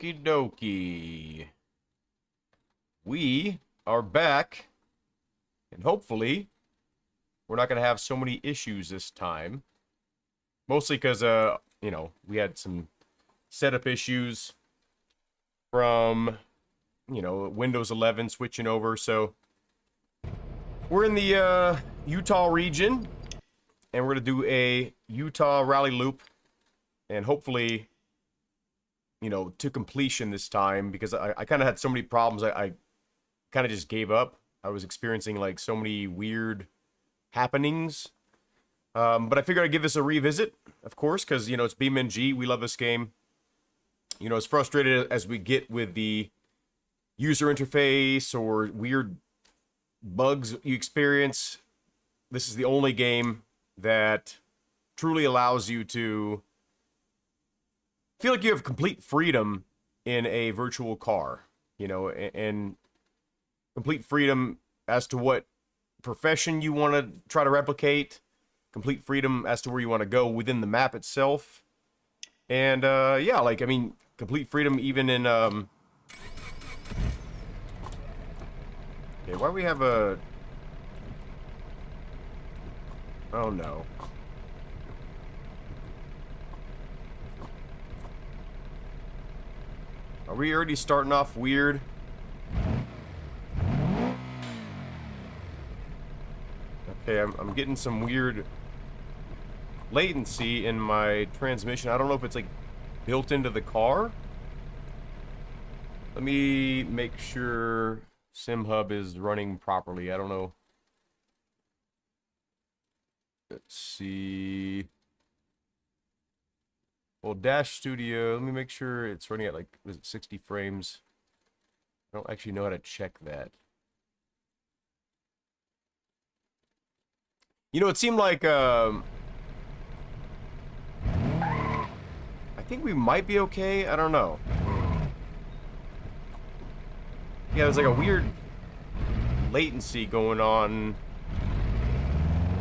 Okie dokie. We are back, and hopefully we're not going to have so many issues this time. Mostly because, we had some setup issues from, Windows 11 switching over. So we're in the Utah region, and we're going to do a Utah rally loop, and hopefully, to completion this time, because I kind of had so many problems. I kind of just gave up. I was experiencing like so many weird happenings. But I figured I'd give this a revisit, of course, because, it's BeamNG. We love this game. As frustrated as we get with the user interface or weird bugs you experience, this is the only game that truly allows you to feel like you have complete freedom in a virtual car, and complete freedom as to what profession you want to try to replicate, complete freedom as to where you want to go within the map itself, and complete freedom even in okay, why do we have a, oh no. Are we already starting off weird? Okay, I'm getting some weird latency in my transmission. I don't know if it's like built into the car. Let me make sure SimHub is running properly. I don't know. Let's see. Well, Dash Studio, let me make sure it's running at like, was it 60 frames? I don't actually know how to check that. It seemed like, I think we might be okay. I don't know. Yeah, there's like a weird latency going on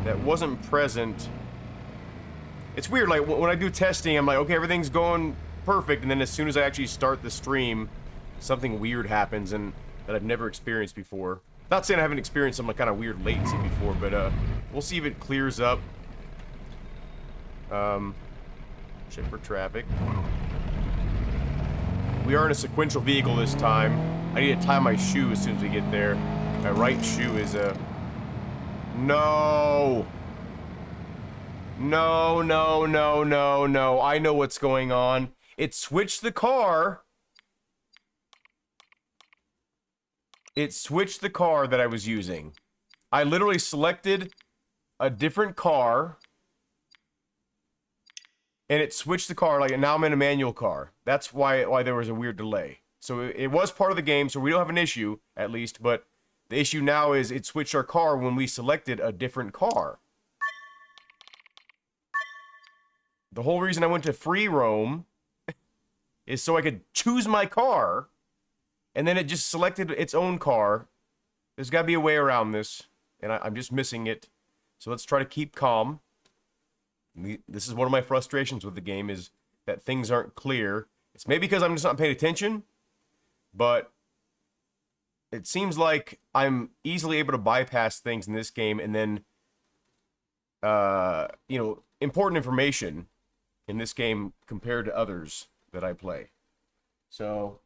that wasn't present. It's weird, like, when I do testing, I'm like, okay, everything's going perfect, and then as soon as I actually start the stream, something weird happens, and that I've never experienced before. Not saying I haven't experienced some, like, kind of weird latency before, but, we'll see if it clears up. Check for traffic. We are in a sequential vehicle this time. I need to tie my shoe as soon as we get there. My right shoe is, no! No, no, no, no, no. I know what's going on. It switched the car. It switched the car that I was using. I literally selected a different car, and it switched the car. Like, now I'm in a manual car. That's why there was a weird delay. So it was part of the game, so we don't have an issue, at least. But the issue now is it switched our car when we selected a different car. The whole reason I went to free roam is so I could choose my car, and then it just selected its own car. There's got to be a way around this, and I'm just missing it. So let's try to keep calm. This is one of my frustrations with the game, is that things aren't clear. It's maybe because I'm just not paying attention, but it seems like I'm easily able to bypass things in this game, and then, important information in this game compared to others that I play. So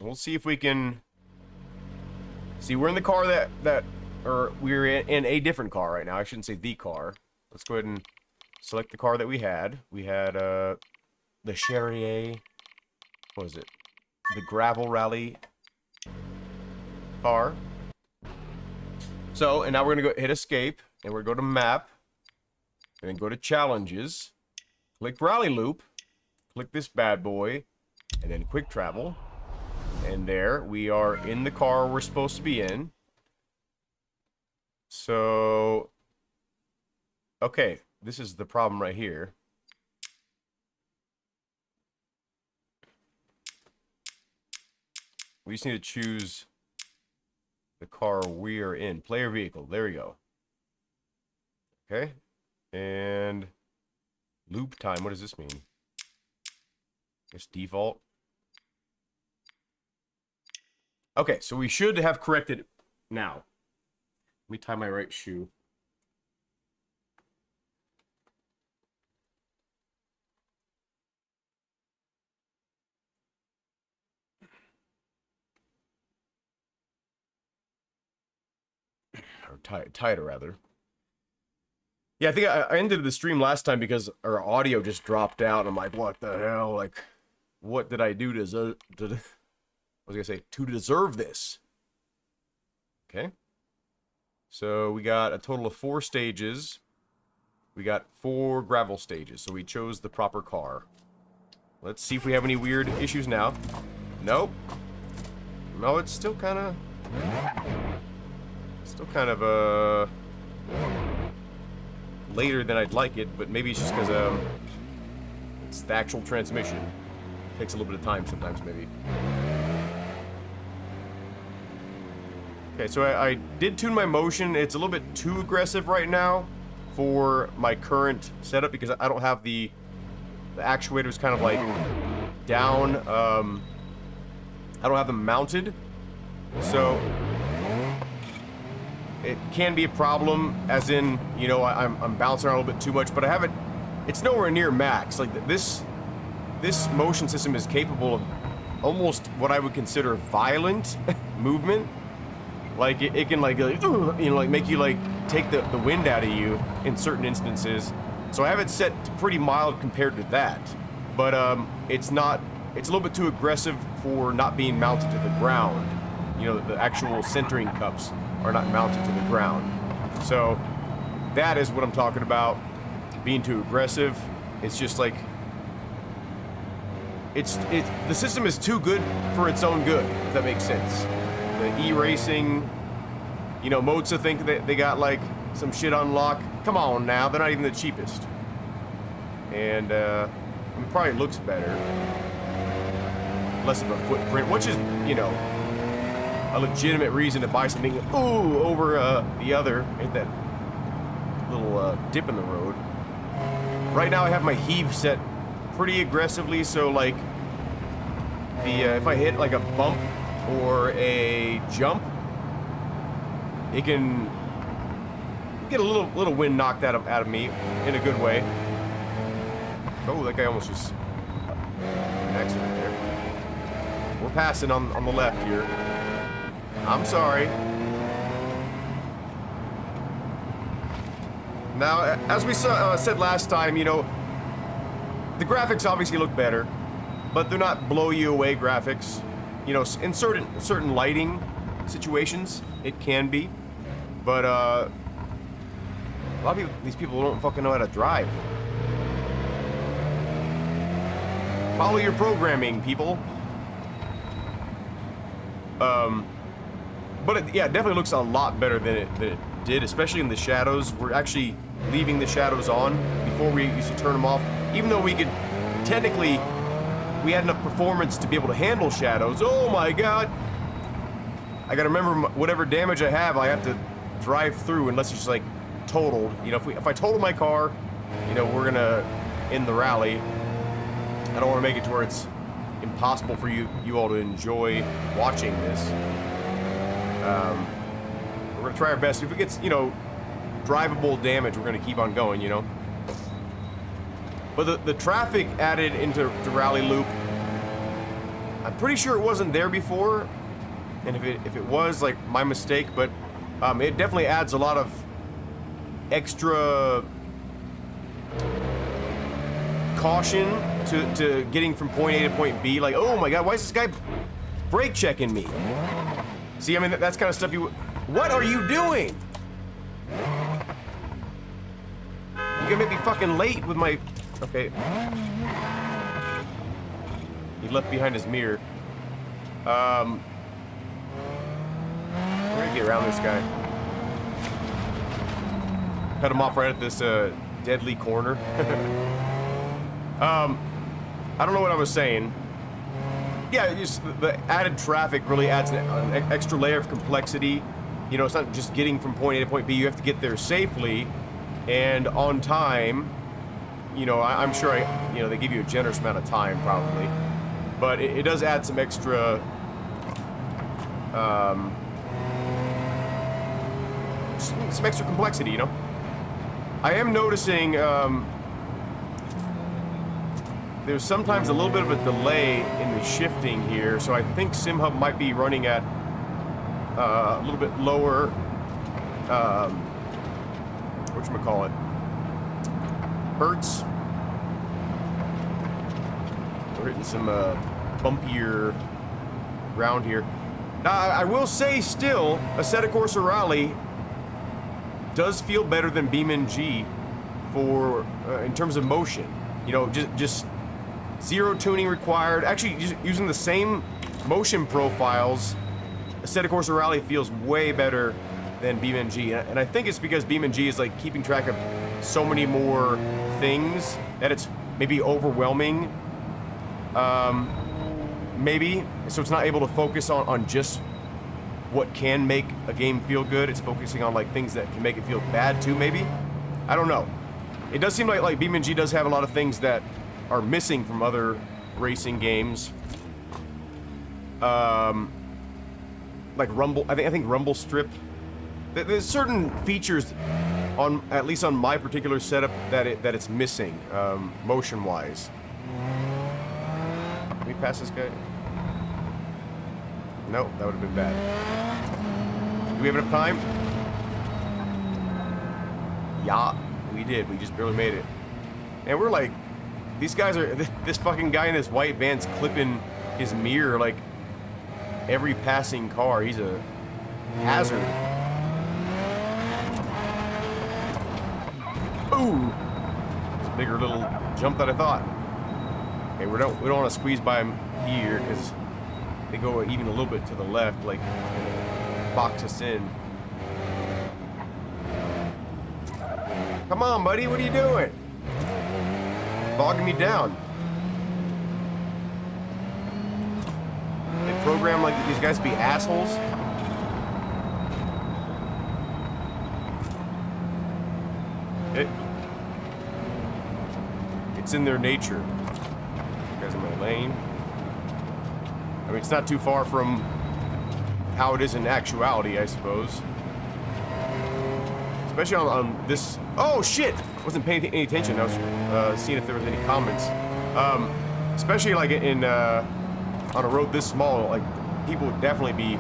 we'll see if we can see. We're in the car or we're in a different car right now. I shouldn't say the car. Let's go ahead and select the car that we had. We had the Charrier. What was it? The Gravel Rally car. So, and now we're gonna go hit escape, and we're gonna go to map. And then go to challenges, click rally loop, click this bad boy, and then quick travel. And there, we are in the car we're supposed to be in. So, okay, this is the problem right here. We just need to choose the car we are in. Player vehicle, there we go. Okay. And loop time, what does this mean? guess default. Okay, so we should have corrected now. Let me tie my right shoe. Or tighter, rather. Yeah, I think I ended the stream last time because our audio just dropped out. I'm like, what the hell? Like, what did I do to I was gonna say, to deserve this? Okay. So we got a total of 4 stages. We got 4 gravel stages, so we chose the proper car. Let's see if we have any weird issues now. Nope. No, it's still kind of... later than I'd like it, but maybe it's just because it's the actual transmission. It takes a little bit of time sometimes, maybe. Okay, so I did tune my motion. It's a little bit too aggressive right now for my current setup because I don't have the actuators kind of like down. I don't have them mounted, so it can be a problem, as in, you know, I'm bouncing around a little bit too much, but I haven't, it's nowhere near max. Like, this motion system is capable of almost what I would consider violent movement. Like, it can, like, you know, like, make you, like, take the wind out of you in certain instances. So I have it set to pretty mild compared to that. But, it's a little bit too aggressive for not being mounted to the ground. You know, the actual centering cups are not mounted to the ground. So that is what I'm talking about, being too aggressive. It's just like, the system is too good for its own good, if that makes sense. The e-racing, you know, Moza think that they got like some shit on lock. Come on now, they're not even the cheapest. And it probably looks better. Less of a footprint, which is, you know, a legitimate reason to buy something over the other. Hit that little dip in the road. Right now I have my heave set pretty aggressively, so like if I hit like a bump or a jump, it can get a little wind knocked out of me in a good way. Oh, that guy almost just an accident there. We're passing on the left here. I'm sorry. Now, as we said last time, you know, the graphics obviously look better, but they're not blow you away graphics. You know, in certain lighting situations, it can be, but a lot of these people don't fucking know how to drive. Follow your programming, people. But it, yeah, it definitely looks a lot better than it did, especially in the shadows. We're actually leaving the shadows on. Before we used to turn them off, even though we could technically, we had enough performance to be able to handle shadows. Oh my god! I gotta remember whatever damage I have to drive through unless it's just like totaled. You know, if I total my car, you know, we're gonna end the rally. I don't want to make it to where it's impossible for you all to enjoy watching this. We're gonna try our best. If it gets, you know, drivable damage, we're gonna keep on going, you know. But the traffic added into Rally Loop, I'm pretty sure it wasn't there before, and if it was, like, my mistake, but it definitely adds a lot of extra caution to getting from point A to point B. Like, oh my god, why is this guy brake checking me? See, I mean, that's kind of stuff you... What are you doing? You're gonna make me fucking late with my... Okay. He left behind his mirror. We're gonna get around this guy. Cut him off right at this deadly corner. I don't know what I was saying. Yeah, just the added traffic really adds an extra layer of complexity. You know, it's not just getting from point A to point B. You have to get there safely and on time. You know, I'm sure you know, they give you a generous amount of time, probably. but it does add some extra some extra complexity, you know. I am noticing there's sometimes a little bit of a delay in the shifting here, so I think SimHub might be running at a little bit lower, whatchamacallit, hertz. We're hitting some bumpier ground here. Now, I will say still, Assetto Corsa Rally does feel better than BeamNG for, in terms of motion. You know, just zero tuning required. Actually, just using the same motion profiles, Assetto Corsa Rally feels way better than BeamNG. And I think it's because BeamNG is like keeping track of so many more things that it's maybe overwhelming. Maybe. So it's not able to focus on just what can make a game feel good. It's focusing on like things that can make it feel bad too, maybe. I don't know. It does seem like BeamNG does have a lot of things that are missing from other racing games. Like Rumble, I think Rumble Strip. There's certain features on, at least on my particular setup, that it's missing, motion-wise. Can we pass this guy? No, that would have been bad. Do we have enough time? Yeah, we did. We just barely made it. And we're like, these guys are, this fucking guy in this white van's clipping his mirror like every passing car. He's a hazard. Ooh! It's a bigger little jump than I thought. Okay, we don't want to squeeze by him here because they go even a little bit to the left, like box us in. Come on, buddy, what are you doing? Bogging me down. They program like these guys to be assholes. It's in their nature. You guys in my lane. I mean, it's not too far from how it is in actuality, I suppose. Especially on this. Oh shit! Wasn't paying any attention. I was seeing if there was any comments. Especially like in on a road this small, like people would definitely be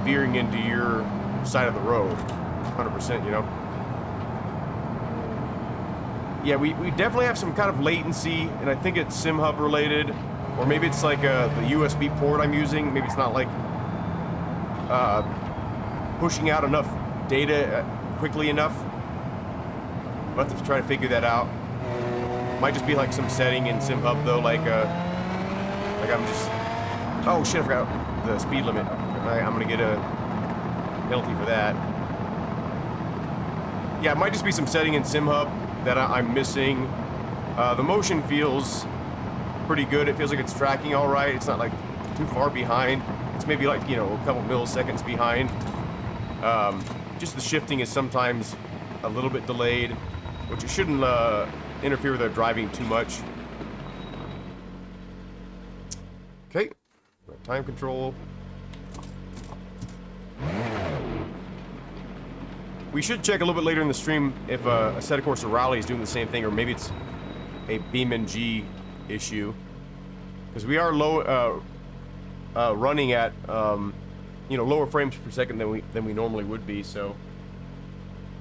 veering into your side of the road, 100%. You know. Yeah, we definitely have some kind of latency, and I think it's SimHub related, or maybe it's like the USB port I'm using. Maybe it's not like pushing out enough data quickly enough. We'll have to try to figure that out. Might just be like some setting in SimHub though, like I'm just. Oh shit! I forgot the speed limit. I'm gonna get a penalty for that. Yeah, it might just be some setting in SimHub that I'm missing. The motion feels pretty good. It feels like it's tracking all right. It's not like too far behind. It's maybe like, you know, a couple milliseconds behind. Just the shifting is sometimes a little bit delayed, which it shouldn't interfere with our driving too much. Okay, time control. We should check a little bit later in the stream if Assetto Corsa Rally is doing the same thing, or maybe it's a BeamNG issue, because we are low, running at you know, lower frames per second than we normally would be. So,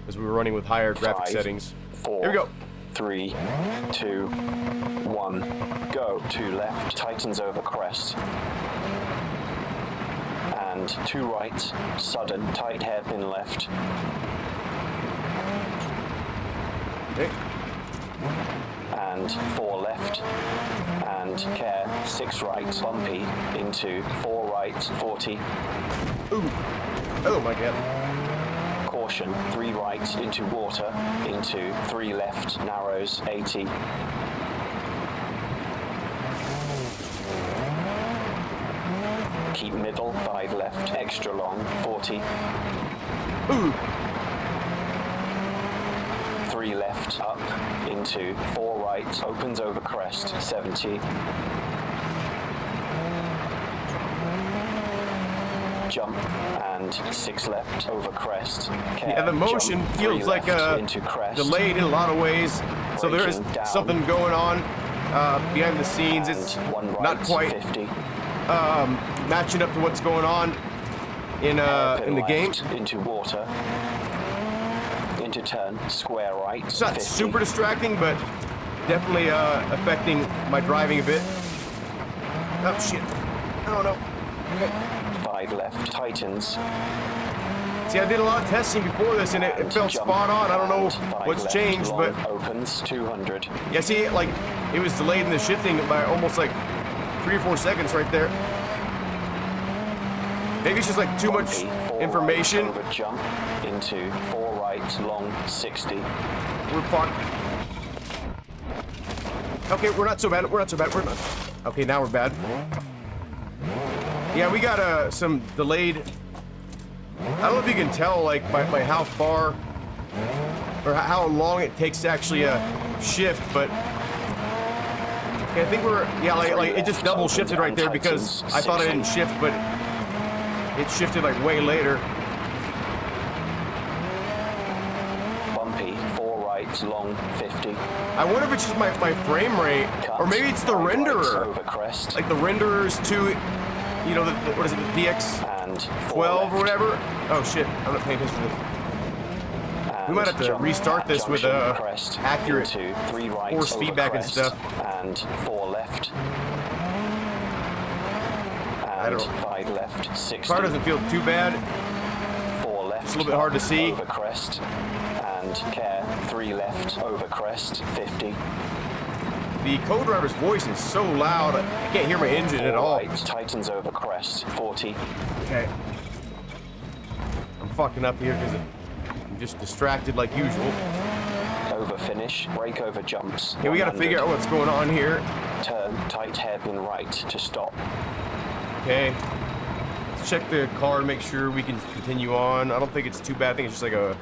because we were running with higher graphic settings. 4, Here we go. 3, 2, 1, go. To left, tightens over crest. And to right, sudden, tight hairpin left. Okay. And 4 left. And care, 6 right, bumpy, into 4 right, 40. Ooh. Oh my god. Caution, 3 right, into water, into 3 left, narrows, 80. Keep middle, 5 left, extra long, 40. Ooh. 3 left, up, into 4 right, opens over crest, 70. jump, and 6 left over crest. Care, Yeah, the motion jump, feels 3 like left into crest. delayed in a lot of ways. So there is Braking down. something going on behind the scenes. And It's 1 right, not quite 50. matching up to what's going on in the game. Left into water. Into turn, square right. It's not 50. super distracting, but definitely affecting my driving a bit. Oh shit! Oh no. Okay. 5 left, tightens. See, I did a lot of testing before this, and it felt Jump, spot on. I don't know and 5 what's left, changed, long, but opens 200. yeah, see, like it was delayed in the shifting by almost like 3 or 4 seconds right there. Maybe it's just like too much Bumpy, 4 information. Right, over jump into 4 right, long 60. We're fucked. Okay, we're not so bad. We're not so bad. We're not. Okay, now we're bad. Yeah, we got some delayed. I don't know if you can tell, like by how far or how long it takes to actually shift, but okay, I think we're like it just double shifted right there because I thought I didn't shift, but it shifted like way later. Bumpy, 4 right, long 50. I wonder if it's just my frame rate, Cut, or maybe it's the 5 right, renderer. over crest. Like the renderer's too, you know, what is it, the DX12 And 4 or left. whatever? Oh shit, I'm not paying attention to this. We might have to Jump restart at this with junction, crest accurate into 3 right, force over feedback and crest, stuff. And 4 left. I And don't- 5 left, 60. Car doesn't feel too bad. 4 left. It's a little bit hard to see. Over crest. And care, 3 left, over crest, 50. The co-driver's voice is so loud, I can't hear my engine at 4 all. right, tightens over crest, 40. Okay. I'm fucking up here because I'm just distracted like usual. Over finish, brake over jumps. Okay, we gotta 100. figure out what's going on here. Turn, tight hairpin right to stop. Okay. Let's check the car to make sure we can continue on. I don't think it's too bad. I think it's just like a...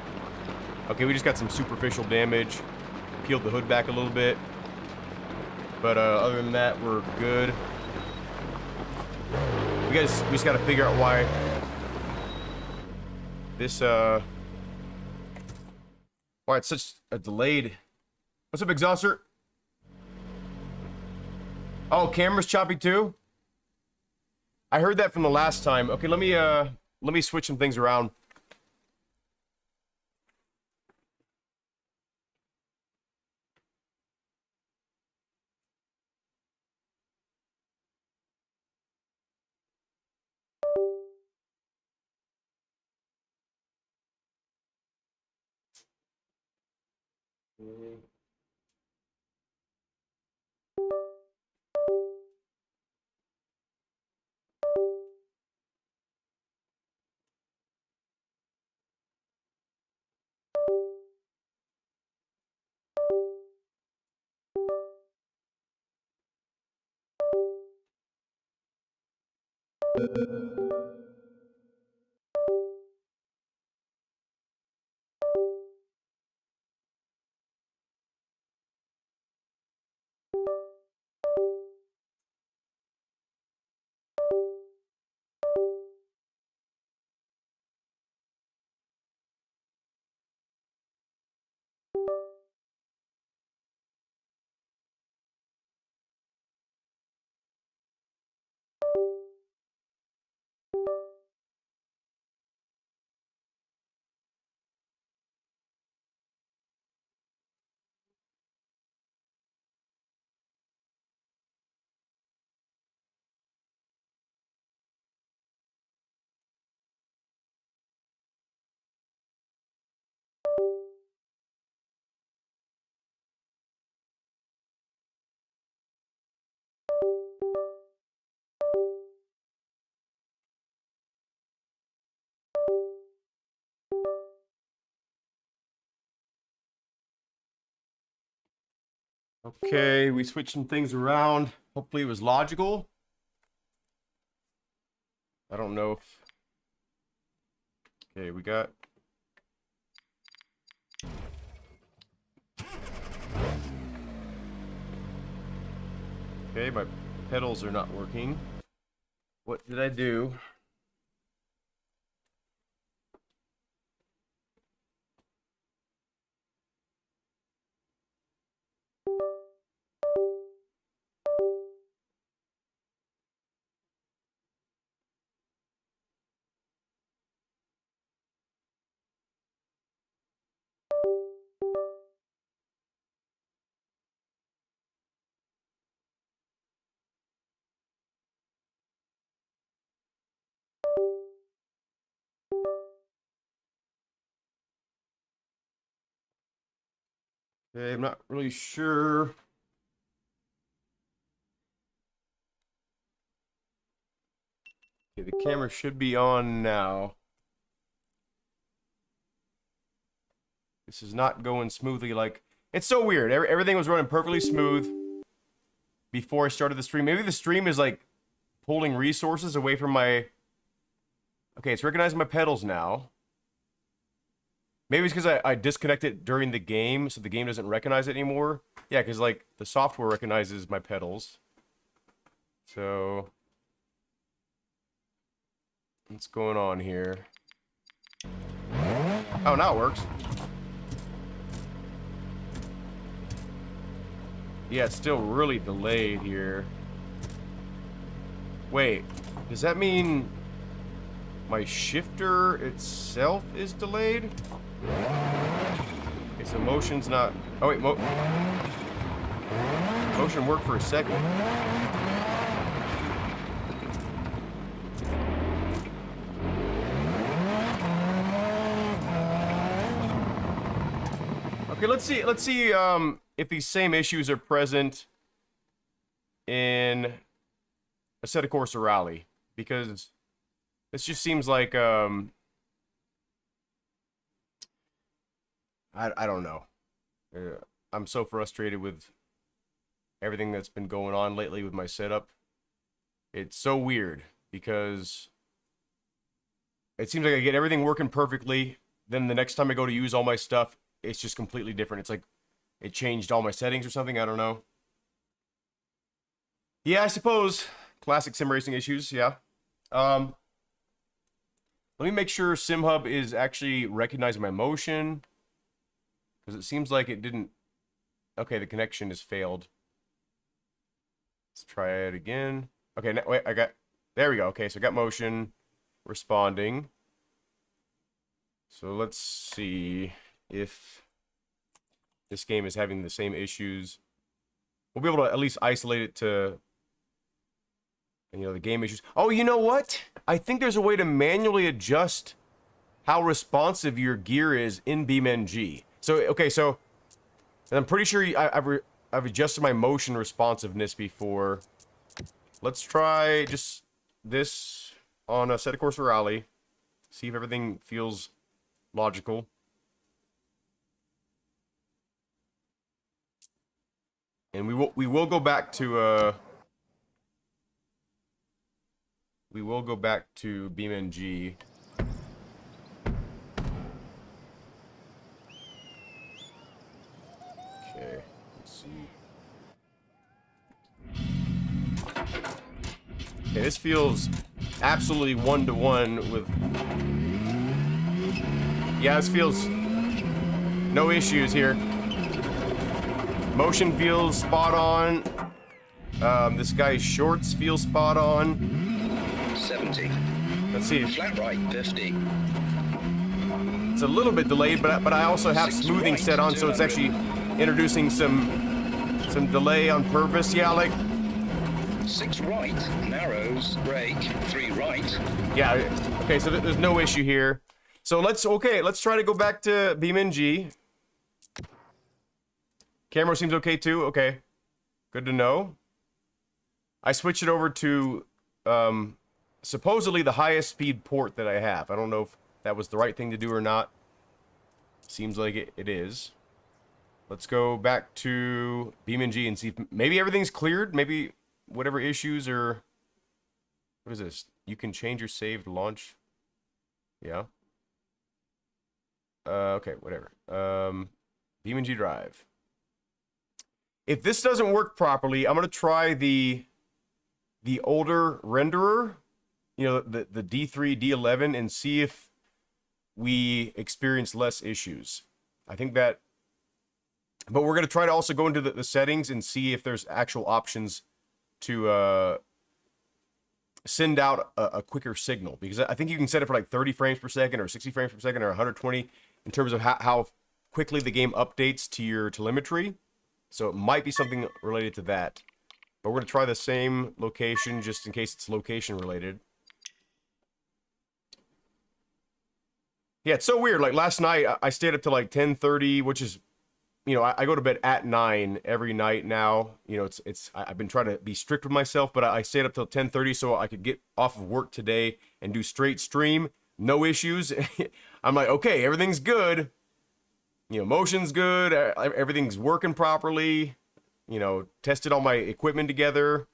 Okay, we just got some superficial damage. Peeled the hood back a little bit. But other than that, we're good. We just gotta figure out why this why it's such a delayed. What's up, Exhauster? Oh, camera's choppy too? I heard that from the last time. Okay, let me switch some things around. Okay, we switched some things around. Hopefully it was logical. I don't know if... Okay, we got... Okay, my pedals are not working. What did I do? Okay, I'm not really sure. Okay, the camera should be on now. This is not going smoothly. Like, it's so weird. Everything was running perfectly smooth before I started the stream. Maybe the stream is like pulling resources away from my... Okay, it's recognizing my pedals now. Maybe it's because I disconnected during the game, so the game doesn't recognize it anymore. Yeah, because, like, the software recognizes my pedals. So... what's going on here? Oh, now it works. Yeah, it's still really delayed here. Wait, does that mean my shifter itself is delayed? Okay, so motion's not... oh, wait, motion worked for a second. Okay, let's see if these same issues are present in a set of course or rally, because this just seems like I don't know. I'm so frustrated with everything that's been going on lately with my setup. It's so weird because it seems like I get everything working perfectly, then the next time I go to use all my stuff, it's just completely different. It's like it changed all my settings or something. I don't know. Yeah, I suppose classic sim racing issues. Yeah. Let me make sure SimHub is actually recognizing my motion, because it seems like it didn't. Okay, the connection has failed. Let's try it again. Okay, wait, there we go. Okay, so I got motion responding. So let's see if this game is having the same issues. We'll be able to at least isolate it to, you know, the game issues. Oh, you know what? I think there's a way to manually adjust how responsive your gear is in BeamNG. So, okay, so I'm pretty sure I've adjusted my motion responsiveness before. Let's try just this on a set of course or rally. See if everything feels logical. And we will go back to BeamNG. Okay, let's see. Okay, this feels absolutely one-to-one with... yeah, this feels no issues here. Motion feels spot on. This guy's shorts feel spot on. 70. Let's see. Flat right, 50. It's a little bit delayed, but I also have smoothing set on, so it's actually introducing some delay on purpose. Yeah, like... 6 right, narrows, brake, 3 right. yeah, okay, so there's no issue here. So let's try to go back to BeamNG. Camera seems okay too. Okay, good to know. I switched it over to supposedly the highest speed port that I have. I don't know if that was the right thing to do or not. Seems like it is. Let's go back to BeamNG and see if maybe everything's cleared. Maybe whatever issues are... what is this? You can change your saved launch. Yeah. Okay, whatever. BeamNG drive. If this doesn't work properly, I'm gonna try the older renderer, you know, the D3, D11, and see if we experience less issues. I think that, but we're gonna try to also go into the settings and see if there's actual options to send out a quicker signal, because I think you can set it for like 30 frames per second or 60 frames per second or 120 in terms of how quickly the game updates to your telemetry. So it might be something related to that. But we're going to try the same location just in case it's location related. Yeah, it's so weird. Like last night, I stayed up to like 10:30, which is, you know, I go to bed at 9 every night now. You know, I've been trying to be strict with myself, but I stayed up till 10:30 so I could get off of work today and do straight stream, no issues. I'm like, okay, everything's good. You know, motion's good, everything's working properly. You know, tested all my equipment together,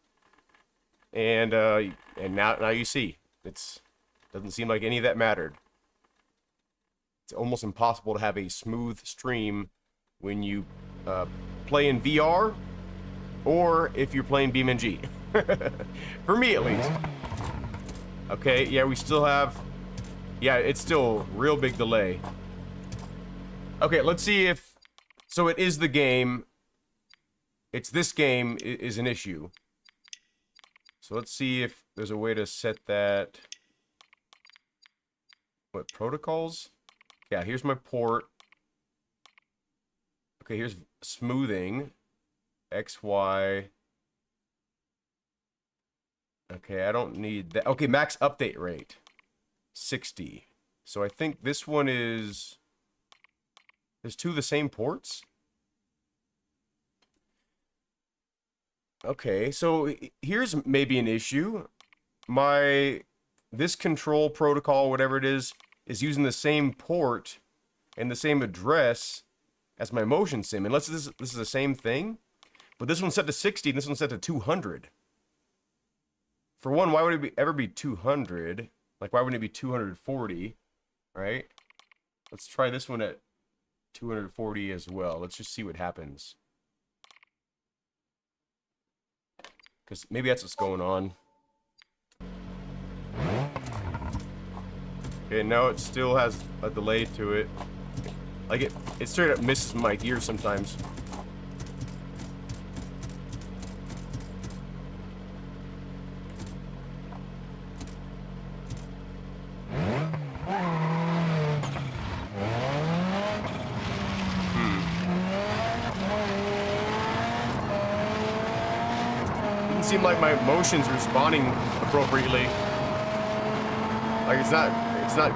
and now you see, doesn't seem like any of that mattered. It's almost impossible to have a smooth stream when you play in VR, or if you're playing BeamNG. For me, at least. Okay, yeah, we still have... Yeah, it's still real big delay. Okay, let's see if... So it is the game. It's this game is an issue. So let's see if there's a way to set that... What, protocols? Yeah, here's my port. Okay, here's smoothing. X, Y. Okay, I don't need that. Okay, max update rate. 60. So I think this one is... There's two of the same ports? Okay, so here's maybe an issue. This control protocol, whatever it is using the same port and the same address as my motion sim. Unless this is the same thing. But this one's set to 60 and this one's set to 200. For one, why would it ever be 200? Like, why wouldn't it be 240? Right? Let's try this one at 240 as well. Let's just see what happens. Because maybe that's what's going on. Okay, now it still has a delay to it. Like, it straight up misses my ear sometimes. Doesn't seem like my motion's responding appropriately. Like, it's not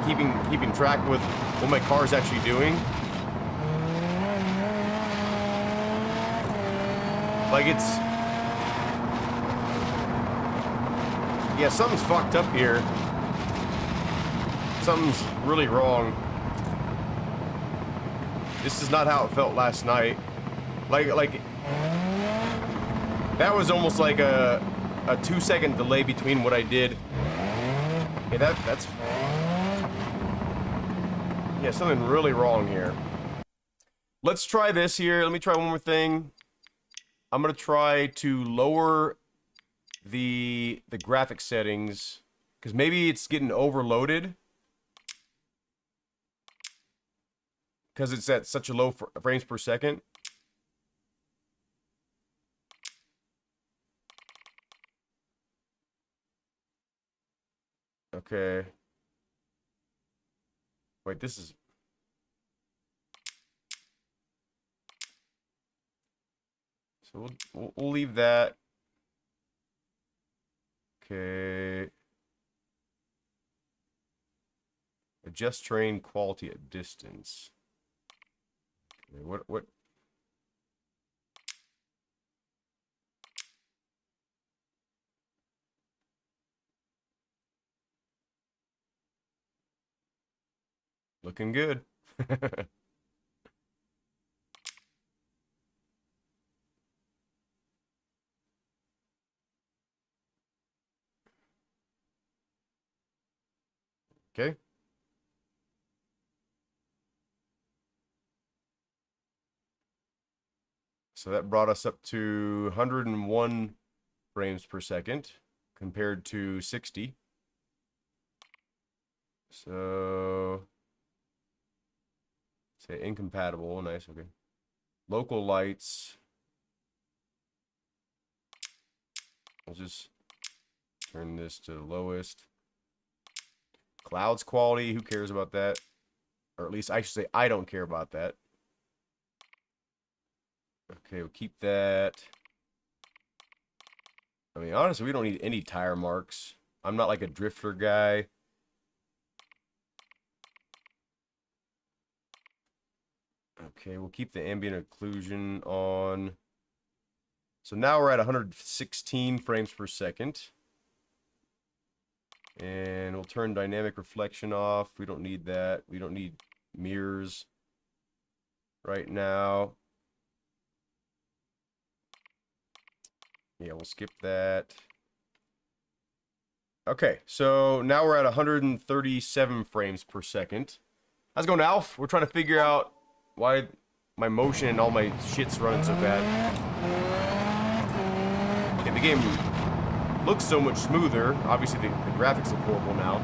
keeping track with what my car is actually doing. Like, yeah, something's fucked up here. Something's really wrong. This is not how it felt last night. Like that was almost like a 2-second delay between what I did. Yeah, that's... Yeah, something really wrong here. Let's try this here. Let me try one more thing. I'm gonna try to lower the graphic settings, because maybe it's getting overloaded because it's at such a low frames per second. Okay. Wait, this is... So we'll leave that. Okay. Adjust terrain quality at distance. Okay, what? Looking good. Okay. So that brought us up to 101 frames per second compared to 60. So say incompatible. Nice. Okay. Local lights. I'll just turn this to the lowest. Clouds quality, who cares about that? Or at least I should say I don't care about that. Okay, we'll keep that. I mean, honestly, we don't need any tire marks. I'm not like a drifter guy. Okay, we'll keep the ambient occlusion on. So now we're at 116 frames per second. And we'll turn dynamic reflection off. We don't need that. We don't need mirrors right now. Yeah, we'll skip that. Okay, so now we're at 137 frames per second. How's it going, Alf? We're trying to figure out why my motion and all my shit's running so bad. Okay, the game looks so much smoother. Obviously, the graphics look horrible now.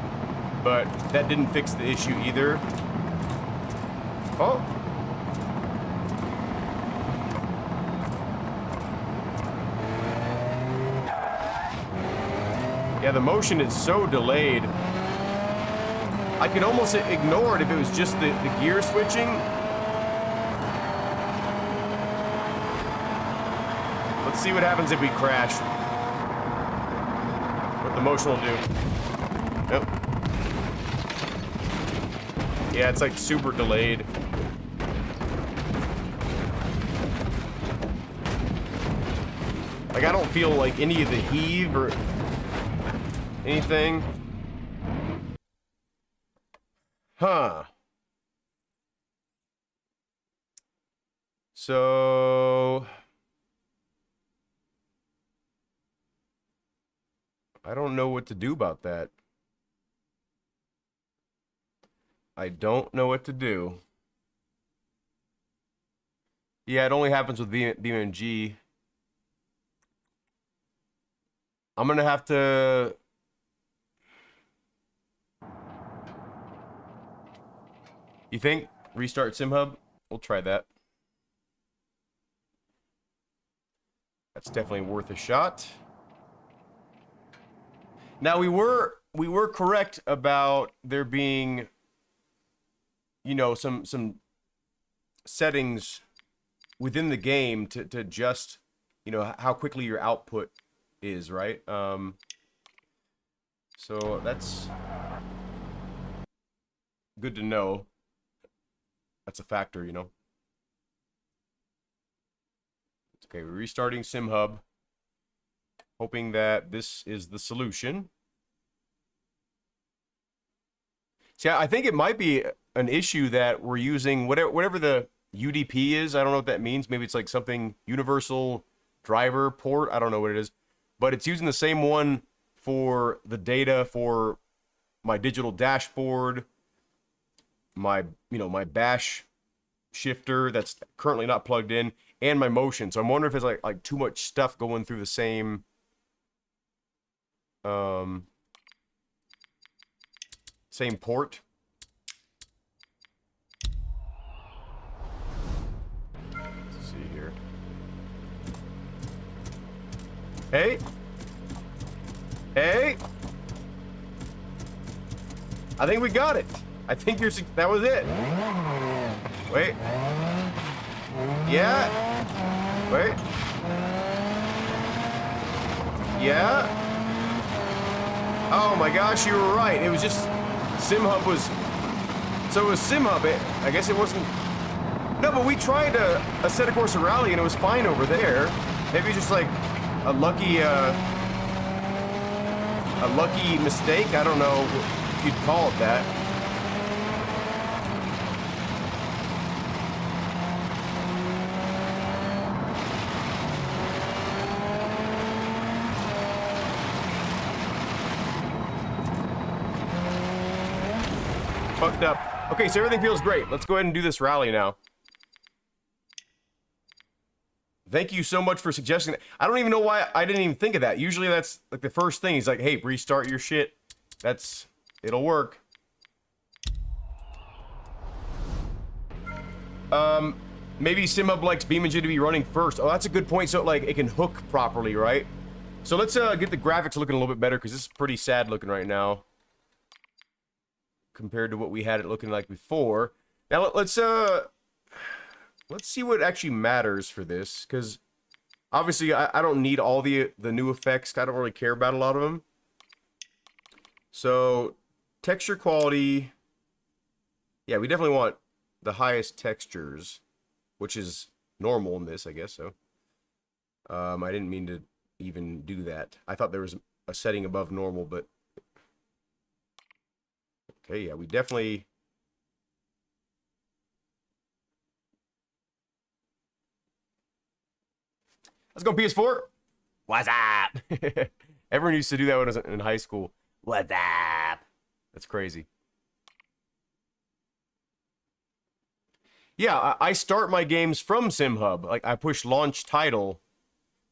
But that didn't fix the issue either. Oh. Yeah, the motion is so delayed. I could almost ignore it if it was just the gear switching. Let's see what happens if we crash. What the motion will do. Nope. Yeah, it's like super delayed. Like, I don't feel like any of the heave or anything. Huh. So I don't know what to do about that. I don't know what to do. Yeah, it only happens with BeamNG. I'm gonna have to... You think? Restart SimHub? We'll try that. That's definitely worth a shot. Now we were correct about there being, you know, some settings within the game to adjust, you know, how quickly your output is, right? So that's good to know. That's a factor, you know. Okay, we're restarting SimHub, hoping that this is the solution. See, I think it might be an issue that we're using whatever the UDP is. I don't know what that means. Maybe it's like something universal driver port. I don't know what it is, but it's using the same one for the data for my digital dashboard, my bash shifter that's currently not plugged in, and my motion. So I'm wondering if it's like too much stuff going through the same same port. Let's see here. Hey. Hey. I think we got it. I think that was it. Wait. Yeah. Wait. Yeah. Oh my gosh, you were right. It was just SimHub was. So it was SimHub. I guess it wasn't. No, but we tried a Assetto Corsa Rally and it was fine over there. Maybe it's just like a lucky mistake. I don't know if you'd call it that. Fucked up. Okay, so everything feels great. Let's go ahead and do this rally now. Thank you so much for suggesting that. I don't even know why I didn't even think of that. Usually that's like the first thing. He's like, hey, restart your shit. It'll work. Maybe SimHub likes BeamNG to be running first. Oh, that's a good point. So like it can hook properly, right? So let's get the graphics looking a little bit better because this is pretty sad looking right now compared to what we had it looking like before. Now let's see what actually matters for this, because obviously I don't need all the new effects. I don't really care about a lot of them. So texture quality, yeah, we definitely want the highest textures. which is normal in this, I guess so. I didn't mean to even do that. I thought there was a setting above normal, but okay, yeah, we definitely. Let's go PS4. What's up? Everyone used to do that when I was in high school. What's up? That's crazy. Yeah, I start my games from SimHub. Like I push launch title,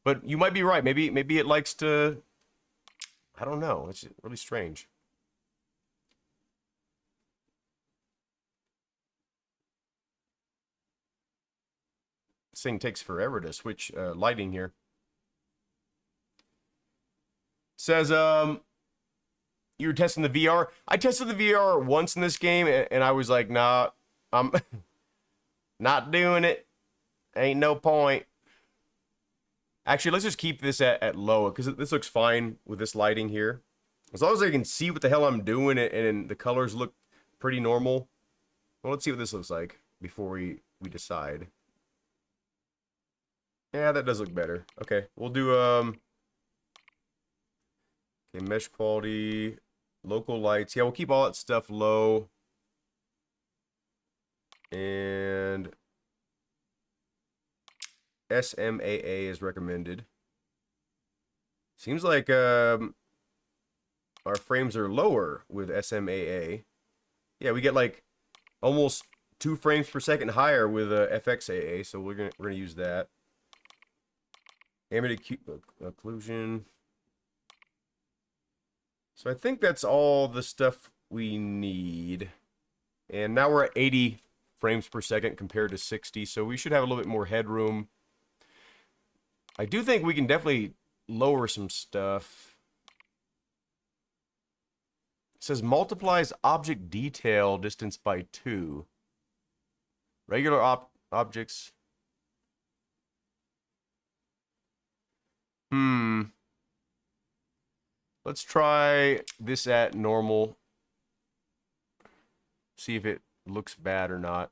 but you might be right. Maybe it likes to. I don't know. It's really strange. This thing takes forever to switch lighting here. Says you were testing the VR. I tested the VR once in this game, and I was like, nah, I'm not doing it. Ain't no point. Actually, let's just keep this at low, because this looks fine with this lighting here. As long as I can see what the hell I'm doing, and the colors look pretty normal. Well, let's see what this looks like before we decide. Yeah, that does look better. Okay, we'll do okay, mesh quality, local lights. Yeah, we'll keep all that stuff low. And SMAA is recommended. Seems like our frames are lower with SMAA. Yeah, we get like almost 2 frames per second higher with FXAA, so we're gonna use that. Ambient occlusion. So I think that's all the stuff we need. And now we're at 80 frames per second compared to 60, so we should have a little bit more headroom. I do think we can definitely lower some stuff. It says multiplies object detail distance by 2. Regular objects. Let's try this at normal. See if it looks bad or not.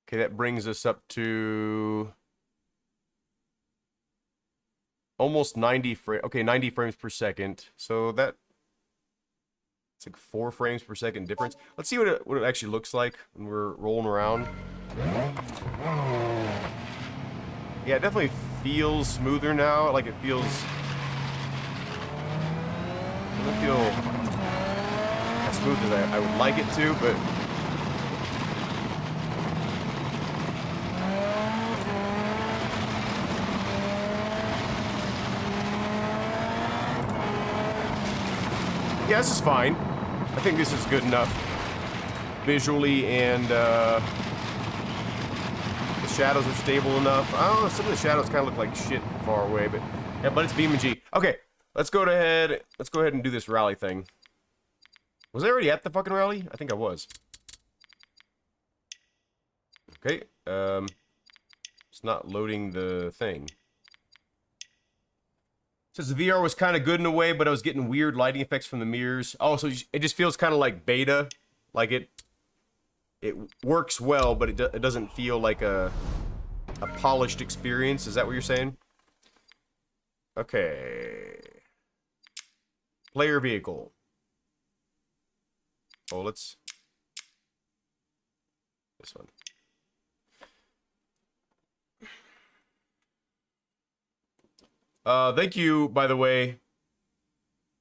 Okay, that brings us up to almost 90 frames. Okay, 90 frames per second. So that it's like 4 frames per second difference. Let's see what it actually looks like when we're rolling around. Yeah, it definitely feels smoother now. Like it feels. It doesn't feel as smooth as I would like it to, but. Yeah, this is fine. I think this is good enough visually, and the shadows are stable enough. I don't know, some of the shadows kind of look like shit far away, but yeah, but it's BeamNG. Okay, let's go ahead and do this rally thing. Was I already at the fucking rally? I think I was. Okay, it's not loading the thing. Says the VR was kind of good in a way, but I was getting weird lighting effects from the mirrors. Oh, so it just feels kind of like beta. Like it works well, but it doesn't feel like a polished experience. Is that what you're saying? Okay. Player vehicle. Oh, let's... This one. Thank you, by the way,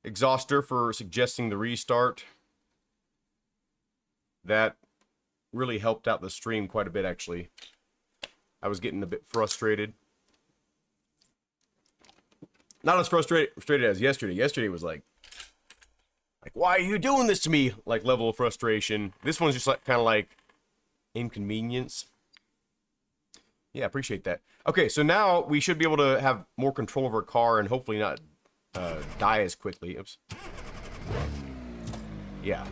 Exhauster, for suggesting the restart. That really helped out the stream quite a bit, actually. I was getting a bit frustrated. Not as frustrated as yesterday. Yesterday was like, why are you doing this to me? Like, level of frustration. This one's just like kind of like inconvenience. Yeah, appreciate that. Okay, so now we should be able to have more control of our car and hopefully not die as quickly. Oops. Yeah.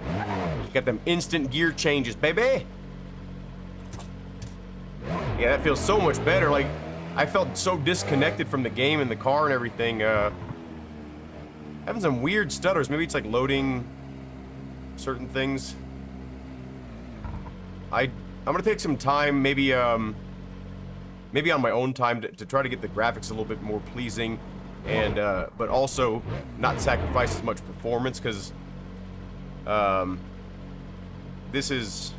Got them instant gear changes, baby. Yeah, that feels so much better. Like, I felt so disconnected from the game and the car and everything. Having some weird stutters. Maybe it's like loading certain things. I'm gonna take some time, maybe maybe on my own time to try to get the graphics a little bit more pleasing, and but also not sacrifice as much performance, because this is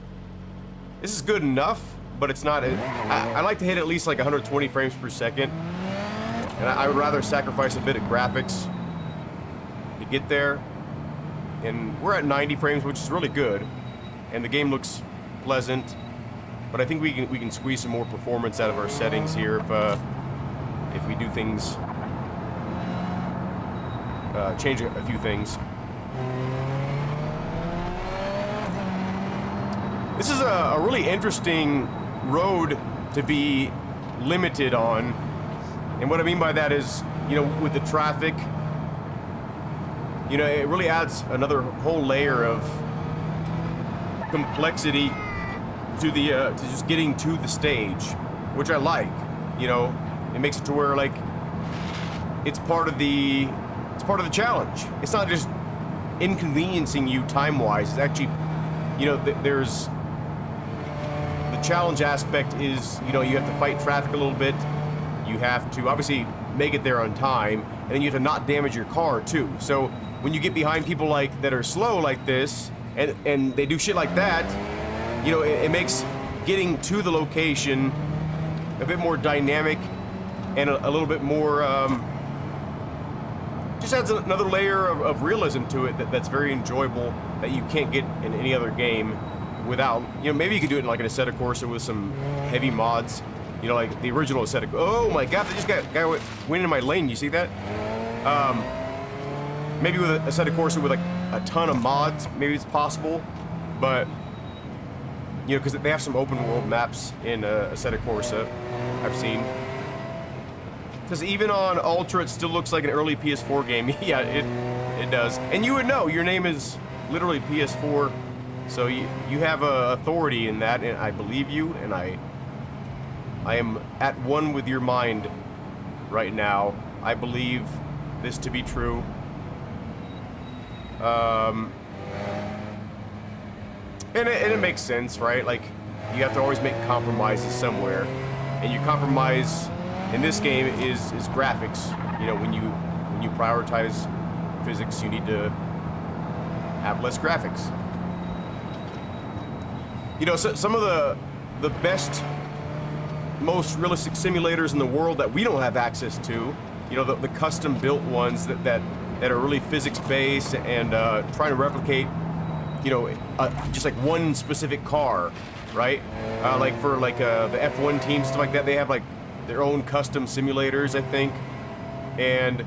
good enough, but it's not. I like to hit at least like 120 frames per second, and I would rather sacrifice a bit of graphics to get there. And we're at 90 frames, which is really good, and the game looks pleasant. But I think we can squeeze some more performance out of our settings here if we do things, change a few things. This is a really interesting road to be limited on, and what I mean by that is, you know, with the traffic, you know, it really adds another whole layer of complexity to the to just getting to the stage, which I like. You know, it makes it to where like it's part of the challenge. It's not just inconveniencing you time-wise. It's actually, you know, there's the challenge aspect is, you know, you have to fight traffic a little bit. You have to obviously make it there on time, and then you have to not damage your car too. So when you get behind people like that are slow like this, and they do shit like that, you know, it makes getting to the location a bit more dynamic and a little bit more, just adds another layer of realism to it that's very enjoyable, that you can't get in any other game without. You know, maybe you could do it in like an Assetto Corsa with some heavy mods, you know, like the original Assetto. Oh my god, they just got guy went in my lane, you see that? Maybe with a Assetto Corsa with like a ton of mods, maybe it's possible, but you know, because they have some open world maps in Assetto Corsa, I've seen. Because even on Ultra, it still looks like an early PS4 game. Yeah, it does. And you would know, your name is literally PS4, so you have authority in that, and I believe you, and I am at one with your mind right now. I believe this to be true. And it makes sense, right? Like, you have to always make compromises somewhere, and your compromise in this game is graphics. You know, when you prioritize physics, you need to have less graphics. You know, so some of the best, most realistic simulators in the world that we don't have access to, you know, the custom built ones that are really physics based and trying to replicate, you know, just like one specific car, right? Like for like the F1 teams, stuff like that, they have like their own custom simulators, I think. And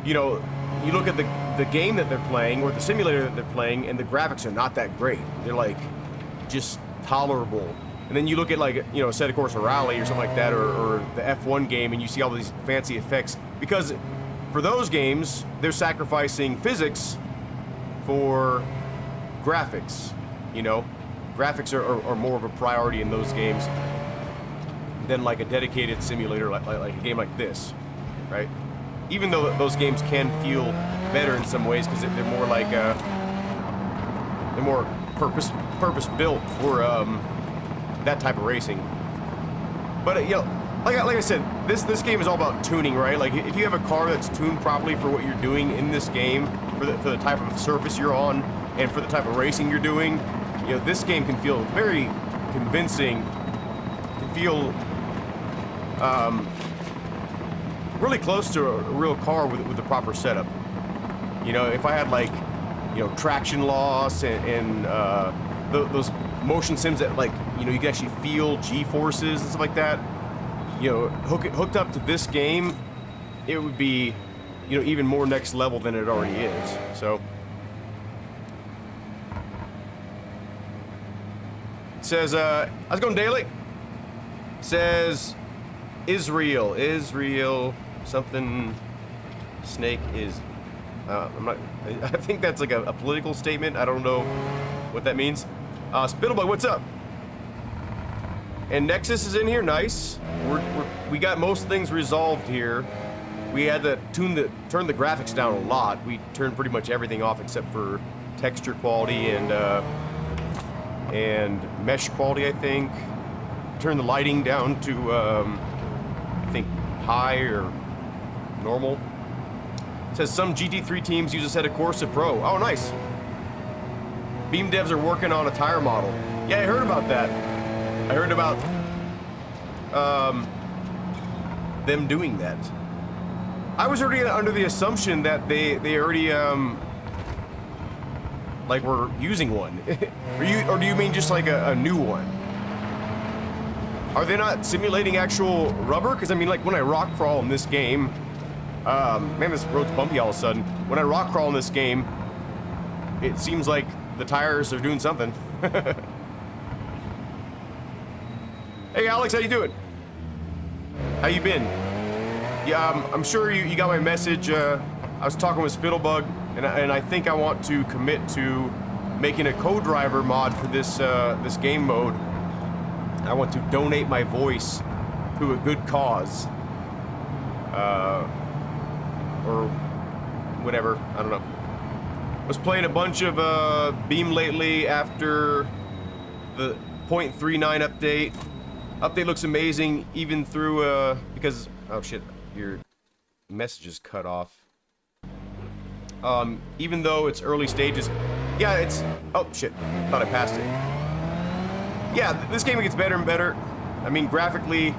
you know, you look at the game that they're playing or the simulator that they're playing, and the graphics are not that great. They're like just tolerable. And then you look at like, you know, Assetto Corsa Rally or something like that, or the F1 game, and you see all these fancy effects, because for those games they're sacrificing physics for graphics. You know, graphics are more of a priority in those games than like a dedicated simulator like a game like this, right? Even though those games can feel better in some ways, because they're more like they're more purpose built for that type of racing. But you know, like I said, this game is all about tuning, right? Like, if you have a car that's tuned properly for what you're doing in this game, for the type of surface you're on, and for the type of racing you're doing, you know, this game can feel very convincing. Can feel really close to a real car with the proper setup. You know, if I had like, you know, traction loss and those motion sims that, like, you know, you can actually feel G-forces and stuff like that, you know, hooked up to this game, it would be, you know, even more next level than it already is. So it says, how's it going, Daily? It says Israel something snake is I'm not, I think that's like a political statement. I don't know what that means. Spittleboy, what's up? And Nexus is in here, nice. We got most things resolved here. We had to turn the graphics down a lot. We turned pretty much everything off except for texture quality and and mesh quality, I think. Turn the lighting down to, I think, high or normal. It says some GT3 teams use a set of Corsa Pro. Oh, nice. Beam devs are working on a tire model. Yeah, I heard about that. I heard about them doing that. I was already under the assumption that they already like were using one. or do you mean just like a new one? Are they not simulating actual rubber? Because I mean, like when I rock crawl in this game, man, this road's bumpy all of a sudden. When I rock crawl in this game, it seems like the tires are doing something. Hey Alex, how you doing? How you been? Yeah, I'm sure you got my message. I was talking with Spittlebug, and I think I want to commit to making a co-driver mod for this this game mode. I want to donate my voice to a good cause, or whatever. I don't know. Was playing a bunch of Beam lately after the 0.39 update. Update looks amazing, even through because oh shit, your message is cut off. Even though it's early stages, yeah, it's oh shit, thought I passed it. Yeah, this game gets better and better. I mean, graphically,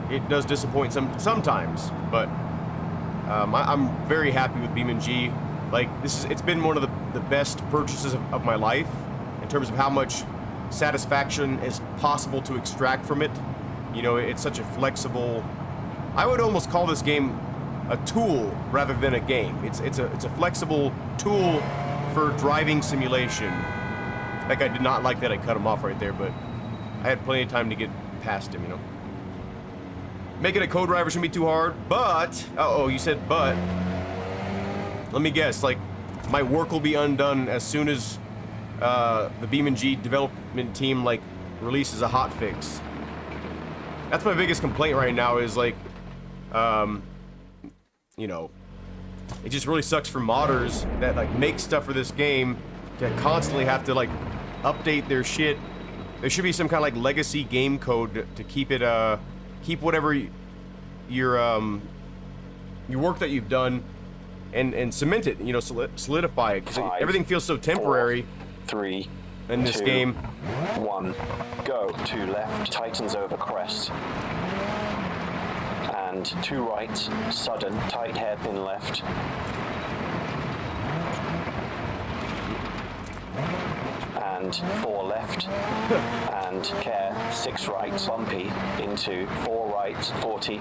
it does disappoint sometimes, but I'm very happy with BeamNG. Like it's been one of the best purchases of my life in terms of how much satisfaction is possible to extract from it. You know, it's such a flexible. I would almost call this game a tool rather than a game. It's a flexible tool for driving simulation. Like I did not like that I cut him off right there, but I had plenty of time to get past him. You know, making a co-driver shouldn't be too hard. But oh, you said but. Let me guess. Like my work will be undone as soon as the BeamNG development team like releases a hot fix. That's my biggest complaint right now is like, you know, it just really sucks for modders that like make stuff for this game to constantly have to like update their shit. There should be some kind of like legacy game code to keep it, keep whatever your work that you've done and cement it, you know, solidify it, because everything feels so temporary. 4, 3, in this 2, game. 1, go. 2 left, tightens over crest. And 2 right, sudden, tight hairpin left. And 4 left. And care, 6 right, bumpy, into 4 right, 40.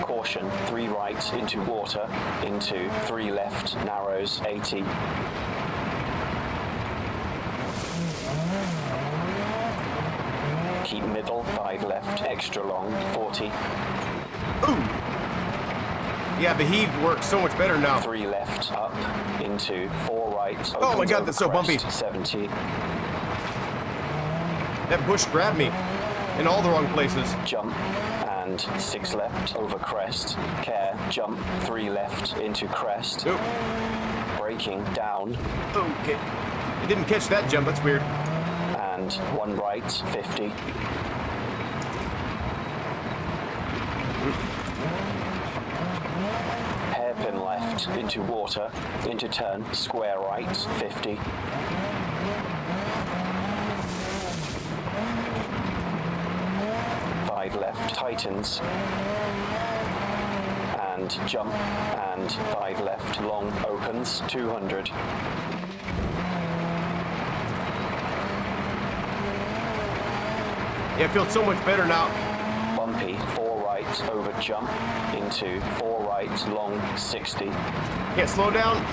Caution, 3 right, into water, into 3 left, narrows, 80. Keep middle, 5 left, extra long, 40. Ooh! Yeah, the heave works so much better now. 3 left, up, into 4 right. Oh my god, that's so bumpy. 70. That bush grabbed me in all the wrong places. Jump, and 6 left, over crest. Care, jump, 3 left, into crest. Oop. Braking, down. Okay. It didn't catch that jump, that's weird. And 1 right, 50. Hairpin left, into water, into turn, square right, 50. Left, tightens, and jump, and 5 left, long, opens, 200. Yeah, it feels so much better now. Bumpy, 4 right, over jump, into 4 right, long, 60. Yeah, slow down.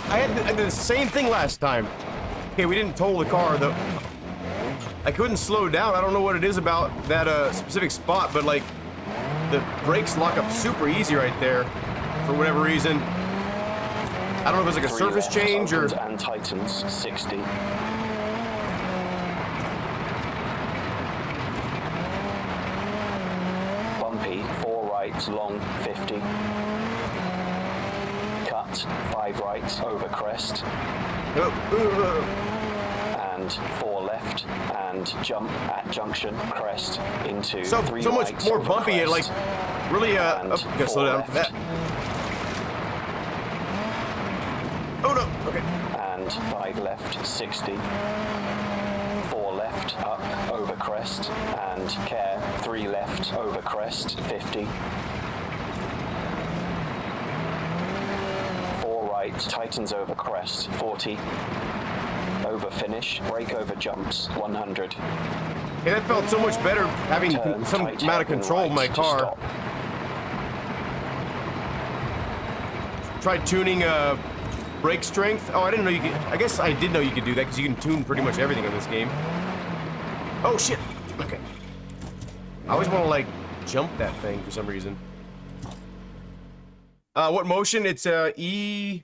I did the same thing last time. Okay, we didn't total the car, though. I couldn't slow down. I don't know what it is about that specific spot, but like the brakes lock up super easy right there for whatever reason. I don't know if it's like a surface change or. And tightens 60. Bumpy 4 right long 50. Cut left, 5 right, over crest, and 4 left, and jump at junction, crest, into 3 right, so much more over bumpy, it like crest, really, and gotta slow 4 down for that. left, Oh no, okay. and 5 left, 60, 4 left, up, over crest, and care, 3 left, over crest, 50, 4 right, tightens over crest, 40, over finish, brake over jumps, 100. Hey, that felt so much better having Turn some tight amount of hairpin control in my right to car. stop. Tried tuning brake strength. Oh, I didn't know you could. I guess I did know you could do that because you can tune pretty much everything in this game. Oh shit. Okay. I always want to like jump that thing for some reason. What motion? It's E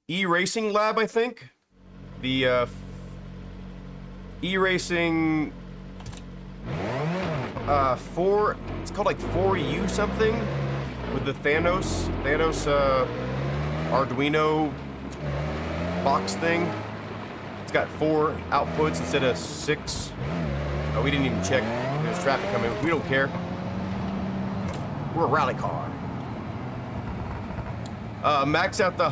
Racing Lab, I think. The E Racing 4. It's called like 4U something with the Thanos Arduino box thing. It's got 4 outputs instead of 6. Oh, we didn't even check. There's traffic coming. We don't care. We're a rally car. Max out the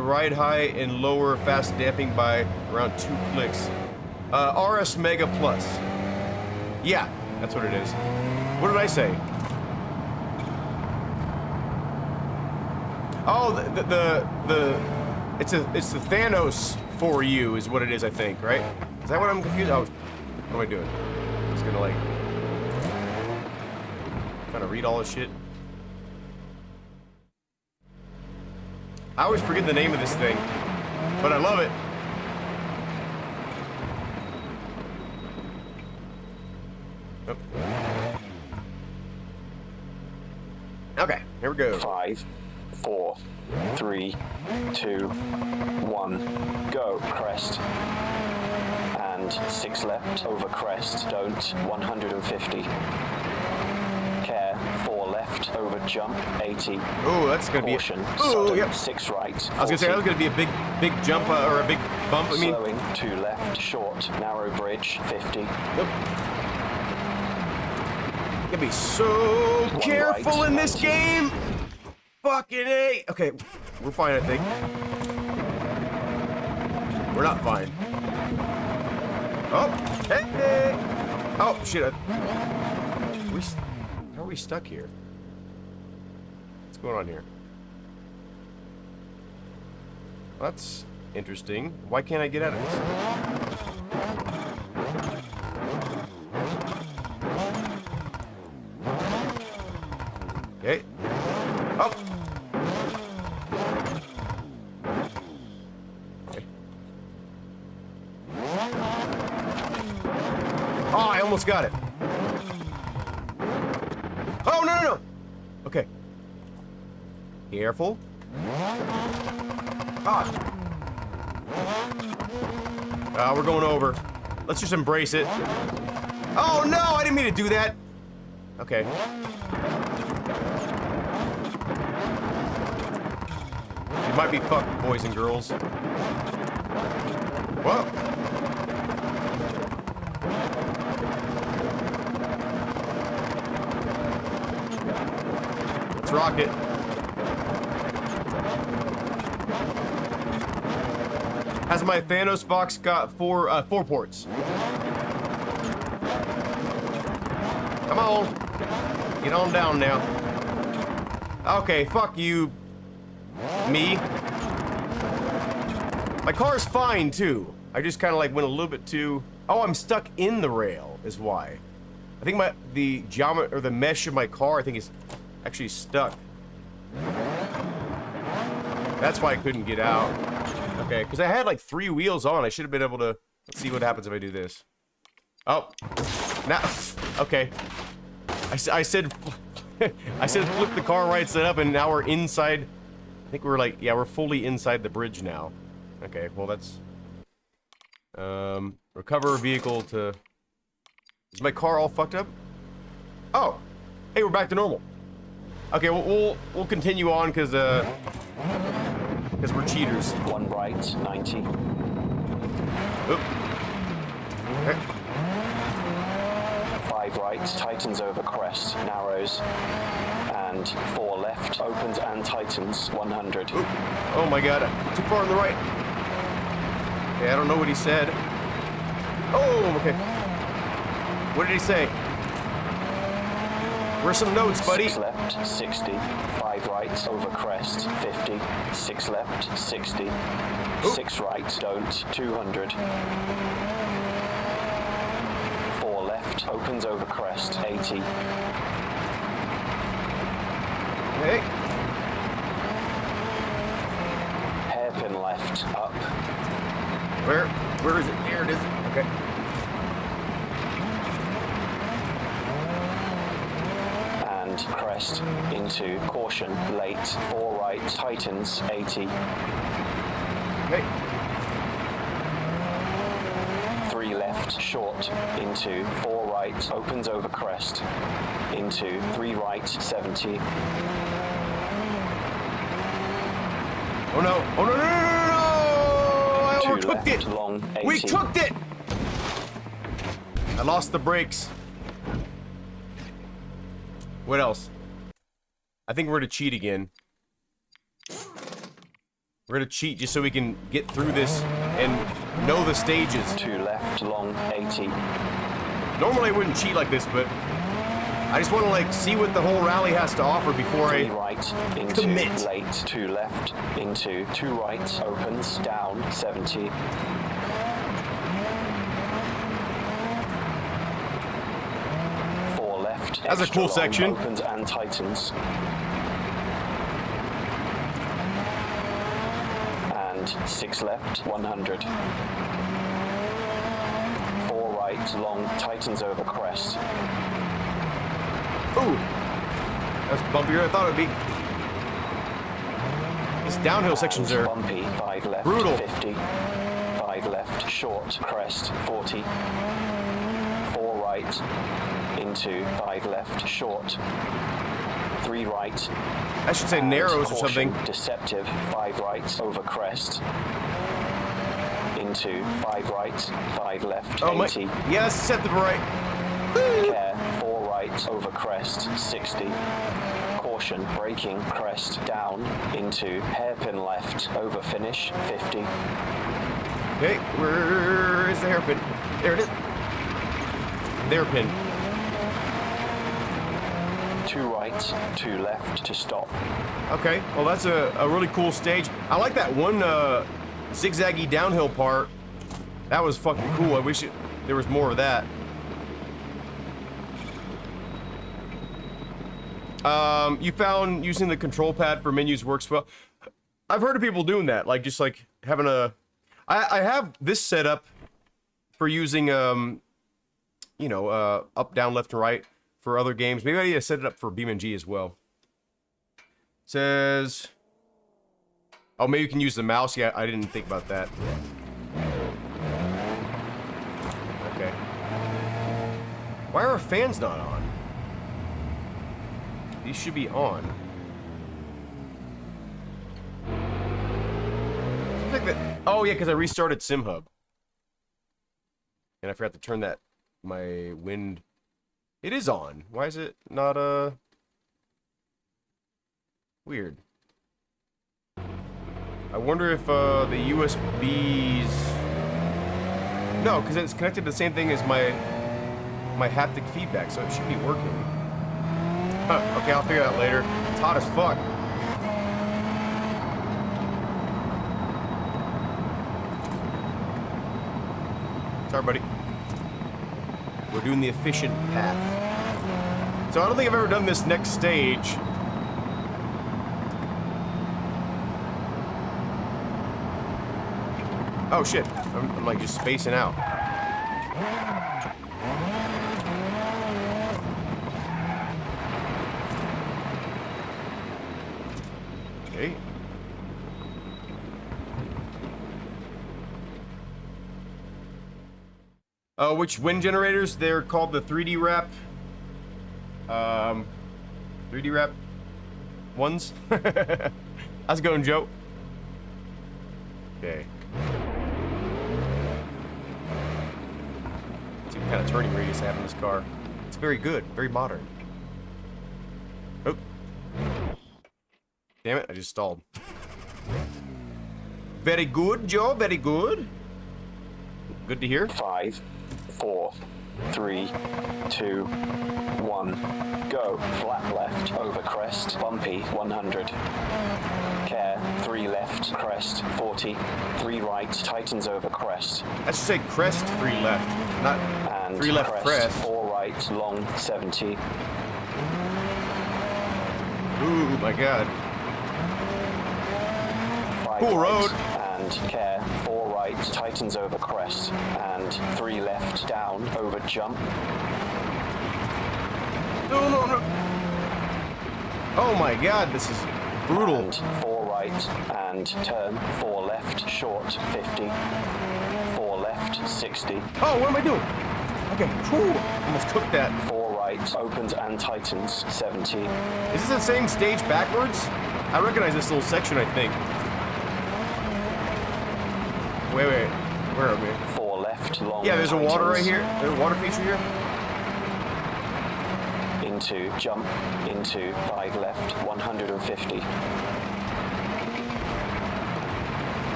ride high and lower fast damping by around 2 clicks. RS Mega Plus. Yeah, that's what it is. What did I say? Oh, it's the Thanos 4U is what it is, I think, right? Is that what I'm confused? Oh, what am I doing? I'm just gonna like trying to read all this shit. I always forget the name of this thing, but I love it. Oh. Okay, here we go. 5, 4, 3, 2, 1, go, crest, and 6 left, over crest, don't, 150, care, 4 left, over jump, 80, Oh, that's gonna be. caution, Oh, sudden, yep. 6 right, 40, I was gonna say that was gonna be a big jump or a big bump. I mean, slowing, 2 left, short, narrow bridge, 50, nope. Gotta be so careful right, in this 90. game. Fucking A. Okay, we're fine, I think. We're not fine. Oh, hey. Oh shit. How are we stuck here? What's going on here? That's interesting. Why can't I get out of this? Okay. Up. Okay. Oh, I almost got it. Oh, no. Okay. Careful. Ah. We're going over. Let's just embrace it. Oh, no, I didn't mean to do that. Okay. You might be fucked, boys and girls. Whoa. Let's rock it. Has my Thanos box got 4 ports? Come on. Get on down now. Okay, fuck you. Me. My car's fine too. I just kind of like went a little bit too. Oh, I'm stuck in the rail is why. I think the geometry or the mesh of my car I think is actually stuck. That's why I couldn't get out. Okay, because I had like 3 wheels on. I should have been able to. Let's see what happens if I do this. Oh, now. Okay. I said I said flip the car right side up, and now we're inside. I think we're like, yeah, we're fully inside the bridge now. Okay, well that's recover vehicle to. Is my car all fucked up? Oh, hey, we're back to normal. Okay, we'll continue on because we're cheaters. 1 right, 90. Oop. Okay. 5 right, tightens over crest, narrows. And 4 left, opens and tightens, 100. Oop. Oh my god, too far on the right. Okay, I don't know what he said. Oh, okay. What did he say? Where's some notes, buddy? 6 left, 60. 5 right, over crest, 50. 6 left, 60. Oop. 6 right, don't, 200. 4 left, opens over crest, 80. Okay. Hairpin left, up. Where is it? There it is. Okay. And crest into caution, late. 4 right, tightens, 80. Okay. 3 left, short, into 4 right, opens over crest, into 3 right, 70. Oh no! Oh no! No! No! No! No! I 2 overcooked left, it. long, 80. We cooked it. I lost the brakes. What else? I think we're gonna cheat again. We're gonna cheat just so we can get through this and know the stages. 2 left, long, 80. Normally I wouldn't cheat like this, but I just want to like see what the whole rally has to offer before 3 I right, into commit. late. 2 left, into 2 right, opens, down, 70. 4 left. That's a extra cool long, section. Opens and tightens. And 6 left, 100. 4 right, long, tightens over crest. Ooh, that's bumpier than I thought it would be. These downhill sections are bumpy. 5 left, brutal. 50. 5 left, short, crest, 40. 4 right, into 5 left, short. 3 right. I should say narrows or Caution, something. Deceptive. 5 right, over crest. Into 5 right, 5 left, Oh my, 80. yeah, that's deceptive right. Care, 4 right, over crest, 60. Caution, braking, crest, down, into hairpin left, over finish, 50. Okay, where is the hairpin? There it is. Hairpin. 2 right, 2 left to stop. Okay, well that's a really cool stage. I like that one zigzaggy downhill part. That was fucking cool. I wish there was more of that. You found using the control pad for menus works well. I've heard of people doing that, like just like having a. I have this set up for using you know, up, down, left, and right for other games. Maybe I need to set it up for BeamNG as well. Says, oh, maybe you can use the mouse. Yeah, I didn't think about that. Okay. Why are our fans not on? These should be on. Seems like that. Oh yeah, because I restarted SimHub, and I forgot to turn that my wind. It is on. Why is it not weird? I wonder if the USBs. No, because it's connected to the same thing as my haptic feedback, so it should be working. Huh, okay, I'll figure it out later. It's hot as fuck. Sorry, buddy. We're doing the efficient path. So I don't think I've ever done this next stage. Oh shit, I'm like just spacing out. Okay. Which wind generators? They're called the 3D wrap. 3D wrap ones. How's it going, Joe? Okay. Let's see what kind of turning radius I have in this car. It's very good, very modern. Oh. Damn it, I just stalled. Very good, Joe, very good. Good to hear. 5, 4, 3, 2, 1. Go. Flat left over crest. Bumpy 100. Care. 3 left. Crest 40. 3 right. Tightens over crest. I should say crest 3 left, not And 3 left crest. 4 right. Long 70. Ooh, my God. 5 Cool right, road. And care. 4 right. Tightens over crest. And 3 left. Down over jump. No, no, no. Oh my God, this is brutal. And 4 right. And turn. 4 left. Short 50. 4 left 60. Oh, what am I doing? Okay, whew. Almost cooked that. 4 right. Opens and tightens 70. Is this the same stage backwards? I recognize this little section, I think. Wait, where are we? 4 left. Long. Yeah, there's a water right tightens. here. There's a water feature here. Into jump. Into 5 left. 150.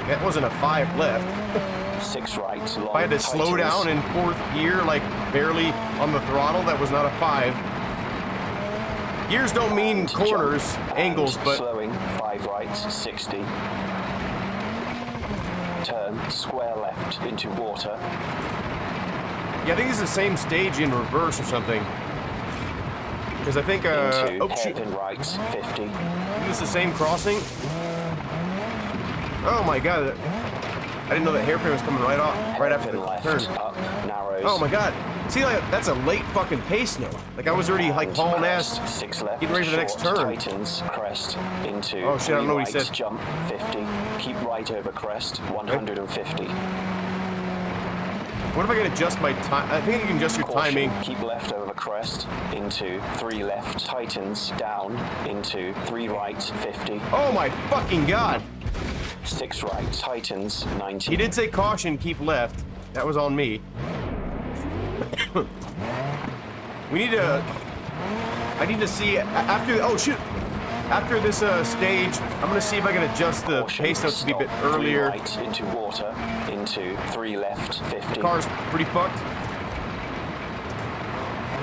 That wasn't a 5 left. 6 right. Long. If I had to slow tightens. down in 4th gear, like barely on the throttle, that was not a 5. Gears don't mean And corners, jump. angles, And but slowing. 5 right. 60. Turn. Square left into water. yeah, I think it's the same stage in reverse or something. Because I think, Into oh shoot, hairpin right. 50. is this the same crossing? Oh my God, I didn't know that hairpin was coming right off, right after Hairpin the left. turn. Up. Narrows. Oh my God, see, like, that's a late fucking pace note. Like I was already like And hauling crest, ass. 6 left. getting ready for the next short, turn. Tightens, crest, into Oh, shit, I don't know what he right, said. Jump, 50. Keep right over crest, 150. What if I can adjust my time? I think you can adjust your Caution, timing. keep left over crest, into 3 left, tightens, down, into 3 right, 50. Oh my fucking God. 6 right, tightens, 90. He did say caution, keep left. That was on me. We need to... I need to see after... Oh, shoot. After this stage, I'm going to see if I can adjust the Caution, pace notes to be a bit stop, earlier. 3 right, into water, into 3 left, 50. The car's pretty fucked.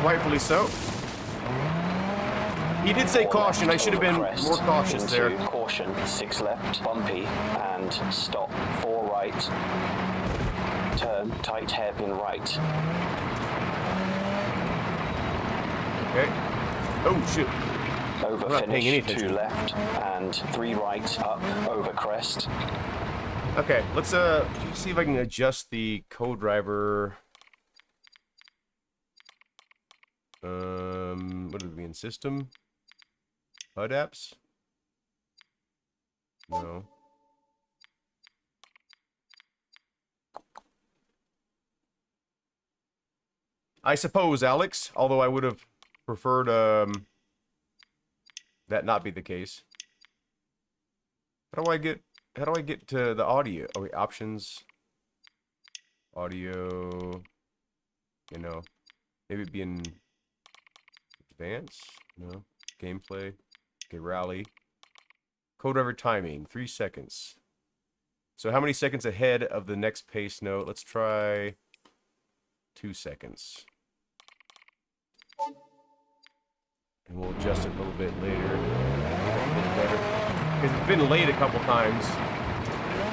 Rightfully so. He did say 4 caution. I left should have been over crest, more cautious into there. Caution, 6 left, bumpy, and stop. 4 right. Turn, tight hairpin right. Okay. Oh, shoot. Over I'm not paying any finish, 2 attention. left, and 3 right, up, over crest. Okay, let's see if I can adjust the co-driver. What do we in system? HUD apps? No. I suppose, Alex, although I would have preferred that not be the case. How do I get to the audio? Oh wait, options. Audio, you know, maybe it'd be in advance, no, gameplay, okay, rally. Co-driver timing, 3 seconds. So how many seconds ahead of the next pace note? Let's try 2 seconds. And we'll adjust it a little bit later. Because it's been late a couple times.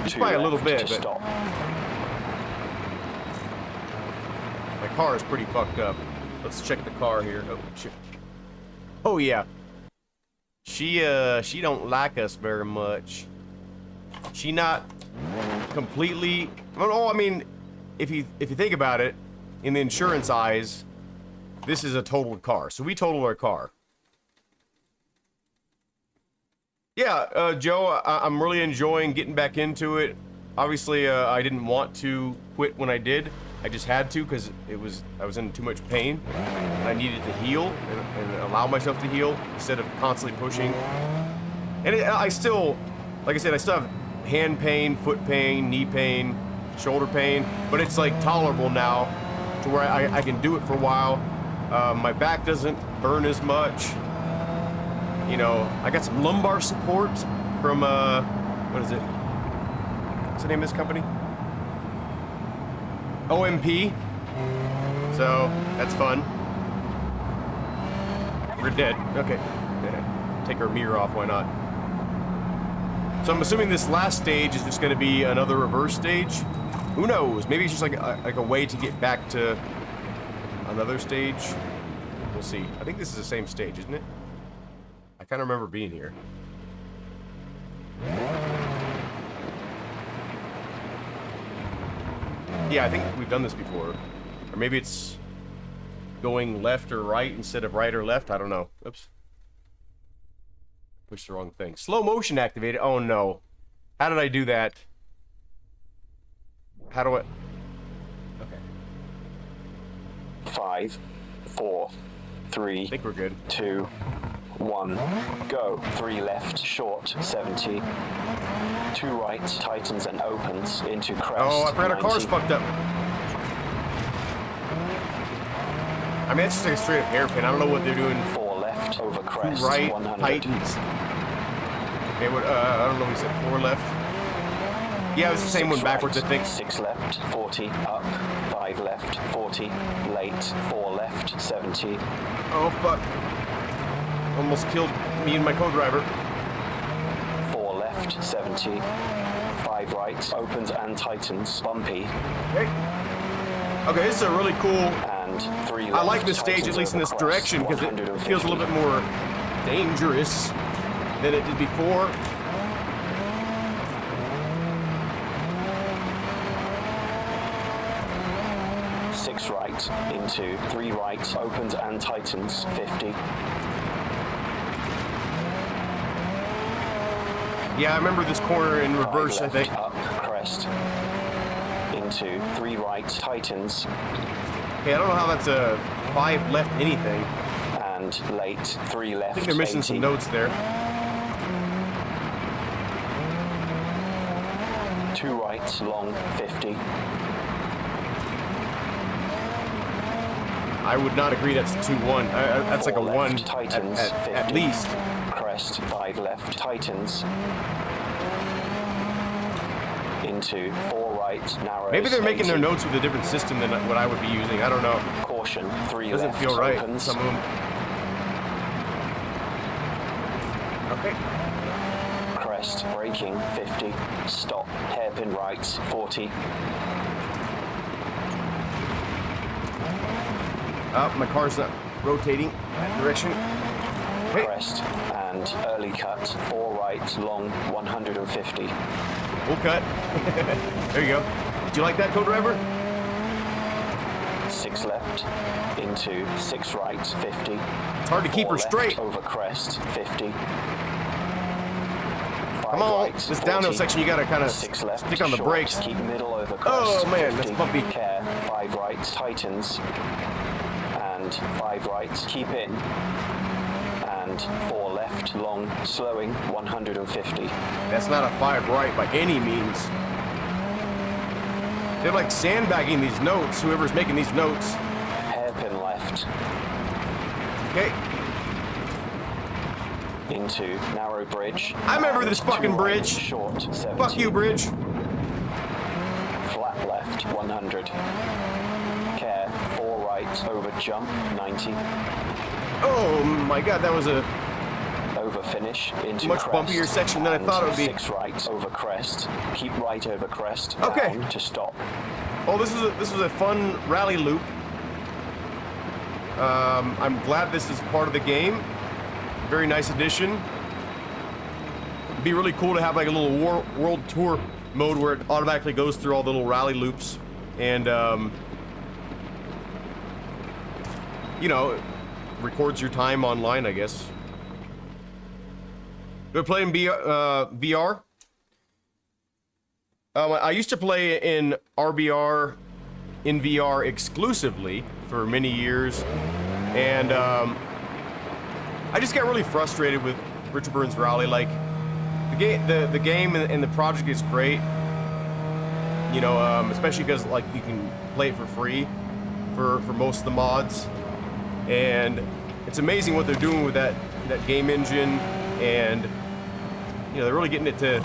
Just 2 by a little left bit, to but stop. my car is pretty fucked up. Let's check the car here. Oh, shit. Oh, yeah. She don't like us very much. She not completely... Oh, I mean, if you think about it, in the insurance eyes, this is a totaled car. So we totaled our car. Yeah, Joe, I'm really enjoying getting back into it. Obviously, I didn't want to quit when I did. I just had to because I was in too much pain. And I needed to heal and allow myself to heal instead of constantly pushing. And I still, like I said, I still have hand pain, foot pain, knee pain, shoulder pain, but it's like tolerable now to where I can do it for a while. My back doesn't burn as much. You know, I got some lumbar support from, what is it? What's the name of this company? OMP. So, that's fun. We're dead. Okay. Take our mirror off, why not? So I'm assuming this last stage is just going to be another reverse stage. Who knows? Maybe it's just like a way to get back to another stage. We'll see. I think this is the same stage, isn't it? I kind of remember being here. Yeah, I think we've done this before. Or maybe it's going left or right instead of right or left. I don't know. Oops. Pushed the wrong thing. Slow motion activated. Oh no. How did I do that? How do I... Okay. 5, 4, 3, I think we're good. 2, 1, go. 3 left, short, 70. 2 right, tightens and opens into crest. Oh, I forgot our 90. car's fucked up. I mean, it's just like a straight up hairpin. I don't know what they're doing. 4 left, over crest, Right, 100. tightens. Okay, what, I don't know what he said. 4 left. Yeah, it's the same 6 one backwards, right, I think. 6 left, 40, up. 5 left, 40, late. 4 left, 70. Oh, fuck. Almost killed me and my co-driver. 4 left, 70. 5 right, opens and tightens, bumpy. Okay. Okay, this is a really cool... And 3 left, I like this stage, at tightens least in over this crest, direction, because it 150. feels a little bit more dangerous than it did before. Six right, into 3 right, opens and tightens, 50. Yeah, I remember this corner in reverse, I 5 think. left, up, crest. Into 3 right, tightens, Hey, I don't know how that's a 5 left anything. and late, 3 left, I think they're missing 80. some notes there. 2 right, long, 50. I would not agree that's 2-1. That's like a 4 left, 1 tightens, at 50. least. Crest, 5 left, tightens. Into 4 right, narrows. Maybe they're making 80. their notes with a different system than what I would be using. I don't know. Caution, 3 Doesn't left, feel right. opens. Some of them. Okay. Crest, braking, 50. Stop, hairpin right, 40. My car's not rotating that direction. Hey, Crest, and early cut, 4 right, long, 150. we'll cut. There you go. Did you like that, co-driver? 6 left, into 6 right, 50. It's hard to keep her left, straight. over crest, 50. 5 Come on, right, this downhill 40. section, you gotta kind of 6 left, stick on the short, brakes. Keep middle over crest. Oh, man, 50. that's bumpy. Care, 5 right, tightens. And 5 right, keep in. And 4 left, long, slowing, 150. That's not a 5 right by any means. They're like sandbagging these notes, whoever's making these notes. Hairpin left. Okay. Into narrow bridge. I remember and this 2 fucking right, bridge. Short, 70. Fuck you, bridge. Flat left, 100. Care, 4 right, over jump, 90. Oh my god, that was a Over finish, into much crest. bumpier section than I and thought it would be. 6 right, over crest. Keep right over crest. Okay. Down to stop. Oh, this is a fun rally loop. I'm glad this is part of the game. Very nice addition. It'd be really cool to have like a little world tour mode where it automatically goes through all the little rally loops and you know, records your time online, I guess. We're playing VR. I used to play in RBR in VR exclusively for many years, and I just got really frustrated with Richard Burns Rally. Like, the game and the project is great, you know, especially because like you can play it for free for most of the mods, and it's amazing what they're doing with that game engine, and you know they're really getting it to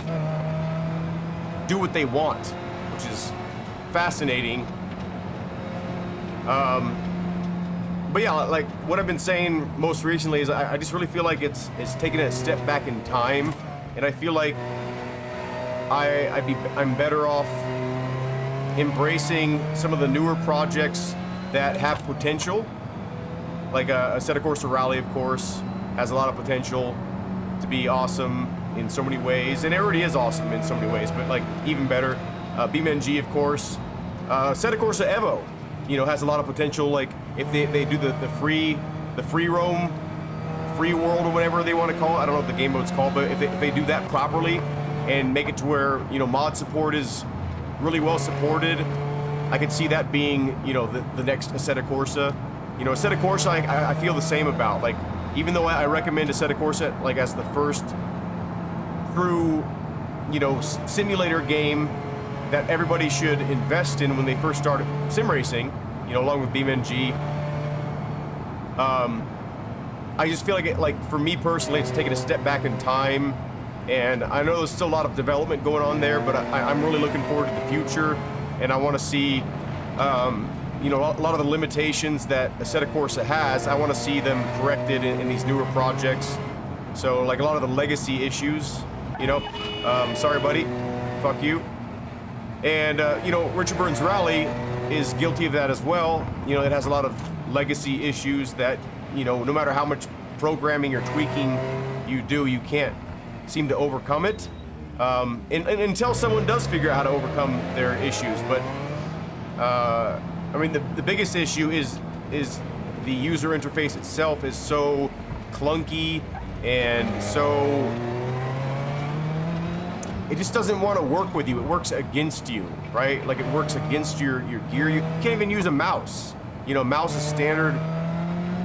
do what they want, which is fascinating. But yeah, like what I've been saying most recently is I just really feel like it's taking a step back in time, and I feel like I'm better off embracing some of the newer projects that have potential. Like Assetto Corsa Rally, of course, has a lot of potential to be awesome in so many ways, and it already is awesome in so many ways, but like even better. BeamNG, of course. Assetto Corsa Evo, you know, has a lot of potential. Like if they do the free roam, free world, or whatever they want to call it. I don't know what the game mode's called, but if they do that properly and make it to where, you know, mod support is really well supported, I could see that being, you know, the next Assetto Corsa. You know, Assetto Corsa, I feel the same about. Like, even though I recommend Assetto Corsa like as the first true, you know, simulator game that everybody should invest in when they first start sim racing, you know, along with BeamNG. I just feel like for me personally, it's taking a step back in time, and I know there's still a lot of development going on there, but I'm really looking forward to the future, and I want to see, you know, a lot of the limitations that Assetto Corsa has. I want to see them corrected in these newer projects. So, like a lot of the legacy issues, you know, sorry, buddy, fuck you. And, you know, Richard Burns Rally is guilty of that as well. You know, it has a lot of legacy issues that, you know, no matter how much programming or tweaking you do, you can't seem to overcome it. And until someone does figure out how to overcome their issues. But, I mean, the biggest issue is the user interface itself is so clunky and so... it just doesn't want to work with you. It works against you, right? Like it works against your gear. You can't even use a mouse. You know, mouse is standard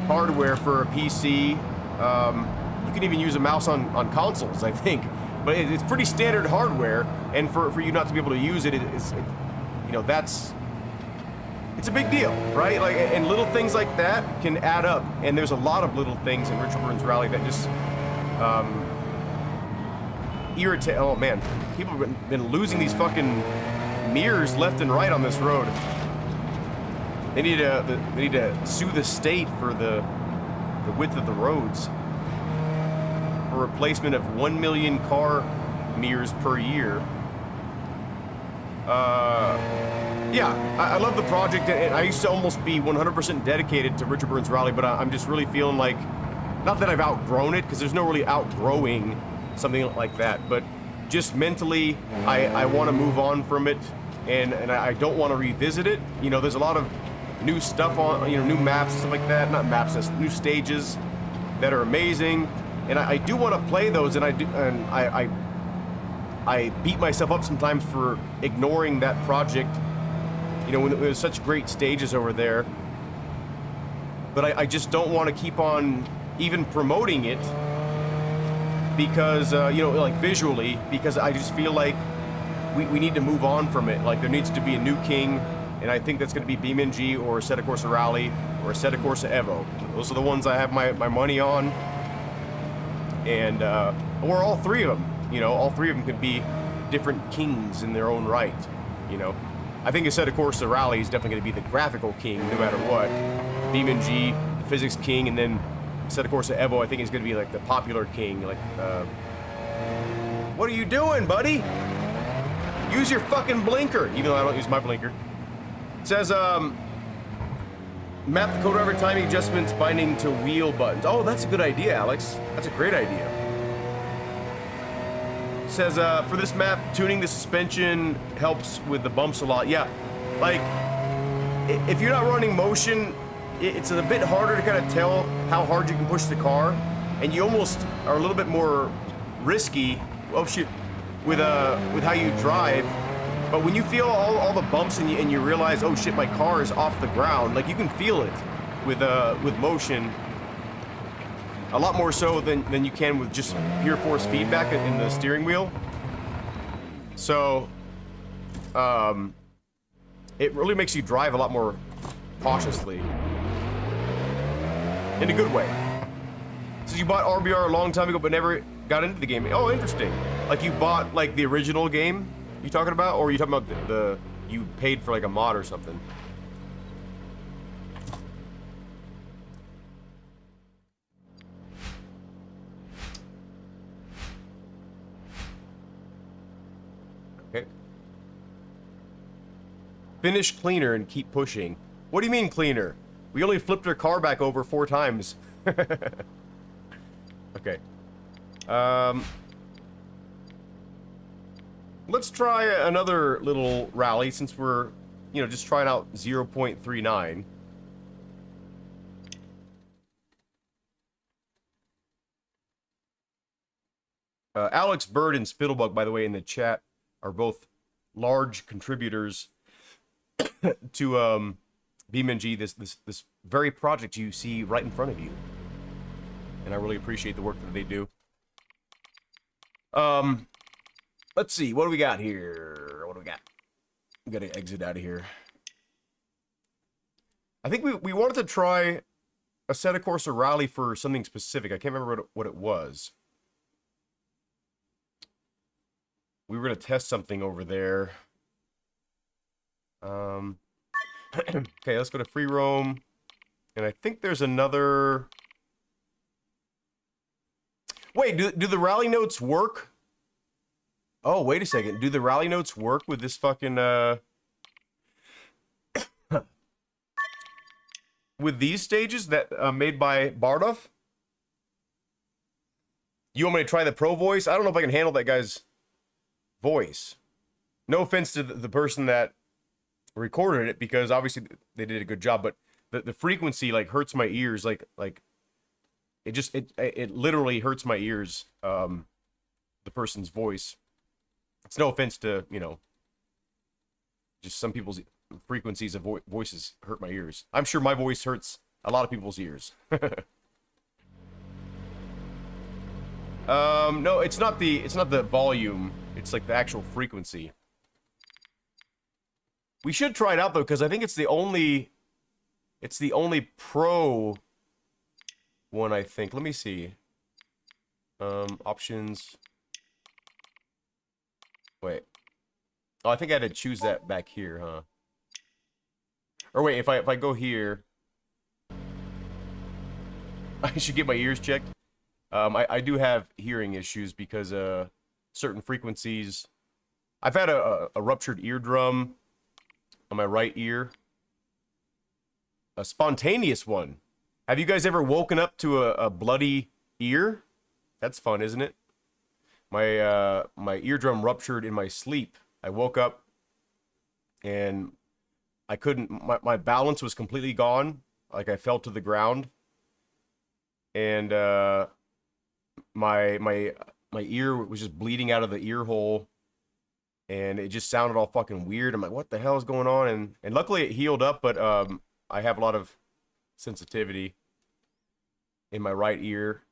hardware for a PC. You can even use a mouse on consoles, I think. But it's pretty standard hardware, and for you not to be able to use it, you know, it's a big deal, right? Like, and little things like that can add up. And there's a lot of little things in Richard Burns Rally that just irritate. Oh man, people have been losing these fucking mirrors left and right on this road. They need to sue the state for the width of the roads, for replacement of 1 million car mirrors per year. Yeah, I love the project, and I used to almost be 100% dedicated to Richard Burns Rally, but I'm just really feeling like, not that I've outgrown it, because there's no really outgrowing something like that, but just mentally, I want to move on from it, and I don't want to revisit it. You know, there's a lot of new stuff on, you know, new maps, stuff like that, not maps, just new stages that are amazing, and I do want to play those, and I beat myself up sometimes for ignoring that project, you know, when there's such great stages over there, but I just don't want to keep on even promoting it, because, you know, like visually, because I just feel like we need to move on from it. Like, there needs to be a new king, and I think that's going to be BeamNG or Assetto Corsa Rally or Assetto Corsa Evo. Those are the ones I have my money on, and or all three of them. You know, all three of them could be different kings in their own right. You know, I think Assetto Corsa Rally is definitely going to be the graphical king, no matter what. BeamNG, the physics king, and then Assetto Corsa Evo, I think, is going to be like the popular king. Like, what are you doing, buddy? Use your fucking blinker, even though I don't use my blinker. It says, map the co-driver timing adjustments binding to wheel buttons. Oh, that's a good idea, Alex. That's a great idea. It says, for this map, tuning the suspension helps with the bumps a lot. Yeah, like, if you're not running motion, it's a bit harder to kind of tell how hard you can push the car, and you almost are a little bit more risky, oh shit, with how you drive, But when you feel all the bumps and you realize, oh shit, my car is off the ground, like you can feel it with motion a lot more so than you can with just pure force feedback in the steering wheel. So, it really makes you drive a lot more cautiously. In a good way. So you bought RBR a long time ago but never got into the game. Oh, interesting. Like you bought like the original game you talking about? Or are you talking about the you paid for like a mod or something? Okay. Finish cleaner and keep pushing. What do you mean cleaner? We only flipped our car back over 4 times. Okay. Let's try another little rally since we're, you know, just trying out 0.39. Alex Bird and Spittlebug, by the way, in the chat are both large contributors to BeamNG, this very project you see right in front of you. And I really appreciate the work that they do. Let's see, what do we got here? What do we got? We gotta exit out of here. I think we wanted to try a Assetto Corsa rally for something specific. I can't remember what it was. We were gonna test something over there. Okay, let's go to free roam. And I think there's another... Wait, do the rally notes work? Oh, wait a second. Do the rally notes work with this fucking, with these stages that, made by Bardov? You want me to try the pro voice? I don't know if I can handle that guy's voice. No offense to the person that recorded it, because obviously they did a good job, but the frequency, like, hurts my ears, like... It literally hurts my ears, the person's voice. It's no offense to, you know, just some people's frequencies of voices hurt my ears. I'm sure my voice hurts a lot of people's ears. No, it's not the volume. It's like the actual frequency. We should try it out though, because I think it's the only pro one, I think. Let me see. Options. Wait. Oh, I think I had to choose that back here, huh? Or wait, if I go here, I should get my ears checked. I do have hearing issues because certain frequencies. I've had a ruptured eardrum on my right ear. A spontaneous one. Have you guys ever woken up to a bloody ear? That's fun, isn't it? My eardrum ruptured in my sleep. I woke up and I couldn't, my balance was completely gone. Like I fell to the ground. And my ear was just bleeding out of the ear hole. And it just sounded all fucking weird. I'm like, what the hell is going on? And luckily it healed up, but I have a lot of sensitivity in my right ear.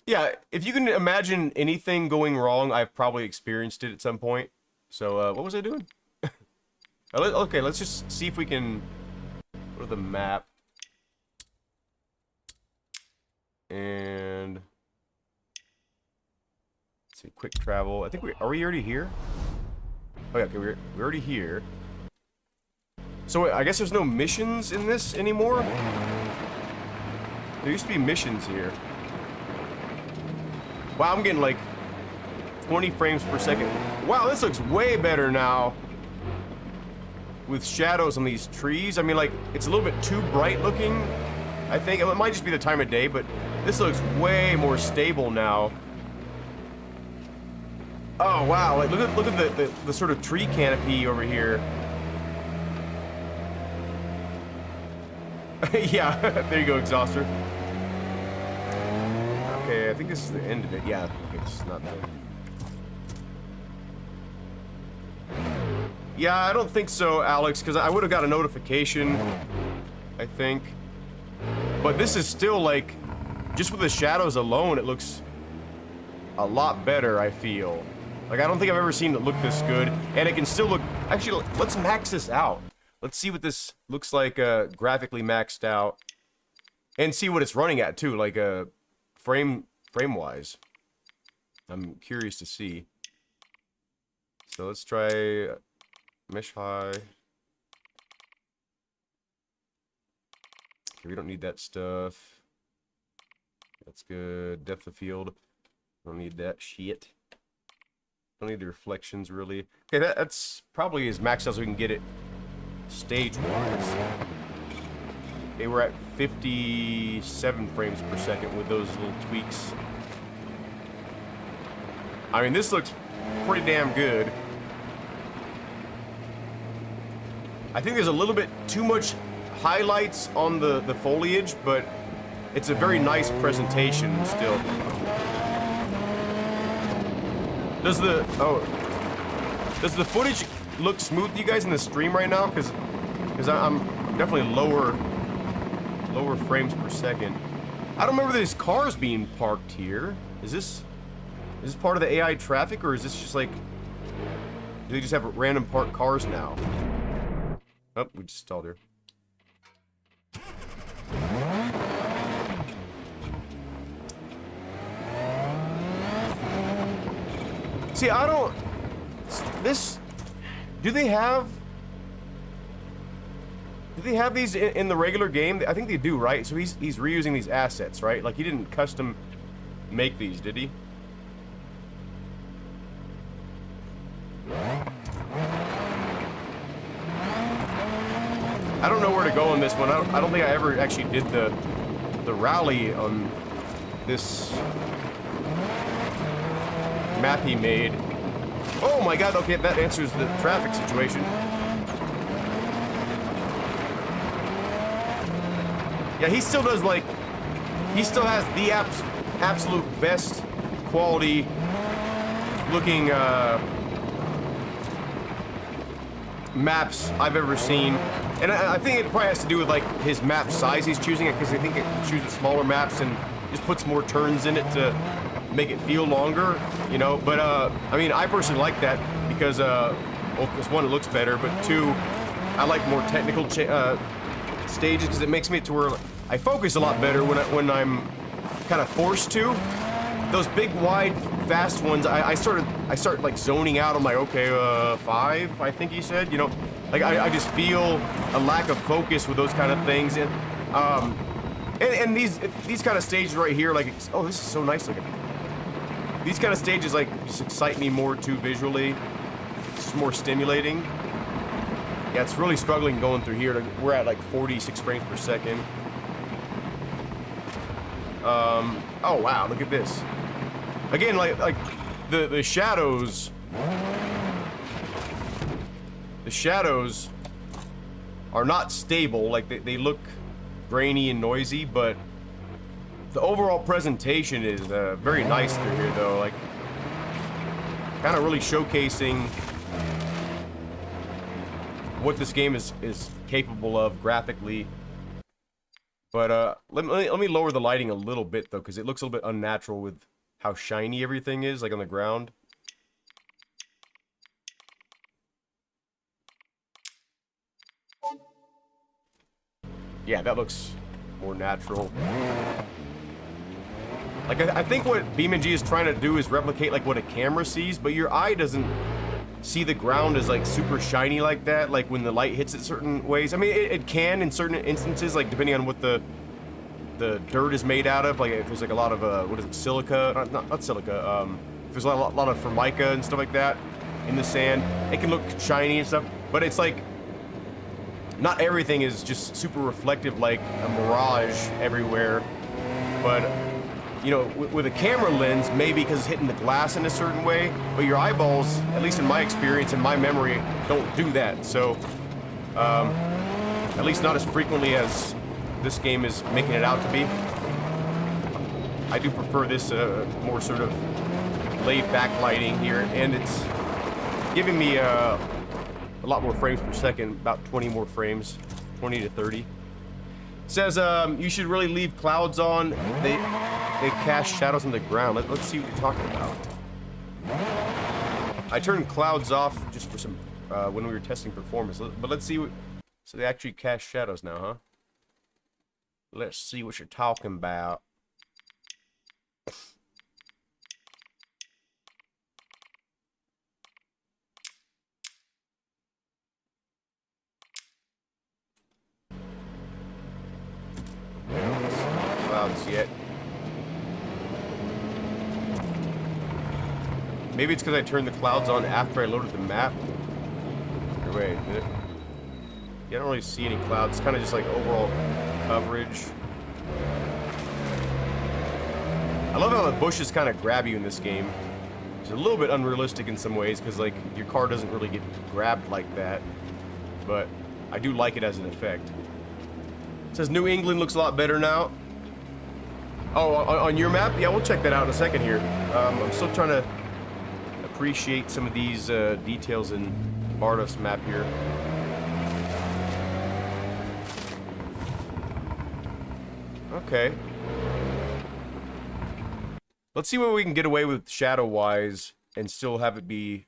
Yeah, if you can imagine anything going wrong, I've probably experienced it at some point. So, what was I doing? Okay, let's just see if we can go to the map. And... let's see, quick travel. I think are we already here? Oh yeah, okay, we're already here. So wait, I guess there's no missions in this anymore? There used to be missions here. Wow, I'm getting like 20 frames per second. Wow, this looks way better now. With shadows on these trees. I mean, like, it's a little bit too bright looking, I think. It might just be the time of day, but this looks way more stable now. Oh, wow. Like, look at the sort of tree canopy over here. Yeah, there you go, Exhauster. Okay, I think this is the end of it. Yeah, okay, this is not the... Yeah, I don't think so, Alex, because I would have got a notification, I think. But this is still like, just with the shadows alone, it looks a lot better, I feel. Like, I don't think I've ever seen it look this good. And it can still look, actually, let's max this out. Let's see what this looks like graphically maxed out. And see what it's running at, too, like frame-wise. I'm curious to see. So let's try mesh high. Okay, we don't need that stuff. That's good. Depth of field. Don't need that shit. Don't need the reflections, really. Okay, that's probably as maxed as we can get it stage-wise. Okay, we're at 57 frames per second with those little tweaks. I mean, this looks pretty damn good. I think there's a little bit too much highlights on the foliage, but it's a very nice presentation still. Does the footage look smooth to you guys in the stream right now? Because I'm definitely lower frames per second. I don't remember there's cars being parked here. Is this part of the AI traffic, or is this just like, do they just have random parked cars now? Oh, we just stalled here. See, I don't... This... Do they have these in the regular game? I think they do, right? So he's reusing these assets, right? Like, he didn't custom make these, did he? I don't know where to go on this one. I don't think I ever actually did the rally on this map he made. Oh my god, okay, that answers the traffic situation. Yeah, he still does, like, he still has the absolute best quality looking maps I've ever seen. And I think it probably has to do with, like, his map size he's choosing it, because I think it chooses smaller maps and just puts more turns in it to make it feel longer, you know. But I mean, I personally like that because well, because one, it looks better, but two, I like more technical stages because it makes me to where I focus a lot better when I'm kind of forced to. Those big, wide, fast ones, I start like zoning out. I'm like, okay, 5, I think he said, you know, like I just feel a lack of focus with those kind of things, and these kind of stages right here, like, oh, this is so nice looking. These kind of stages, like, just excite me more too visually. It's just more stimulating. Yeah, it's really struggling going through here. We're at like 46 frames per second. Oh wow, look at this. Again, like the shadows. The shadows are not stable. Like they look grainy and noisy, but the overall presentation is very nice through here, though. Like, kind of really showcasing what this game is capable of graphically. But let me lower the lighting a little bit, though, because it looks a little bit unnatural with how shiny everything is, like on the ground. Yeah, that looks more natural. Like, I think what BeamNG is trying to do is replicate, like, what a camera sees, but your eye doesn't see the ground as, like, super shiny like that, like, when the light hits it certain ways. I mean, it can in certain instances, like, depending on what the dirt is made out of. Like, if there's, like, a lot of, what is it, silica? Not silica, if there's a lot of formica and stuff like that in the sand, it can look shiny and stuff, but it's, like, not everything is just super reflective like a mirage everywhere, but... You know, with a camera lens, maybe because it's hitting the glass in a certain way, but your eyeballs, at least in my experience and my memory, don't do that. So, at least not as frequently as this game is making it out to be. I do prefer this more sort of laid-back lighting here, and it's giving me a lot more frames per second, about 20 more frames, 20 to 30. It says you should really leave clouds on. They cast shadows on the ground. Let's see what you're talking about. I turned clouds off just for some when we were testing performance, but let's see what. So they actually cast shadows now, huh? Let's see what you're talking about. Clouds yet. Maybe it's because I turned the clouds on after I loaded the map. Or wait a minute. Yeah, I don't really see any clouds. It's kind of just like overall coverage. I love how the bushes kind of grab you in this game. It's a little bit unrealistic in some ways because like your car doesn't really get grabbed like that. But I do like it as an effect. It says New England looks a lot better now. Oh, on your map? Yeah, we'll check that out in a second here. I'm still trying to appreciate some of these details in Bardov's map here. Okay. Let's see what we can get away with shadow-wise and still have it be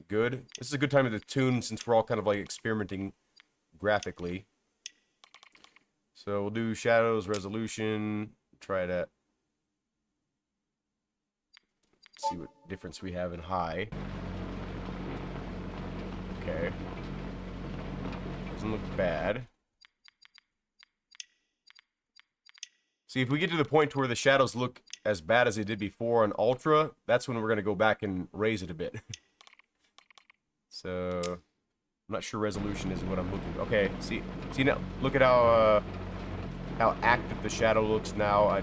good. This is a good time to tune since we're all kind of like experimenting graphically. So we'll do shadows, resolution, try that. See what difference we have in high. Okay. Doesn't look bad. See, if we get to the point to where the shadows look as bad as they did before on Ultra, that's when we're going to go back and raise it a bit. So, I'm not sure resolution is what I'm looking for. Okay, see now, look at how active the shadow looks now.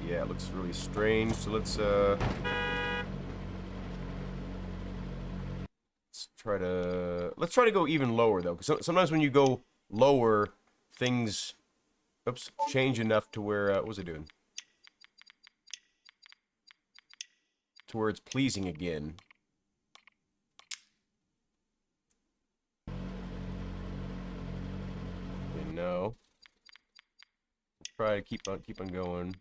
Yeah, it looks really strange. So let's try to go even lower though, because sometimes when you go lower, things change enough to where what was it doing? To where it's pleasing again. You know. Try to keep on going.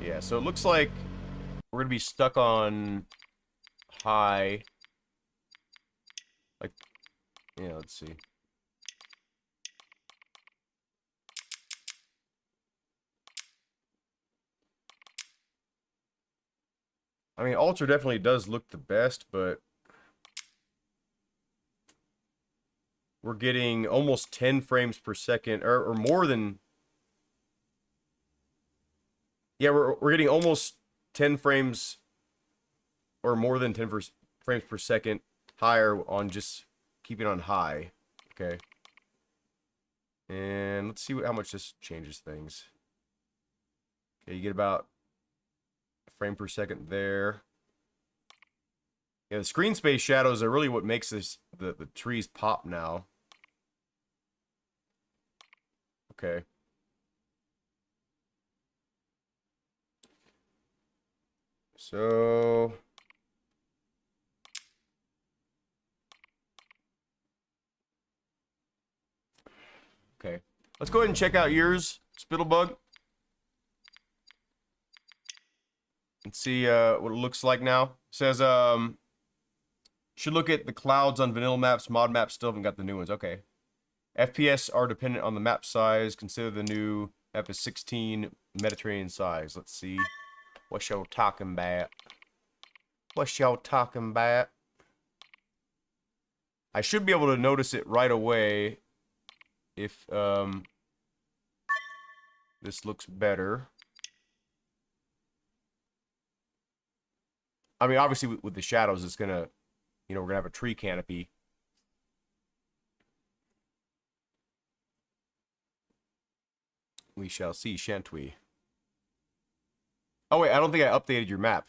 Yeah, so it looks like we're gonna be stuck on high. Like, yeah, let's see. I mean, Ultra definitely does look the best, but we're getting almost 10 frames per second, or more than. Yeah, we're getting almost 10 frames, or more than 10 frames per second higher on just keeping on high. Okay. And let's see how much this changes things. Okay, you get about a frame per second there. Yeah, the screen space shadows are really what makes this the trees pop now. Okay. So okay. Let's go ahead and check out yours, Spittlebug. And see what it looks like now. It says should look at the clouds on vanilla maps. Mod maps still haven't got the new ones. Okay. FPS are dependent on the map size. Consider the new map is 16 Mediterranean size. Let's see. What y'all talking about? What y'all talking about? I should be able to notice it right away if this looks better. I mean, obviously with the shadows, it's gonna, you know, we're gonna have a tree canopy. We shall see, shan't we? Oh wait, I don't think I updated your map.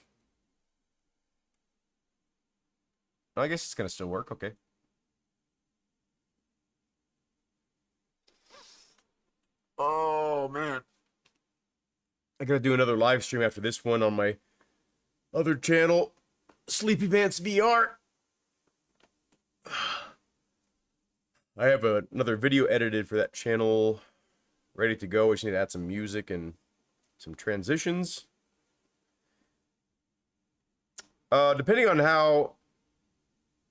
I guess it's gonna still work. Okay. Oh man, I gotta do another live stream after this one on my other channel, Sleepy Pants VR. I have another video edited for that channel, ready to go. I just need to add some music and some transitions. Depending on how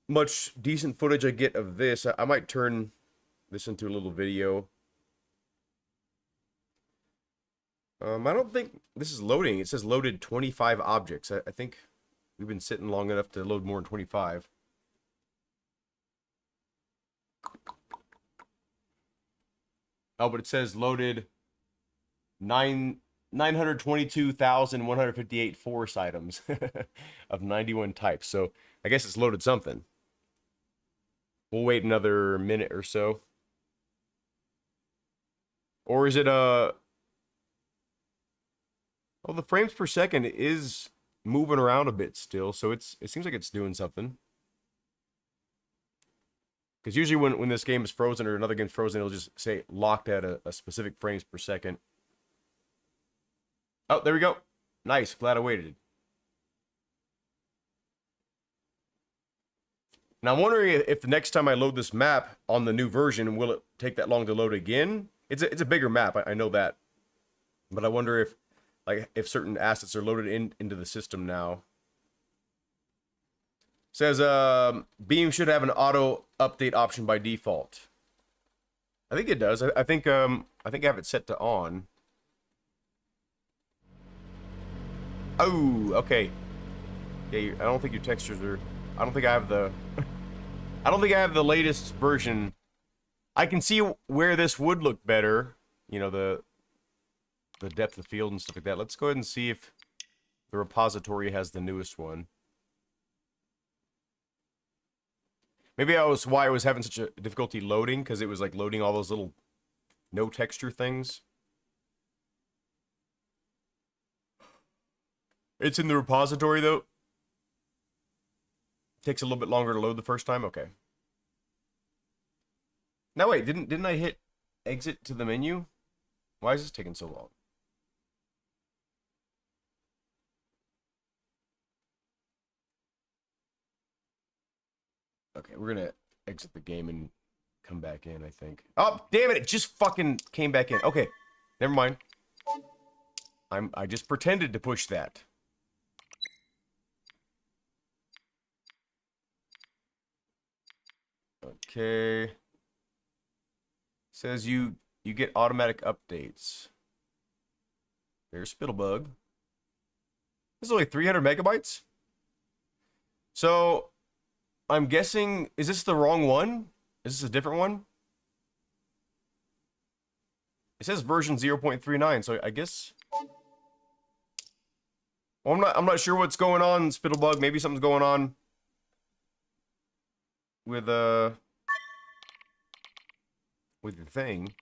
much decent footage I get of this, I might turn this into a little video. I don't think this is loading. It says loaded 25 objects. I think we've been sitting long enough to load more than 25. Oh, but it says loaded 922,158 force items of 91 types. So I guess it's loaded something. We'll wait another minute or so. Or is it well, the frames per second is moving around a bit still, so it seems like it's doing something. Because usually when this game is frozen or another game's frozen, it'll just say locked at a specific frames per second. Oh, there we go. Nice. Glad I waited. Now I'm wondering if the next time I load this map on the new version, will it take that long to load again? It's a bigger map, I know that. But I wonder if certain assets are loaded into the system now. Says Beam should have an auto update option by default. I think it does. I think I have it set to on. Oh, okay. Yeah, I don't think your textures are. I don't think I have the. I don't think I have the latest version. I can see where this would look better. You know, the depth of field and stuff like that. Let's go ahead and see if the repository has the newest one. Maybe that was why I was having such a difficulty loading, because it was like loading all those little no texture things. It's in the repository though. Takes a little bit longer to load the first time. Okay. Now wait, didn't I hit exit to the menu? Why is this taking so long? Okay, we're gonna exit the game and come back in, I think. Oh, damn it, it just fucking came back in. Okay, never mind. I just pretended to push that. Okay. Says you get automatic updates. There's Spittlebug. This is only 300 megabytes? So, I'm guessing, is this the wrong one? Is this a different one? It says version 0.39, so I guess... Well, I'm not sure what's going on, Spittlebug. Maybe something's going on with the thing.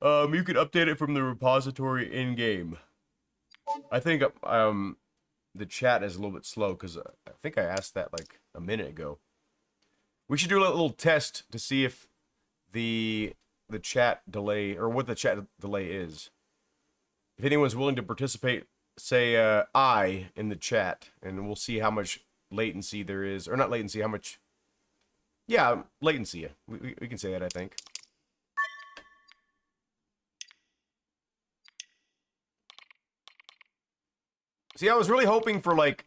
You could update it from the repository in-game. I think the chat is a little bit slow because I think I asked that like a minute ago. We should do a little test to see if the chat delay, or what the chat delay is. If anyone's willing to participate, say I in the chat, and we'll see how much latency there is, or not latency, how much, yeah, latency. We can say that, I think. See, I was really hoping for like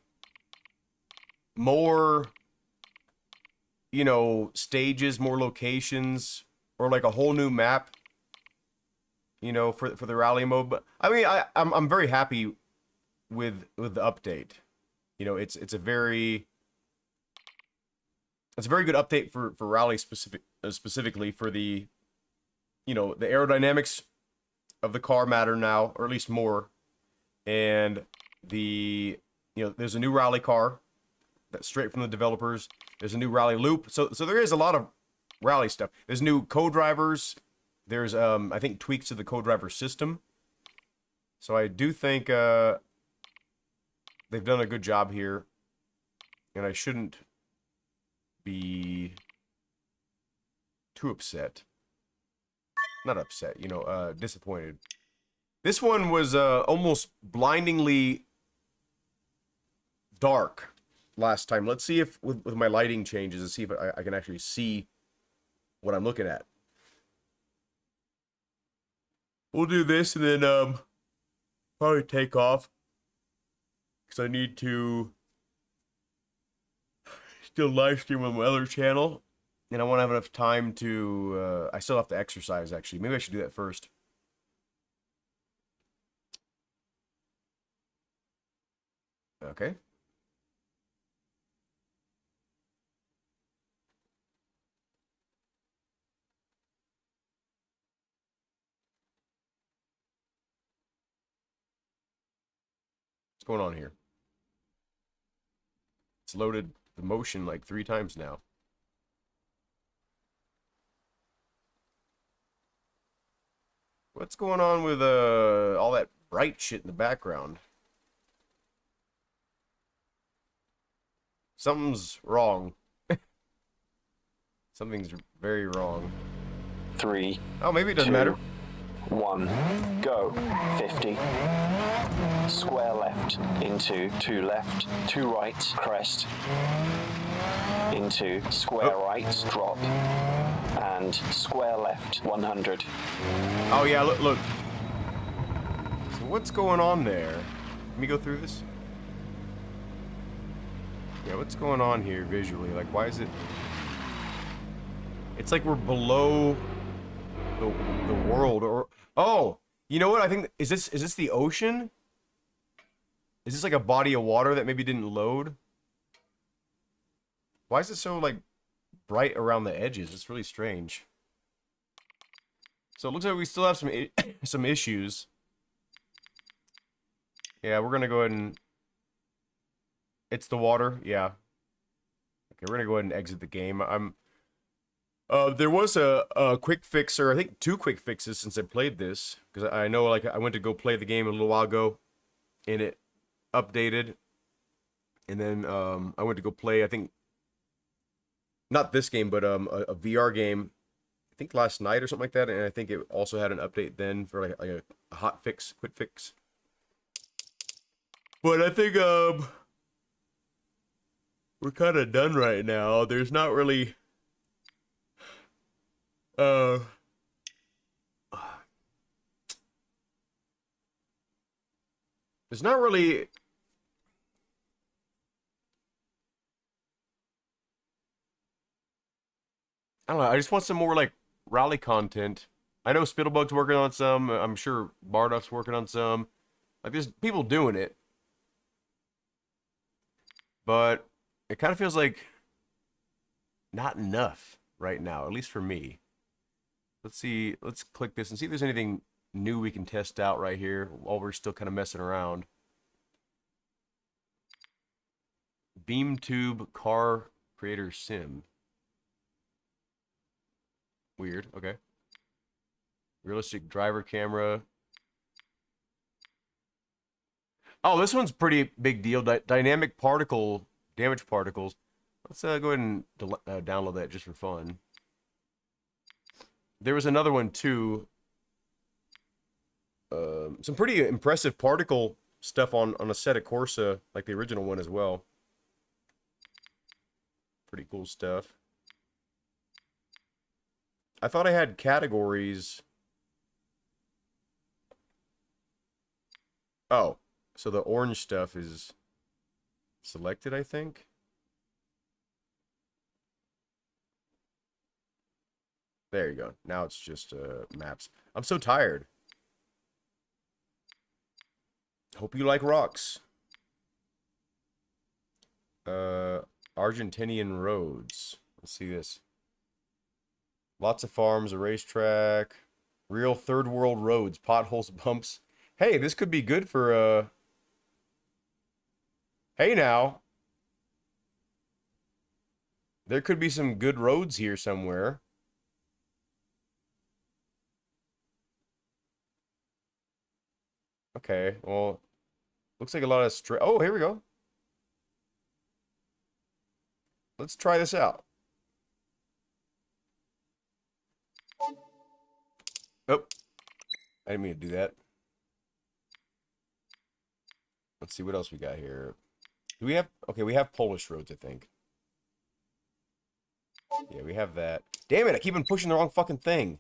more, you know, stages, more locations, or like a whole new map, you know, for the rally mode. But I mean, I'm very happy with the update. You know, it's a very good update for rally specifically for the, you know, the aerodynamics of the car matter now, or at least more, and the, you know, there's a new rally car that's straight from the developers. There's a new rally loop, so there is a lot of rally stuff. There's new co-drivers. There's I think tweaks to the co-driver system. So I do think they've done a good job here, and I shouldn't be too upset. Not upset, you know, disappointed. This one was almost blindingly dark last time. Let's see if with my lighting changes, and see if I can actually see what I'm looking at. We'll do this and then probably take off because I need to still live stream on my other channel, and I want to have enough time to. I still have to exercise actually. Maybe I should do that first. Okay. What's going on here? It's loaded the motion like 3 times now. What's going on with all that bright shit in the background? Something's wrong. Something's very wrong. 3, Oh, maybe it doesn't 2, matter. 1, go. 50. Square left into 2 left, 2 right, crest. Into square right, drop. And square left, 100. Oh yeah, look. So what's going on there? Let me go through this. Yeah, what's going on here visually? Like, why is it... It's like we're below the world, or... Oh! You know what? I think... Is this the ocean? Is this like a body of water that maybe didn't load? Why is it so, like, bright around the edges? It's really strange. So it looks like we still have some issues. Yeah, we're gonna go ahead and... It's the water, yeah. Okay, we're gonna go ahead and exit the game. There was a quick fix, or I think 2 quick fixes since I played this, because I know, like, I went to go play the game a little while ago, and it updated, and then I went to go play, I think, not this game, but a VR game, I think last night or something like that, and I think it also had an update then for like a hot fix, quick fix. But I think we're kind of done right now. There's not really there's not really I don't know, I just want some more like rally content. I know Spittlebug's working on some, I'm sure Barduff's working on some. Like there's people doing it. But it kind of feels like not enough right now, at least for me. Let's see, let's click this and see if there's anything new we can test out right here while we're still kind of messing around. BeamTube Car Creator Sim. Weird, okay. Realistic driver camera. Oh, this one's pretty big deal. Dynamic particle, damage particles. Let's go ahead and download that just for fun. There was another one too. Some pretty impressive particle stuff on Assetto Corsa, like the original one as well. Pretty cool stuff. I thought I had categories. Oh, so the orange stuff is selected, I think. There you go. Now it's just maps. I'm so tired. Hope you like rocks. Argentinian roads. Let's see this. Lots of farms, a racetrack, real third world roads, potholes, bumps. Hey, this could be good for hey now. There could be some good roads here somewhere. Okay, well, Looks like a lot of straight. Oh, here we go. Let's try this out. Oh, I didn't mean to do that. Let's see what else we got here. Do we have... Okay, we have Polish roads, I think. Yeah, we have that. Damn it, I keep on pushing the wrong fucking thing.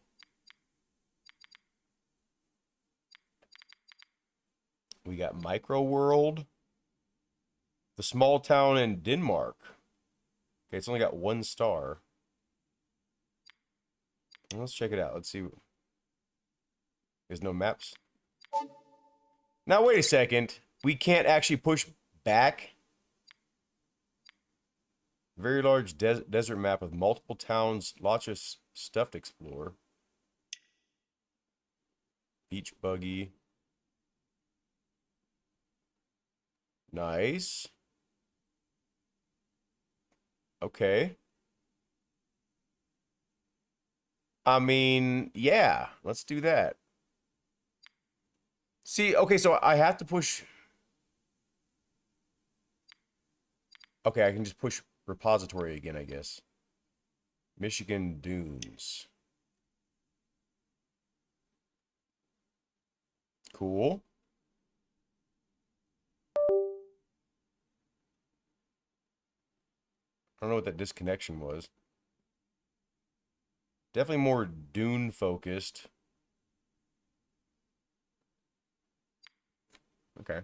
We got Micro World. The small town in Denmark. Okay, it's only got 1 star. Let's check it out. Let's see. There's no maps. Now, wait a second. We can't actually push back. Very large desert map with multiple towns. Lots of stuff to explore. Beach buggy. Nice. Okay. I mean, yeah. Let's do that. See, okay, so I have to push... Okay, I can just push repository again, I guess. Michigan Dunes. Cool. I don't know what that disconnection was. Definitely more dune focused. Okay.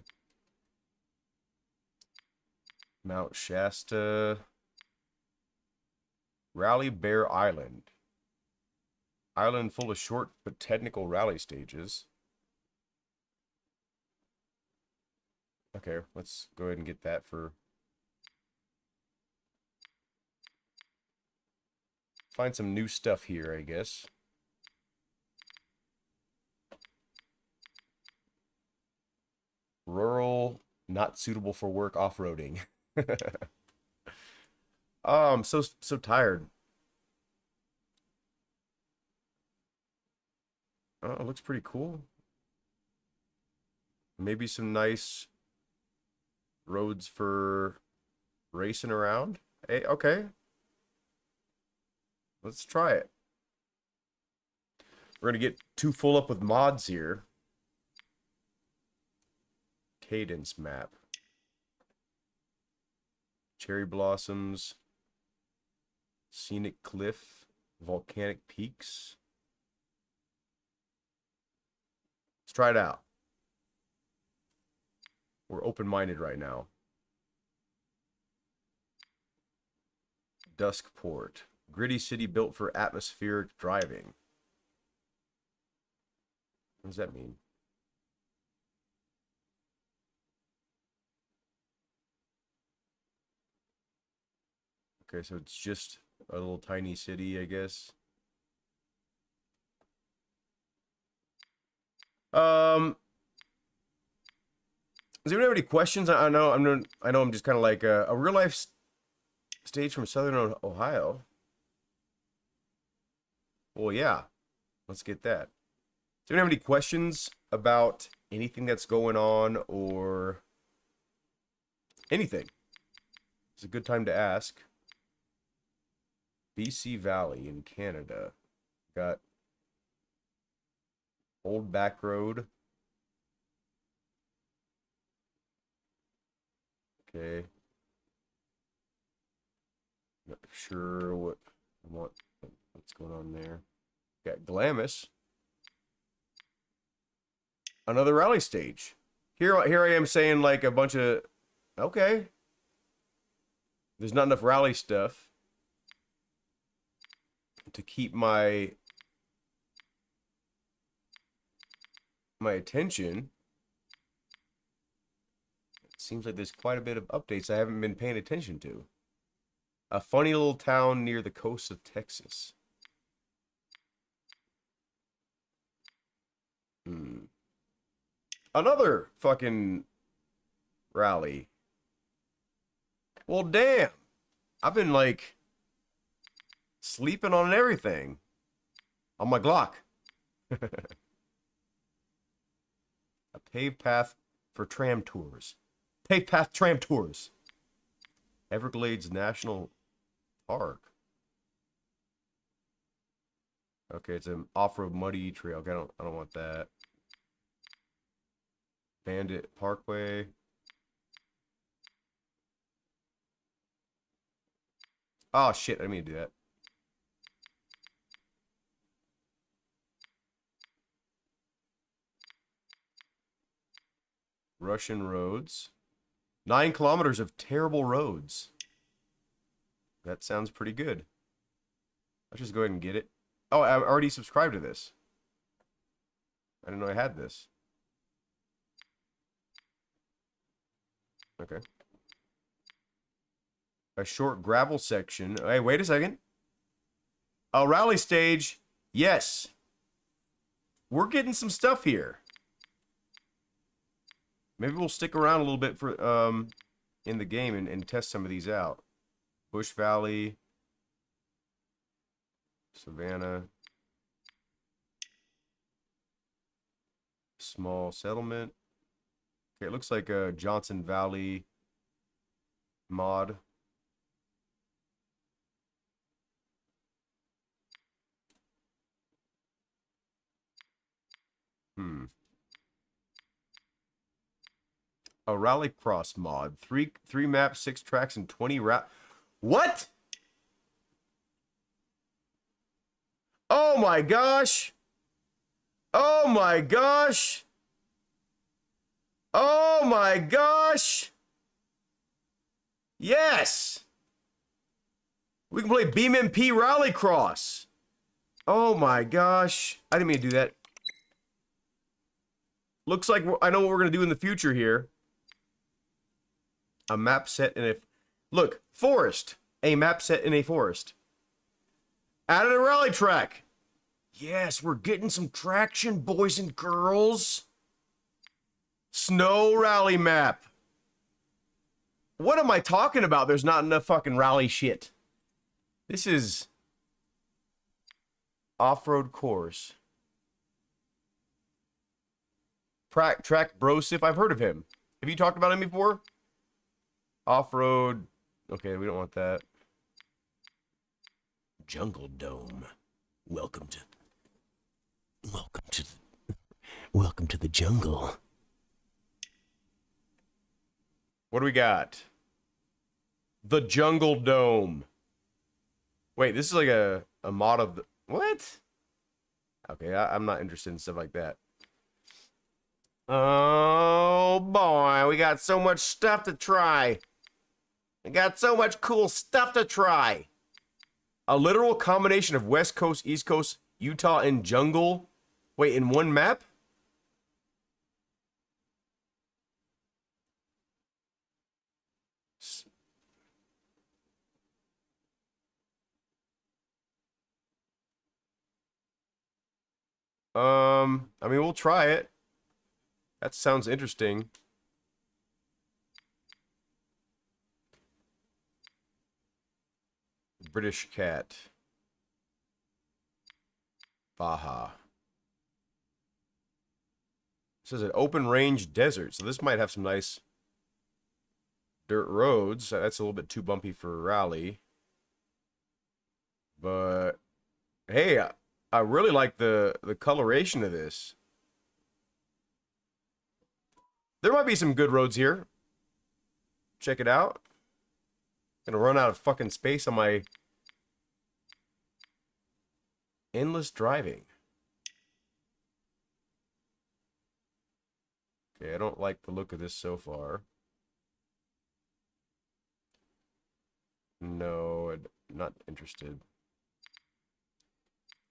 Mount Shasta. Rally Bear Island. Island full of short but technical rally stages. Okay, let's go ahead and get that for... Find some new stuff here, I guess. Rural, not suitable for work off-roading. Oh, I'm so tired. Oh, it looks pretty cool. Maybe some nice roads for racing around. Hey, okay. Let's try it. We're gonna get too full up with mods here. Cadence map. Cherry blossoms. Scenic cliff. Volcanic peaks. Let's try it out. We're open-minded right now. Duskport. Gritty city built for atmospheric driving. What does that mean? Okay, so it's just a little tiny city, I guess. Does anyone have any questions? I know I'm just kind of like a real life stage from Southern Ohio. Well, yeah, let's get that. Do you have any questions about anything that's going on or anything? It's a good time to ask. BC Valley in Canada. Got Old Back Road. Okay. Not sure what's going on there. Got Glamis. Another rally stage. Here I am saying like a bunch of... Okay. There's not enough rally stuff to keep my attention. It seems like there's quite a bit of updates I haven't been paying attention to. A funny little town near the coast of Texas. Another fucking rally. Well, damn. I've been like sleeping on everything. On my Glock. A paved path for tram tours. Paved path tram tours. Everglades National Park. Okay, it's an off-road muddy trail. Okay, I don't want that. Bandit Parkway. Oh shit, I didn't mean to do that. Russian roads. 9 kilometers of terrible roads. That sounds pretty good. Let's just go ahead and get it. Oh, I already subscribed to this. I didn't know I had this. Okay. A short gravel section. Hey, wait a second. A rally stage. Yes. We're getting some stuff here. Maybe we'll stick around a little bit for in the game and test some of these out. Bush Valley. Savannah. Small settlement. Okay, it looks like a Johnson Valley mod. A Rallycross mod. Three maps, 6 tracks, and 20 What? Oh my gosh! Oh my gosh! Oh my gosh! Yes! We can play BeamNG Rallycross. Oh my gosh. I didn't mean to do that. Looks like I know what we're going to do in the future here. A map set in a... Look, forest. A map set in a forest. Added a rally track. Yes, we're getting some traction, boys and girls. Snow rally map. What am I talking about? There's not enough fucking rally shit. This is... off-road course. Track Brosif. I've heard of him. Have you talked about him before? Off-road. Okay, we don't want that. Jungle Dome. Welcome to the jungle. What do we got? The Jungle Dome. Wait, this is like a mod of the... What? Okay, I'm not interested in stuff like that. Oh boy, we got so much stuff to try. We got so much cool stuff to try. A literal combination of West Coast, East Coast, Utah, and jungle. Wait, in one map? I mean, we'll try it. That sounds interesting. British cat. Baja. This is an open range desert, so this might have some nice dirt roads. That's a little bit too bumpy for a rally. But hey, I really like the coloration of this. There might be some good roads here. Check it out. Gonna run out of fucking space on my endless driving. Okay, I don't like the look of this so far. No, I'm not interested.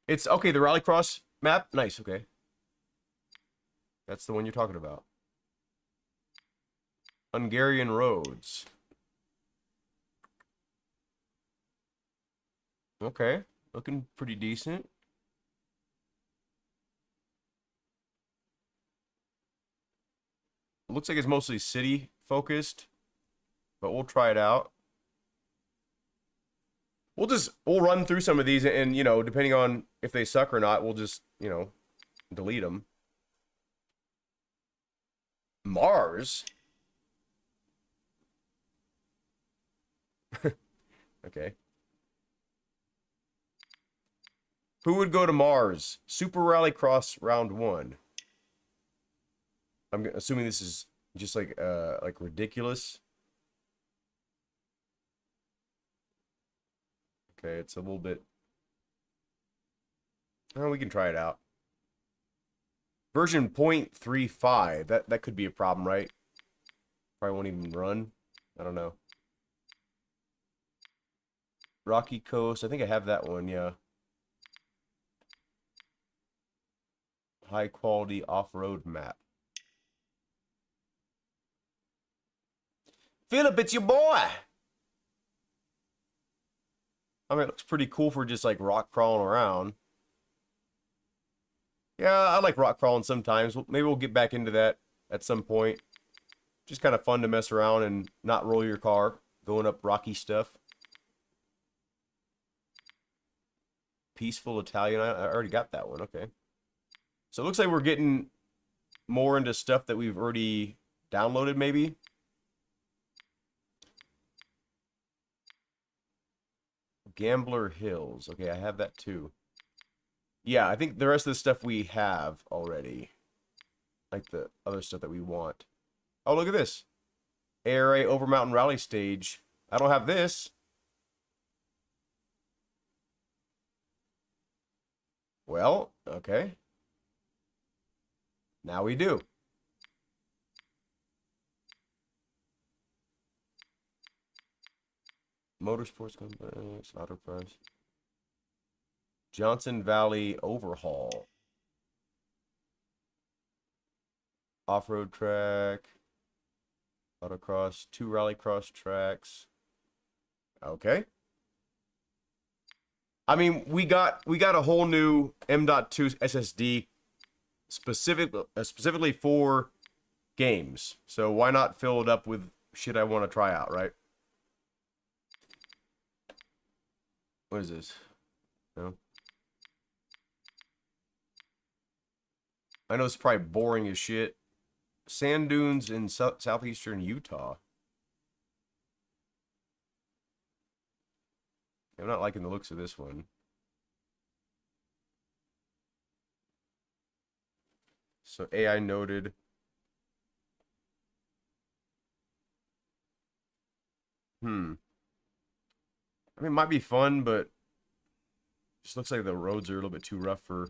It's okay, the Rallycross map. Nice, okay. That's the one you're talking about. Hungarian roads. Okay, looking pretty decent. Looks like it's mostly city focused, but we'll try it out. We'll run through some of these, and you know, depending on if they suck or not, we'll just, you know, delete them. Mars? Okay. Who would go to Mars? Super Rallycross round 1. I'm assuming this is just like ridiculous. Okay, it's a little bit. Oh, we can try it out. Version 0.35. That could be a problem, right? Probably won't even run. I don't know. Rocky Coast. I think I have that one, yeah. High quality off-road map. Philip, it's your boy! I mean, it looks pretty cool for just like rock crawling around. Yeah, I like rock crawling sometimes. Maybe we'll get back into that at some point. Just kind of fun to mess around and not roll your car going up rocky stuff. Peaceful Italian. I already got that one. Okay. So it looks like we're getting more into stuff that we've already downloaded, maybe. Gambler Hills. Okay, I have that too. Yeah, I think the rest of the stuff we have already. Like the other stuff that we want. Oh, look at this. ARA Over Mountain Rally Stage. I don't have this. Well, okay. Now we do. Motorsports Complex, Auto Price. Johnson Valley Overhaul. Off-road track. Autocross, 2 rallycross tracks. Okay. I mean, we got a whole new M.2 SSD specifically for games. So why not fill it up with shit I want to try out, right? What is this? No. I know it's probably boring as shit. Sand dunes in southeastern Utah. I'm not liking the looks of this one. So AI noted. I mean, it might be fun, but just looks like the roads are a little bit too rough for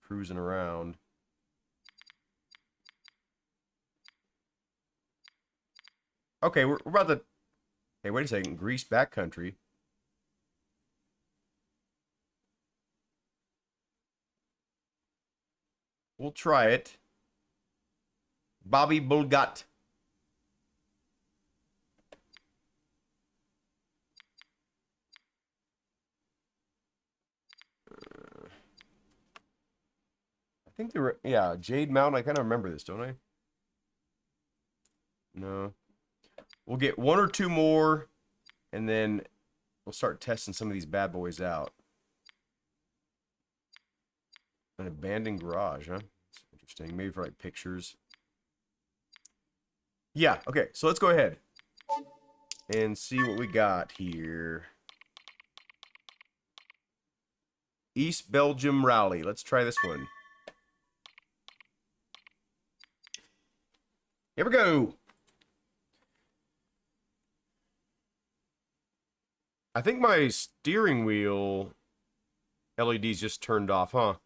cruising around. Okay, we're about to... Hey, wait a second. Grease backcountry. We'll try it. Bobby Bulgat. I think they were... Yeah, Jade Mountain. I kind of remember this, don't I? No. We'll get 1 or 2 more, and then we'll start testing some of these bad boys out. An abandoned garage, huh? That's interesting. Maybe for like pictures. Yeah, okay. So let's go ahead and see what we got here. East Belgium Rally. Let's try this one. Here we go. I think my steering wheel LED's just turned off, huh?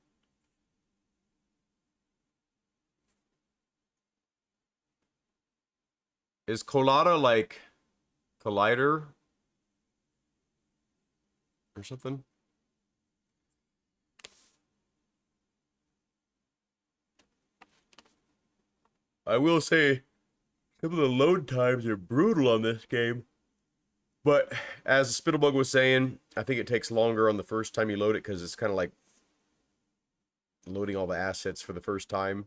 Is Colada like Collider or something? I will say some of the load times are brutal on this game. But as Spittlebug was saying, I think it takes longer on the first time you load it because it's kind of like loading all the assets for the first time.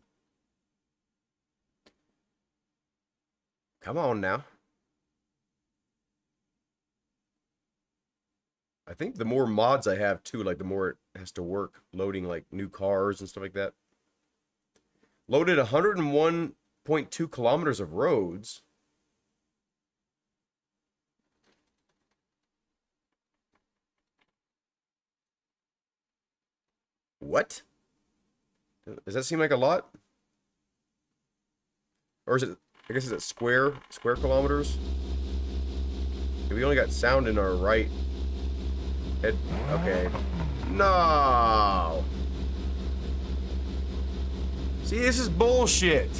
Come on now. I think the more mods I have too, like the more it has to work loading like new cars and stuff like that. Loaded 101 0.2 kilometers of roads. What? Does that seem like a lot? Or is it, I guess, is it square kilometers? We only got sound in our right head. Okay. No! See, this is bullshit.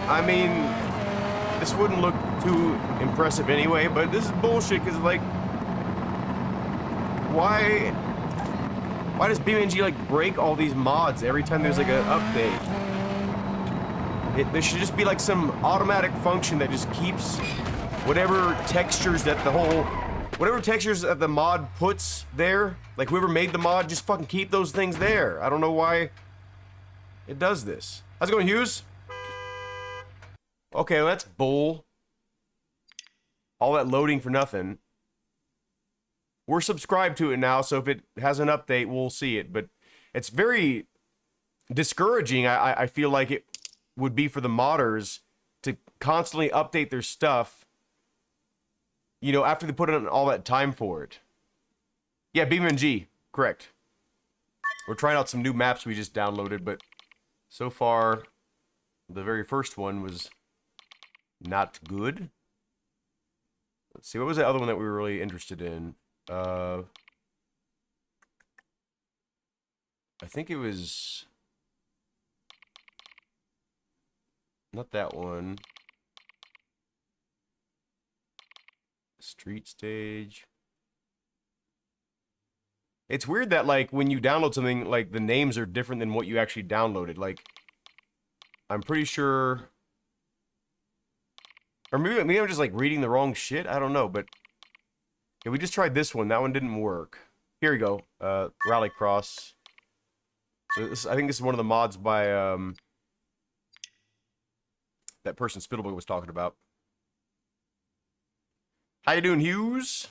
I mean, this wouldn't look too impressive anyway, but this is bullshit because, like, why does BeamNG, like, break all these mods every time there's, like, an update? There should just be, like, some automatic function that just keeps whatever textures that the mod puts there, like, whoever made the mod, just fucking keep those things there. I don't know why it does this. How's it going, Hughes? Okay, well, that's bull. All that loading for nothing. We're subscribed to it now, so if it has an update, we'll see it. But it's very discouraging, I feel like it would be for the modders to constantly update their stuff, you know, after they put in all that time for it. Yeah, BeamNG, correct. We're trying out some new maps we just downloaded, but so far, the very first one was not good. Let's see, what was the other one that we were really interested in? I think it was not that one. Street stage. It's weird that, like, when you download something, like, the names are different than what you actually downloaded. Like, I'm pretty sure, or maybe I'm just, like, reading the wrong shit. I don't know, but yeah, we just tried this one. That one didn't work. Here we go. Rallycross. So this, I think this is one of the mods by that person Spittleboy was talking about. How you doing, Hughes?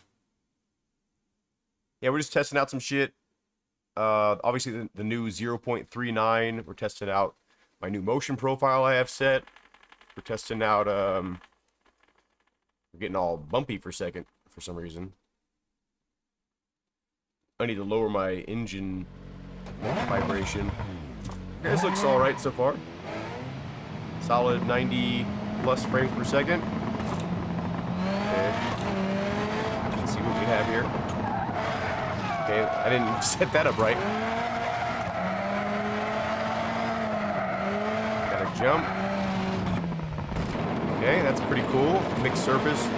Yeah, we're just testing out some shit. Obviously the new 0.39. We're testing out my new motion profile I have set. We're testing out we're getting all bumpy for a second for some reason. I need to lower my engine vibration. Okay, this looks alright so far. Solid 90 plus frames per second. Okay. Let's see what we have here. Okay, I didn't set that up right. Gotta jump. Okay, that's pretty cool. Mixed surface.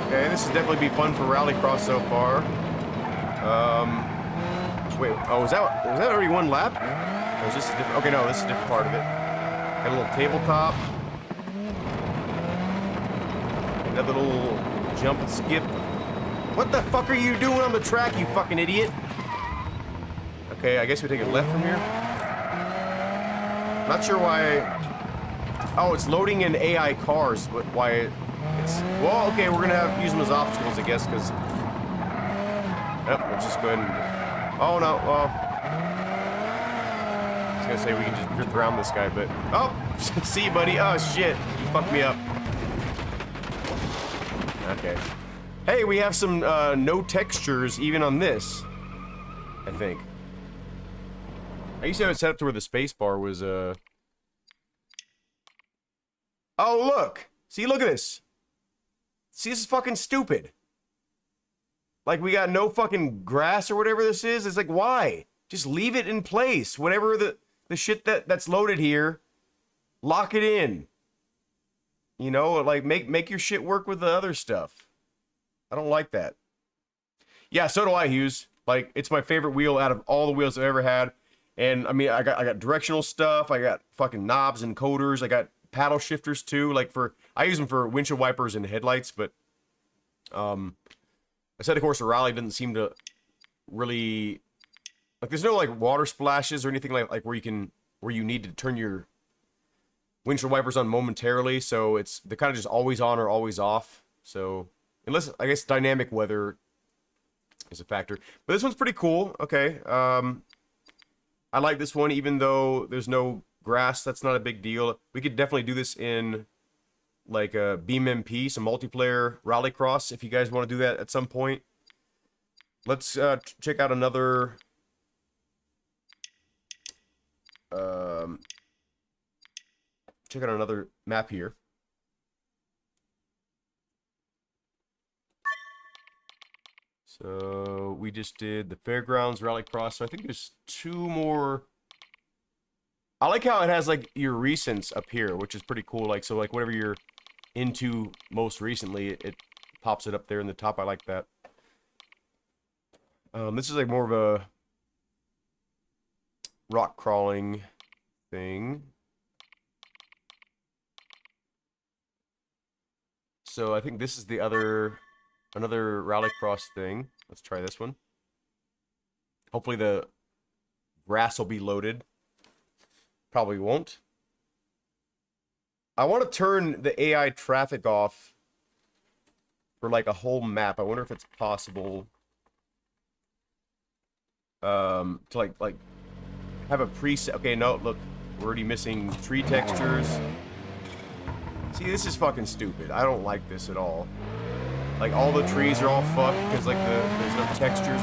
Okay, this has definitely be fun for Rallycross so far. Wait, oh, was that already one lap? Or is this a different, okay, no, this is a different part of it. Got a little tabletop. Another little jump and skip. What the fuck are you doing on the track, you fucking idiot? Okay, I guess we take a left from here. Not sure why. Oh, it's loading in AI cars, but why it's, well, okay, we're gonna use them as obstacles, I guess, because, yep, we'll just go ahead and, oh no, well, I was gonna say we can just drift around this guy, but, oh, see you, buddy. Oh shit, you fucked me up. Okay. Hey, we have some no textures even on this, I think. I used to have it set up to where the space bar was, oh, look! See, look at this! See, this is fucking stupid. Like, we got no fucking grass or whatever this is. It's like, why? Just leave it in place. Whatever the shit that's loaded here, lock it in. You know, like, make your shit work with the other stuff. I don't like that. Yeah, so do I, Hughes. Like, it's my favorite wheel out of all the wheels I've ever had. And, I mean, I got directional stuff. I got fucking knobs and coders. I got paddle shifters, too. Like, I use them for windshield wipers and headlights, but, I said, of course, the Rally doesn't seem to really, like, there's no, like, water splashes or anything like where you need to turn your windshield wipers on momentarily, so they're kind of just always on or always off. So Unless, I guess, dynamic weather is a factor. But this one's pretty cool. Okay. I like this one, even though there's no grass. That's not a big deal. We could definitely do this in, like, a BeamNG, some multiplayer rallycross, if you guys want to do that at some point. Let's check out another... check out another map here. So we just did the fairgrounds rallycross. So I think there's 2 more. I like how it has like your recents up here, which is pretty cool. Like, so like whatever you're into most recently, it pops it up there in the top. I like that. This is like more of a rock crawling thing. So I think this is the another rallycross thing. Let's try this one. Hopefully the grass will be loaded. Probably won't. I want to turn the AI traffic off for like a whole map. I wonder if it's possible to like have a preset. Okay, no, look, we're already missing tree textures. See, this is fucking stupid. I don't like this at all. Like, all the trees are all fucked because, like, there's no textures.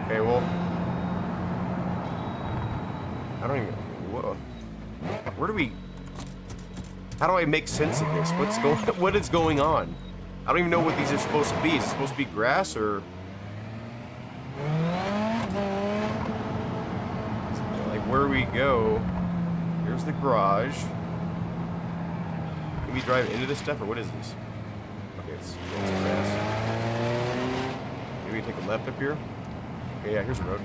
Okay, well... I don't even... Whoa. Where do we... How do I make sense of this? What is going on? I don't even know what these are supposed to be. Is it supposed to be grass, or... Like, where we go... Here's the garage. Can we drive into this stuff, or what is this? Okay, it's grass. Maybe we take a left up here? Okay, yeah, here's a road.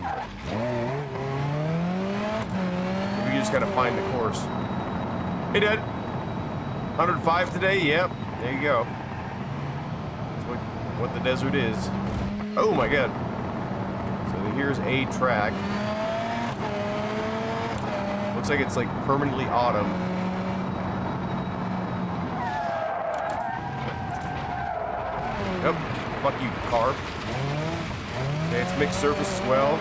Maybe we just gotta find the course. Hey, Dad! 105 today? Yep. There you go. That's what the desert is. Oh my god. So here's a track. Looks like it's like permanently autumn. Yep. Fuck you, car. Okay, it's mixed surface as well.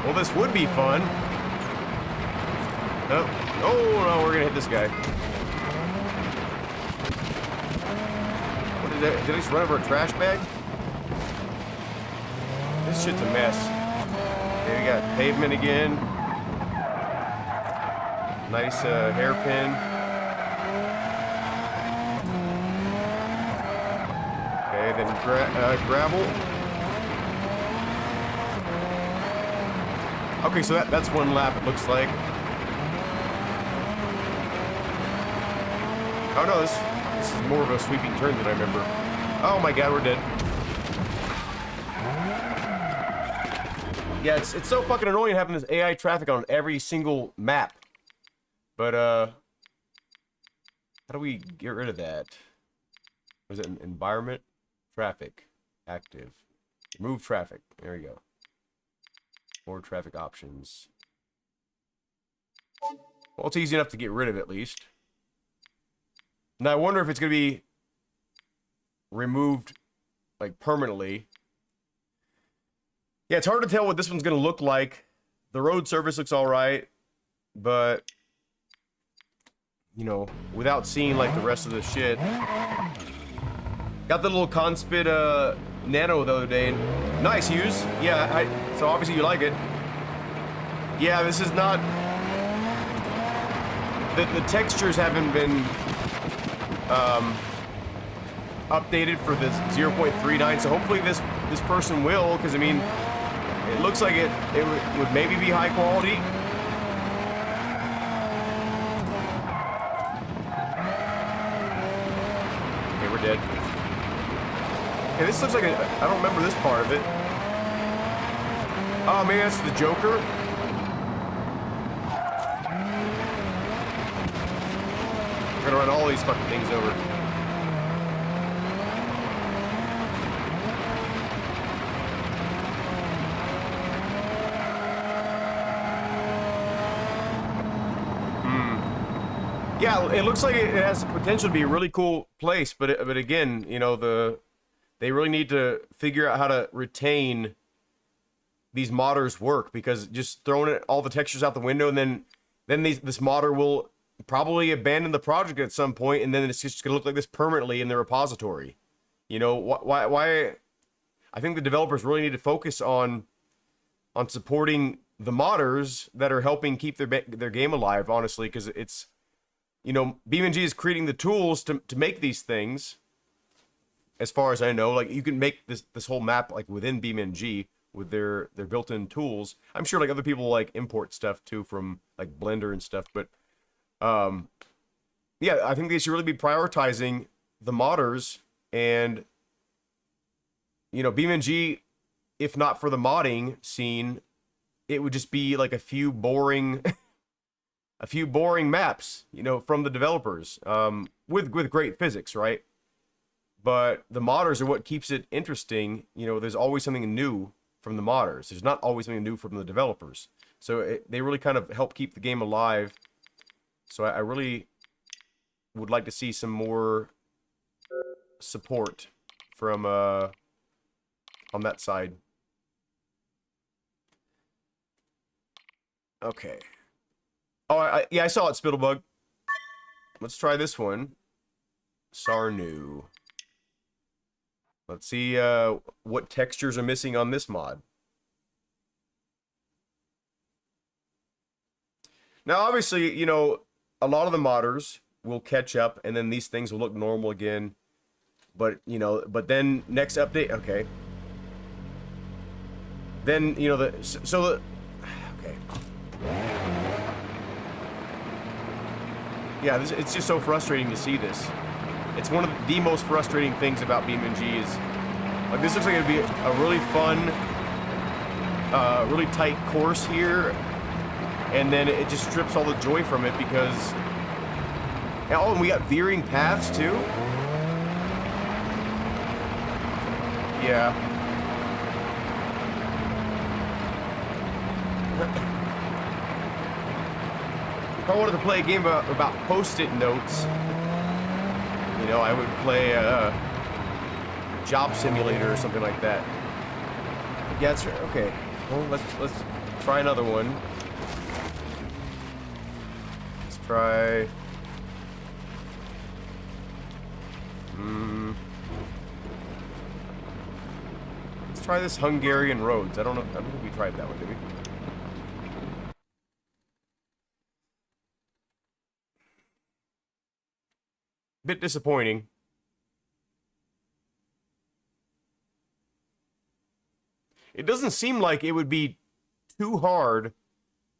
Well, this would be fun. Oh, no, we're gonna hit this guy. What is that? Did I just run over a trash bag? This shit's a mess. Okay, we got pavement again. Nice hairpin. Okay, then gravel. Okay, so that's one lap, it looks like. Oh no, this is more of a sweeping turn than I remember. Oh my god, we're dead. Yeah, it's so fucking annoying having this AI traffic on every single map. But, how do we get rid of that? Was it environment? Traffic. Active. Remove traffic. There we go. More traffic options. Well, it's easy enough to get rid of at least. Now, I wonder if it's going to be removed, like, permanently. Yeah, it's hard to tell what this one's going to look like. The road surface looks alright, but... You know, without seeing, like, the rest of the shit. Got the little Conspit, Nano the other day. Nice, Hughes. Yeah, so obviously you like it. Yeah, this is not... The textures haven't been, updated for this 0.39, so hopefully this person will, because, I mean, it looks like it would maybe be high quality. Dead. Hey, this looks like I don't remember this part of it. Oh, maybe that's the Joker? We're gonna run all these fucking things over. Yeah, it looks like it has the potential to be a really cool place, but again, you know, they really need to figure out how to retain these modders work, because just throwing all the textures out the window and then this modder will probably abandon the project at some point, and then it's just gonna look like this permanently in the repository. You know, why I think the developers really need to focus on supporting the modders that are helping keep their game alive, honestly, because it's, you know, BeamNG is creating the tools to make these things. As far as I know, like, you can make this whole map like within BeamNG with their built-in tools. I'm sure like other people like import stuff too from like Blender and stuff, but yeah, I think they should really be prioritizing the modders. And you know, BeamNG, if not for the modding scene, it would just be like a few boring maps, you know, from the developers, with great physics, right? But the modders are what keeps it interesting. You know, there's always something new from the modders. There's not always something new from the developers. So they really kind of help keep the game alive. So I really would like to see some more support from on that side. Okay. Oh, yeah, I saw it, Spittlebug. Let's try this one. Sarnu. Let's see what textures are missing on this mod. Now, obviously, you know, a lot of the modders will catch up, and then these things will look normal again. But, you know, but then next update, okay. Then, you know, okay. Yeah, it's just so frustrating to see this. It's one of the most frustrating things about BeamNG is, like, this looks like it'd be a really fun, really tight course here, and then it just strips all the joy from it because, oh, and we got veering paths too? Yeah. If I wanted to play a game about post-it notes, you know, I would play Job Simulator or something like that. Yeah, that's right. Okay. Well, let's try another one. Let's try. Let's try this Hungarian roads. I don't know. I don't think we tried that one, did we? Bit disappointing. It doesn't seem like it would be too hard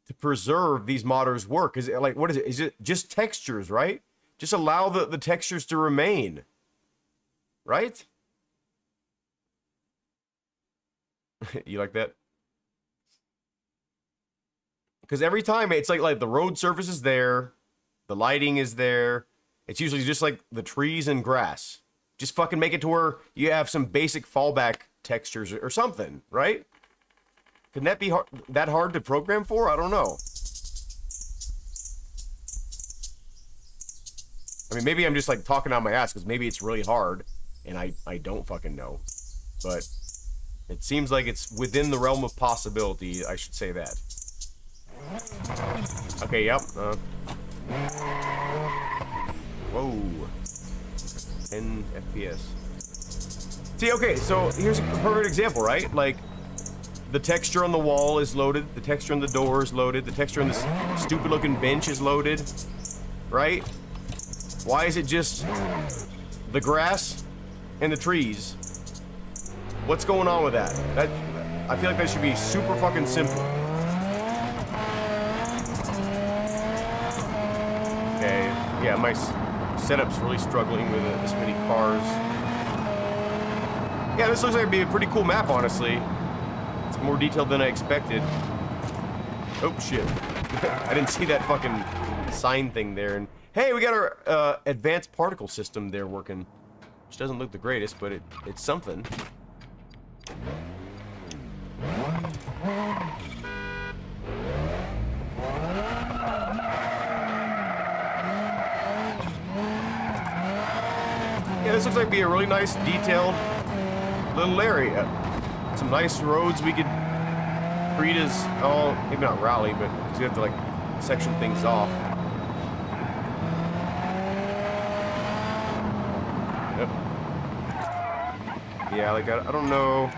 to preserve these modders' work. Is it like, what is it? Is it just textures, right? Just allow the textures to remain, right? You like that? Because every time it's like the road surface is there, the lighting is there. It's usually just like the trees and grass. Just fucking make it to where you have some basic fallback textures or something, right? Can that be that hard to program for? I don't know. I mean, maybe I'm just like talking out my ass because maybe it's really hard and I don't fucking know. But it seems like it's within the realm of possibility, I should say that. Okay, yep. Whoa. 10 FPS. See, okay, so here's a perfect example, right? Like, the texture on the wall is loaded, the texture on the door is loaded, the texture on this stupid looking bench is loaded, right? Why is it just the grass and the trees? What's going on with that? I feel like that should be super fucking simple. Okay, yeah, my setup's really struggling with this many cars. Yeah, this looks like it'd be a pretty cool map, honestly. It's more detailed than I expected. Oh, shit. I didn't see that fucking sign thing there. And hey, we got our advanced particle system there working. Which doesn't look the greatest, but it's something. this looks like be a really nice, detailed little area. Some nice roads we could treat as, oh, maybe not rally, but because we have to like section things off. Yep. Yeah, like I don't know.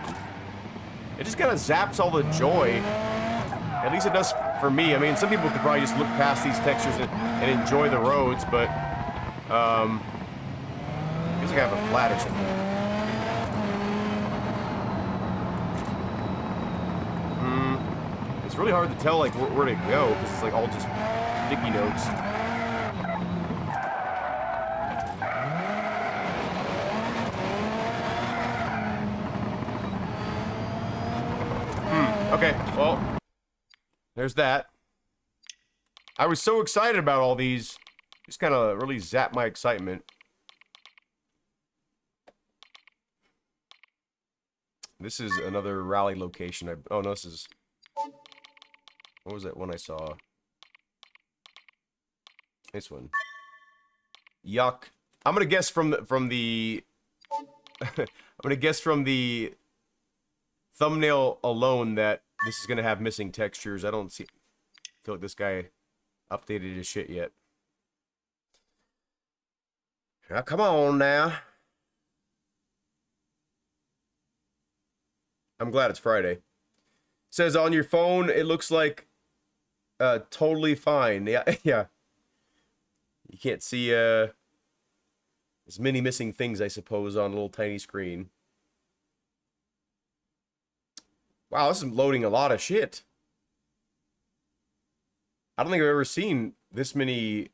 It just kind of zaps all the joy. At least it does for me. I mean, some people could probably just look past these textures and enjoy the roads, but feels like I have a flat or something. It's really hard to tell like where to go because it's like all just sticky notes. Okay, well, there's that. I was so excited about all these, just kind of really zapped my excitement. This is another rally location. Oh no, this is, what was that one I saw? This one. Yuck. I'm gonna guess from the I'm gonna guess from the thumbnail alone that this is gonna have missing textures. I don't feel like this guy updated his shit yet. Now, come on now. I'm glad it's Friday. It says on your phone, it looks like totally fine. Yeah, yeah. You can't see as many missing things, I suppose, on a little tiny screen. Wow, this is loading a lot of shit. I don't think I've ever seen this many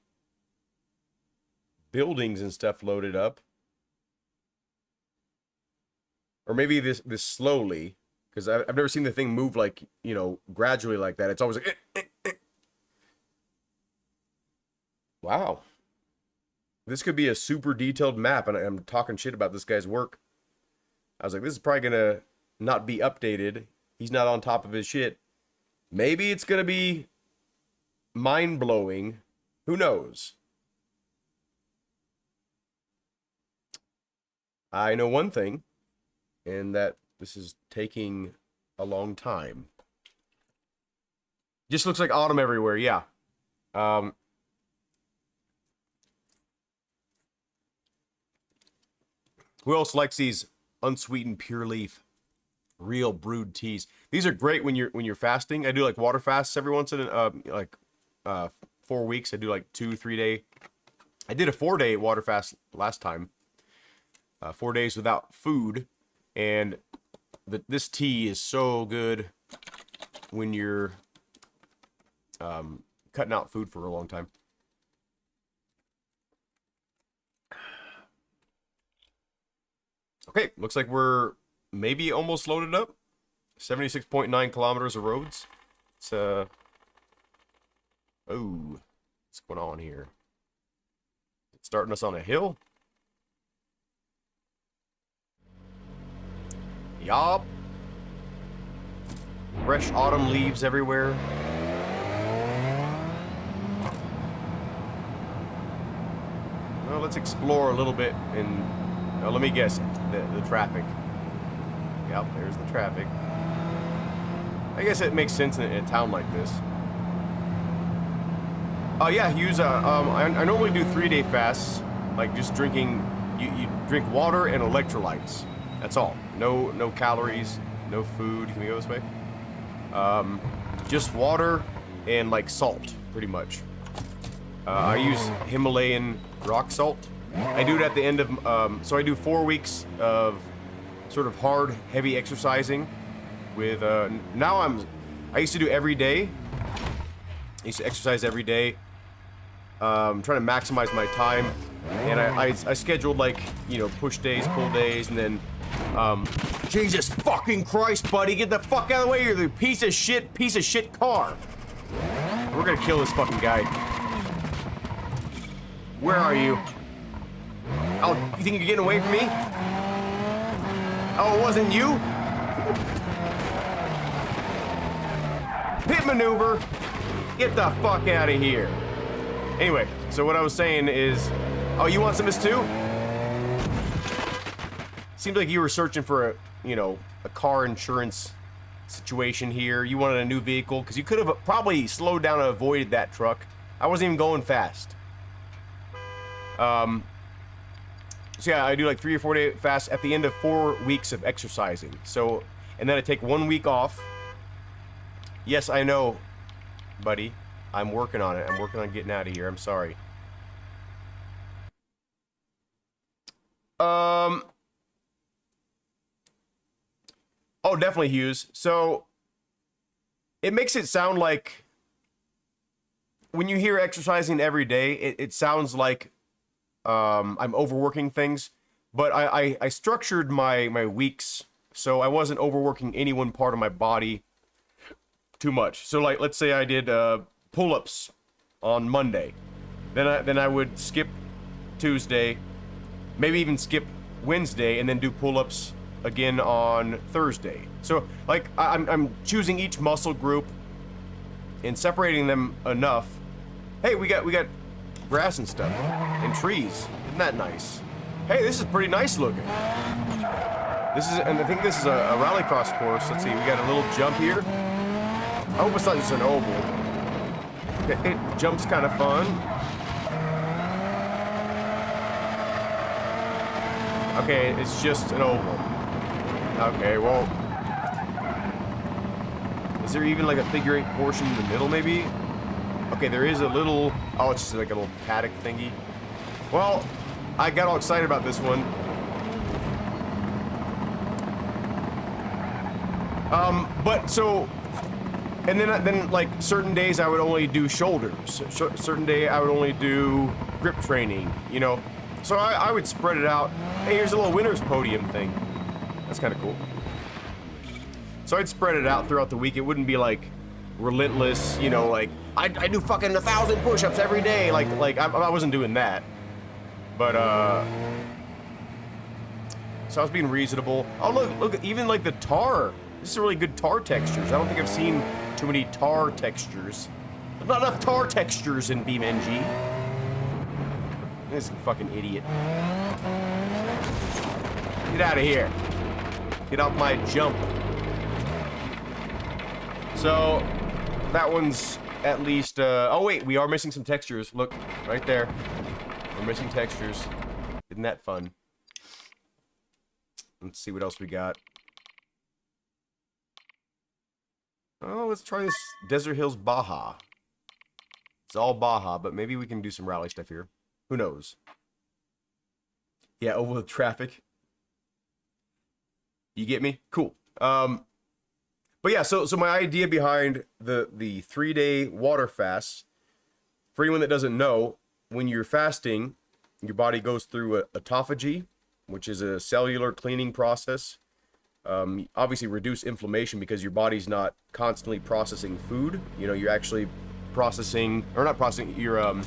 buildings and stuff loaded up. Or maybe this slowly, because I've never seen the thing move like, you know, gradually like that. It's always like, Wow. This could be a super detailed map, and I'm talking shit about this guy's work. I was like, this is probably gonna not be updated. He's not on top of his shit. Maybe it's gonna be mind-blowing. Who knows? I know one thing, and that this is taking a long time. Just looks like autumn everywhere, yeah. Who else likes these unsweetened pure leaf, real brewed teas? These are great when you're fasting. I do like water fasts every once in like 4 weeks. I do like 2-3 day. I did a 4-day water fast last time. 4 days without food, and this tea is so good when you're cutting out food for a long time. Okay, looks like we're maybe almost loaded up. 76.9 kilometers of roads. It's oh, what's going on here? It's starting us on a hill. Yup. Fresh autumn leaves everywhere. Well, let's explore a little bit and let me guess, the traffic. Yep, there's the traffic. I guess it makes sense in a town like this. Yeah, use I normally do 3-day fasts, like just drinking. You drink water and electrolytes. That's all. No calories, no food. Can we go this way? Just water and like salt, pretty much. I use Himalayan rock salt. I do it at the end of, so I do 4 weeks of sort of hard, heavy exercising with, I used to do every day. I used to exercise every day. Trying to maximize my time. And I scheduled like, you know, push days, pull days, and then, Jesus fucking Christ, buddy, get the fuck out of the way, you're the piece of shit car. We're gonna kill this fucking guy. Where are you? Oh, you think you're getting away from me? Oh, it wasn't you? Pit maneuver. Get the fuck out of here. Anyway, so what I was saying is, oh, you want some of this too? seems like you were searching for a, you know, a car insurance situation here. You wanted a new vehicle because you could have probably slowed down and avoided that truck. I wasn't even going fast. So yeah, I do like 3 or 4 day fast at the end of 4 weeks of exercising. So, and then I take 1 week off. Yes, I know, buddy. I'm working on it. I'm working on getting out of here. I'm sorry. Oh, definitely, Hughes. So, it makes it sound like when you hear exercising every day, it sounds like I'm overworking things. But I structured my weeks so I wasn't overworking any one part of my body too much. So, like, let's say I did pull-ups on Monday. Then I would skip Tuesday, maybe even skip Wednesday, and then do pull-ups again on Thursday. So, like, I'm choosing each muscle group and separating them enough. Hey, we got grass and stuff and trees. Isn't that nice? Hey, this is pretty nice looking. This is, and I think this is a rallycross course. Let's see, we got a little jump here. I hope it's not just an oval. It jumps kind of fun. Okay, it's just an oval. Okay, well, is there even like a figure 8 portion in the middle, maybe? Okay, there is a little, oh, it's just like a little paddock thingy. Well, I got all excited about this one. But so, and then like certain days I would only do shoulders. Certain day I would only do grip training, you know. So I would spread it out. Hey, here's a little winner's podium thing. That's kind of cool. So I'd spread it out throughout the week. It wouldn't be like relentless, you know, like I do fucking 1,000 push-ups every day. Like I wasn't doing that. But so I was being reasonable. Oh look, even like the tar. This is really good tar textures. I don't think I've seen too many tar textures. There's not enough tar textures in BeamNG. This fucking idiot. Get out of here. Get off my jump. So, that one's at least, oh wait, we are missing some textures. Look, right there. We're missing textures. Isn't that fun? Let's see what else we got. Oh, let's try this Desert Hills Baja. It's all Baja, but maybe we can do some rally stuff here. Who knows? Yeah, over the traffic. You get me? Cool. But yeah, so my idea behind the 3-day water fast, for anyone that doesn't know, when you're fasting, your body goes through a autophagy, which is a cellular cleaning process. Obviously reduce inflammation because your body's not constantly processing food. You know, you're actually processing, or not processing, you're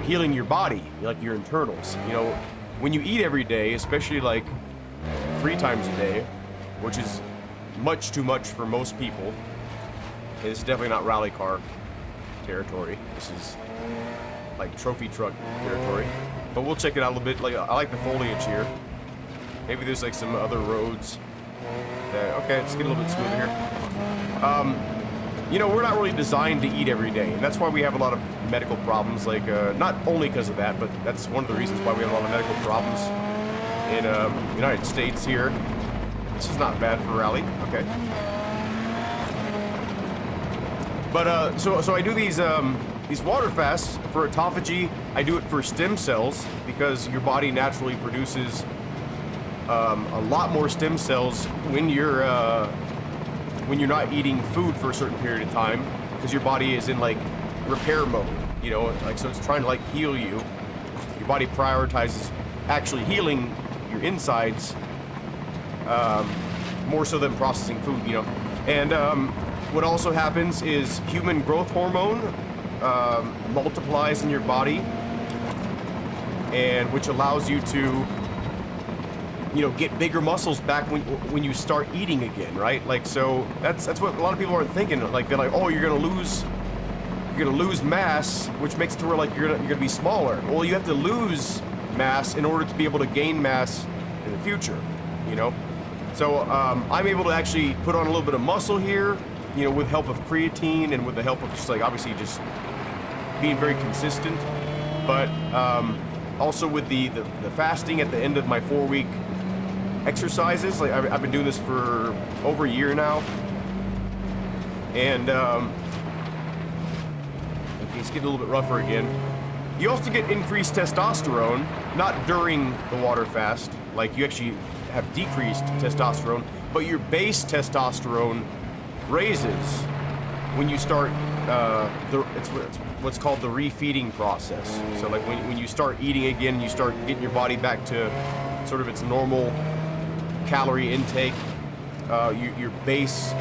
healing your body, like your internals. You know, when you eat every day, especially like 3 times a day, which is much too much for most people. Okay, this is definitely not rally car territory. This is like trophy truck territory. But we'll check it out a little bit. Like, I like the foliage here. Maybe there's like some other roads. Okay, let's get a little bit smoother here. You know, we're not really designed to eat every day, and that's why we have a lot of medical problems. Like, not only because of that, but that's one of the reasons why we have a lot of medical problems in the United States here. This is not bad for rally. Okay. But so I do these water fasts for autophagy. I do it for stem cells because your body naturally produces a lot more stem cells when you're not eating food for a certain period of time, because your body is in like repair mode, you know, like, so it's trying to like heal you. Your body prioritizes actually healing your insides more so than processing food, you know. And what also happens is human growth hormone multiplies in your body, and which allows you to, you know, get bigger muscles back when you start eating again, right? Like, so that's what a lot of people aren't thinking. Like, they're like, oh, you're gonna lose mass, which makes it to where like you're gonna be smaller. Well, you have to lose mass in order to be able to gain mass in the future. you know. So I'm able to actually put on a little bit of muscle here, you know, with help of creatine and with the help of just like obviously just being very consistent, but also with the fasting at the end of my 4-week exercises. Like I've been doing this for over a year now, and okay, it's getting a little bit rougher again. You also get increased testosterone, not during the water fast, like you actually have decreased testosterone, but your base testosterone raises when you start it's what's called the refeeding process. So like when you start eating again, you start getting your body back to sort of its normal calorie intake, your base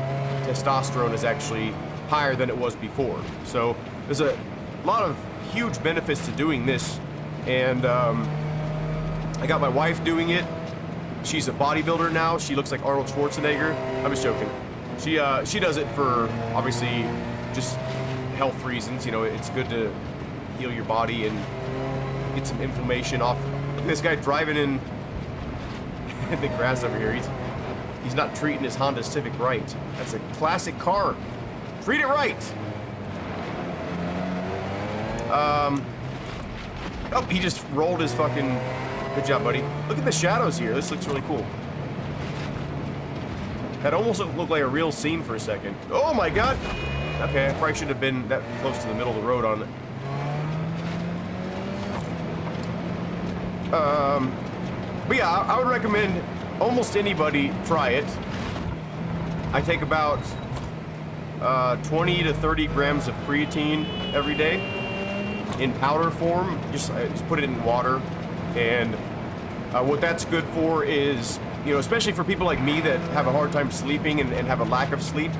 testosterone is actually higher than it was before. So there's a lot of huge benefits to doing this, and I got my wife doing it. She's a bodybuilder now. She looks like Arnold Schwarzenegger. I'm just joking. She does it for obviously just health reasons. You know, it's good to heal your body and get some inflammation off. Look at this guy driving in the grass over here. He's not treating his Honda Civic right. That's a classic car. Treat it right. Oh, he just rolled his fucking... Good job, buddy. Look at the shadows here. This looks really cool. That almost looked like a real scene for a second. Oh my god! Okay, I probably shouldn't have been that close to the middle of the road on it. But yeah, I would recommend almost anybody try it. I take about 20 to 30 grams of creatine every day in powder form. Just put it in water. And what that's good for is, you know, especially for people like me that have a hard time sleeping and have a lack of sleep,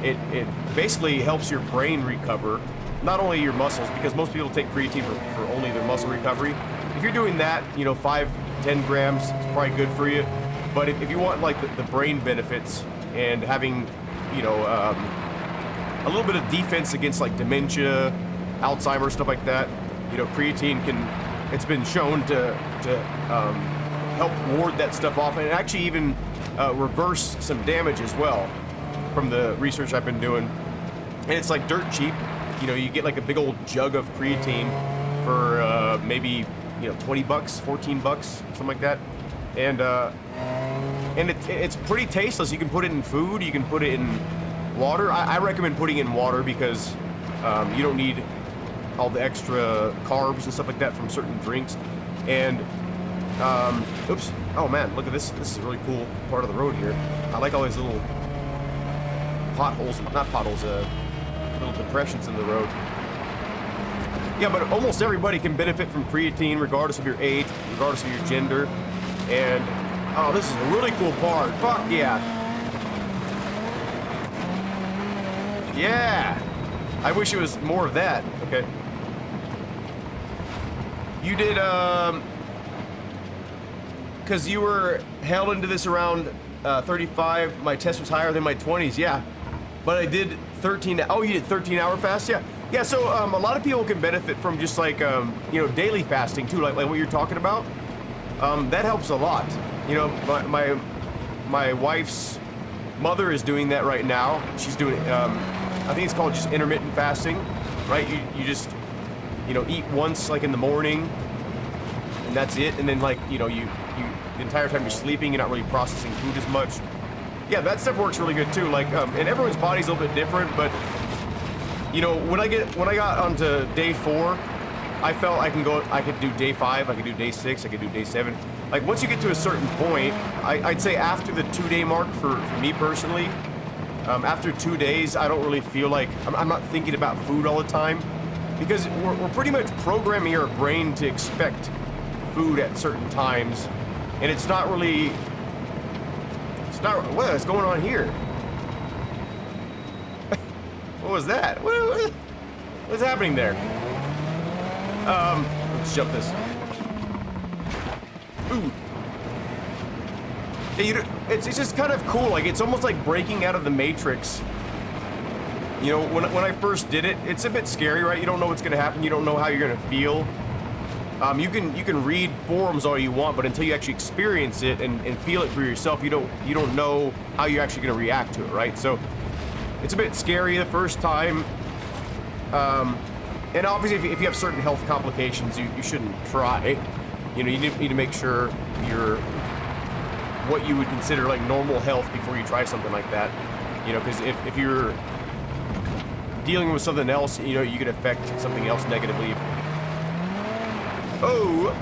it basically helps your brain recover, not only your muscles, because most people take creatine for only their muscle recovery. If you're doing that, you know, 5-10 grams is probably good for you. But if you want like the brain benefits and having, you know, a little bit of defense against like dementia, Alzheimer's, stuff like that, you know, creatine can... It's been shown to help ward that stuff off, and actually even reverse some damage as well from the research I've been doing. And it's like dirt cheap. You know, you get like a big old jug of creatine for maybe, you know, 20 bucks, 14 bucks, something like that. And it's pretty tasteless. You can put it in food, you can put it in water. I recommend putting it in water because you don't need all the extra carbs and stuff like that from certain drinks. And oops, oh man, look at this. This is a really cool part of the road here. I like all these little potholes, not potholes, little depressions in the road. Yeah, but almost everybody can benefit from creatine regardless of your age, regardless of your gender. And oh, this is a really cool part. Fuck yeah. Yeah. I wish it was more of that. Okay. You did, because you were held into this around 35. My test was higher than my 20s, yeah. But I did 13, oh, you did 13-hour fast? Yeah. Yeah, so a lot of people can benefit from just like, you know, daily fasting too, like what you're talking about. That helps a lot. You know, my wife's mother is doing that right now. She's doing, I think it's called just intermittent fasting, right? You just, you know, eat once like in the morning, and that's it. And then like, you know, you the entire time you're sleeping, you're not really processing food as much. Yeah, that stuff works really good too. Like, and everyone's body's a little bit different, but you know, when I got onto day 4, I felt I could do day 5, I could do day 6, I could do day 7. Like once you get to a certain point, I'd say after the 2-day mark for me personally, after 2 days, I don't really feel like I'm not thinking about food all the time, because we're pretty much programming our brain to expect food at certain times, and it's not what is going on here? What was that? What's happening there? Let's jump this. Ooh. Yeah, it's just kind of cool. Like, it's almost like breaking out of the Matrix. You know, when I first did it, it's a bit scary, right? You don't know what's going to happen. You don't know how you're going to feel. You can read forums all you want, but until you actually experience it and feel it for yourself, you don't know how you're actually going to react to it, right? So it's a bit scary the first time. And obviously, if you have certain health complications, you shouldn't try. You know, you need to make sure you're what you would consider like normal health before you try something like that. You know, because if you're dealing with something else, you know, you could affect something else negatively. Oh,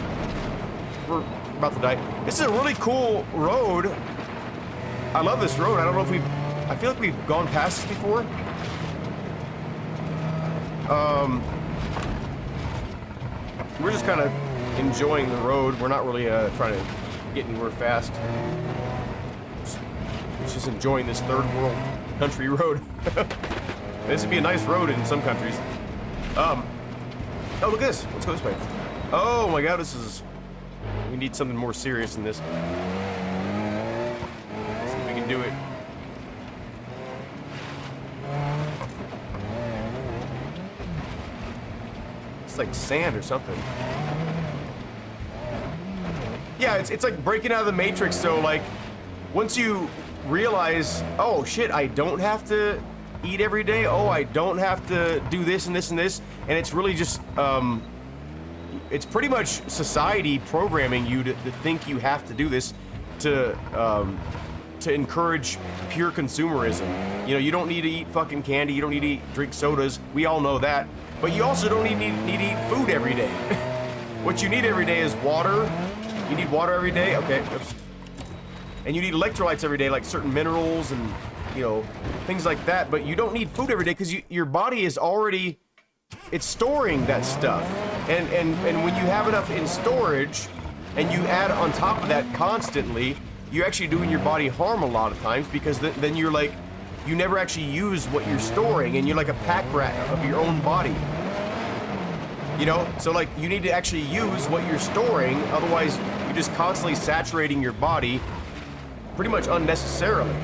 we're about to die. This is a really cool road. I love this road. I don't know if I feel like we've gone past this before. We're just kind of enjoying the road. We're not really trying to get anywhere fast. Just enjoying this third world country road. This would be a nice road in some countries. Oh, look at this. Let's go this way. Oh my god, we need something more serious than this. Let's see if we can do it. It's like sand or something. Yeah, it's like breaking out of the Matrix. So like, once you realize, oh shit, I don't have to eat every day. Oh, I don't have to do this and this and this. And it's really just, it's pretty much society programming you to think you have to do this to encourage pure consumerism. You know, you don't need to eat fucking candy. You don't need to drink sodas. We all know that. But you also don't need to eat food every day. What you need every day is water. You need water every day? Okay, oops. And you need electrolytes every day, like certain minerals and, you know, things like that. But you don't need food every day because your body is already, it's storing that stuff. And when you have enough in storage and you add on top of that constantly, you're actually doing your body harm a lot of times, because then you're like, you never actually use what you're storing, and you're like a pack rat of your own body. You know, so like you need to actually use what you're storing, otherwise you're just constantly saturating your body pretty much unnecessarily.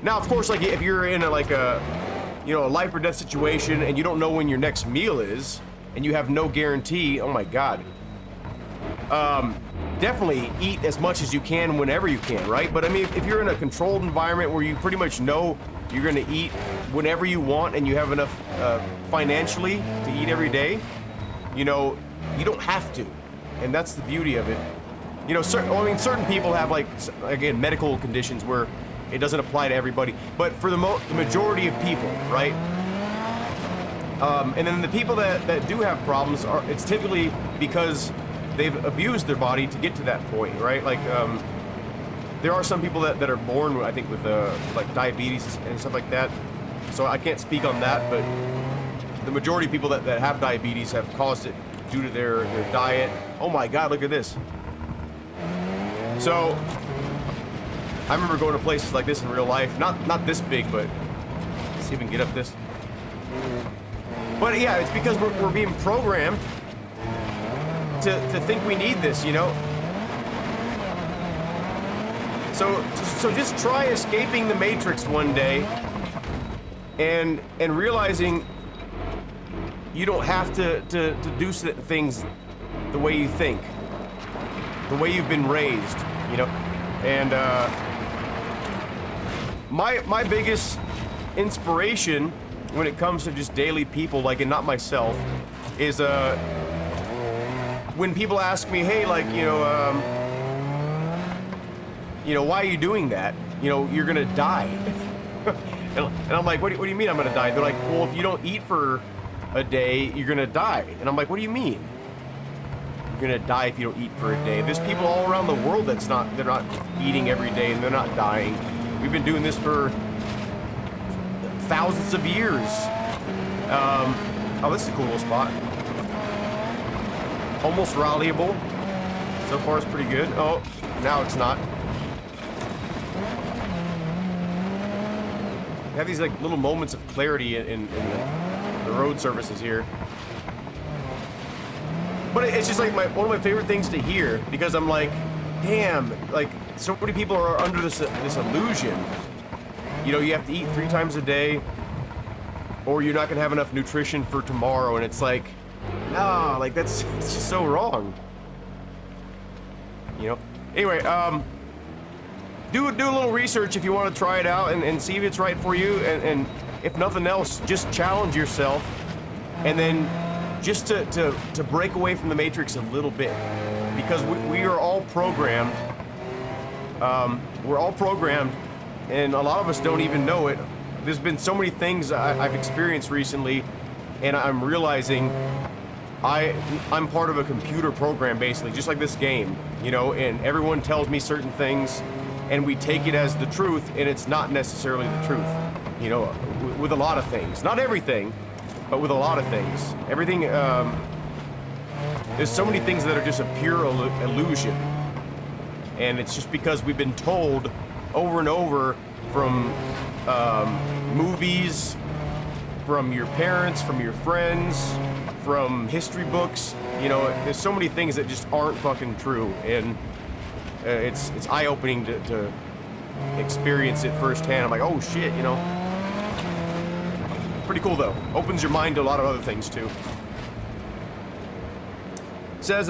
Now, of course, like if you're in a life or death situation and you don't know when your next meal is and you have no guarantee, oh my god. Definitely eat as much as you can whenever you can, right? But I mean, if you're in a controlled environment where you pretty much know you're gonna eat whenever you want and you have enough financially to eat every day, you know, you don't have to. And that's the beauty of it. You know, certain people have, like, again, medical conditions where it doesn't apply to everybody. But for the majority of people, right? And then the people that do have problems, it's typically because they've abused their body to get to that point, right? Like, there are some people that are born, I think, with like diabetes and stuff like that. So I can't speak on that, but the majority of people that have diabetes have caused it due to their diet. Oh my god, look at this. So I remember going to places like this in real life. Not this big, but let's see if we can get up this. But yeah, it's because we're being programmed to think we need this, you know? So just try escaping the Matrix one day and realizing you don't have to do things the way you think, the way you've been raised, you know? And my biggest inspiration when it comes to just daily people, like, and not myself, is when people ask me, hey, like, you know, why are you doing that? You know, you're gonna die. And I'm like, what do you mean I'm gonna die? They're like, well, if you don't eat for a day, you're gonna die. And I'm like, what do you mean? You're gonna die if you don't eat for a day. There's people all around the world they're not eating every day and they're not dying. We've been doing this for thousands of years. Oh, this is a cool little spot. Almost rallyable. So far it's pretty good. Oh, now it's not. You have these like little moments of clarity in the road surfaces here. But it's just like one of my favorite things to hear, because I'm like, damn, like so many people are under this illusion. You know, you have to eat 3 times a day, or you're not gonna have enough nutrition for tomorrow, and it's like, nah, like it's just so wrong. You know. Anyway, do a little research if you want to try it out and see if it's right for you, and if nothing else, just challenge yourself, and then just to break away from the matrix a little bit, because we are all programmed. We're all programmed, and a lot of us don't even know it. There's been so many things I've experienced recently, and I'm realizing I'm part of a computer program, basically, just like this game, you know, and everyone tells me certain things, and we take it as the truth, and it's not necessarily the truth, you know, with a lot of things. Not everything, but with a lot of things. Everything, there's so many things that are just a pure illusion, and it's just because we've been told over and over from movies, from your parents, from your friends, from history books, you know, there's so many things that just aren't fucking true, and it's eye-opening to experience it firsthand. I'm like, oh shit, you know. Pretty cool though. Opens your mind to a lot of other things too. Says,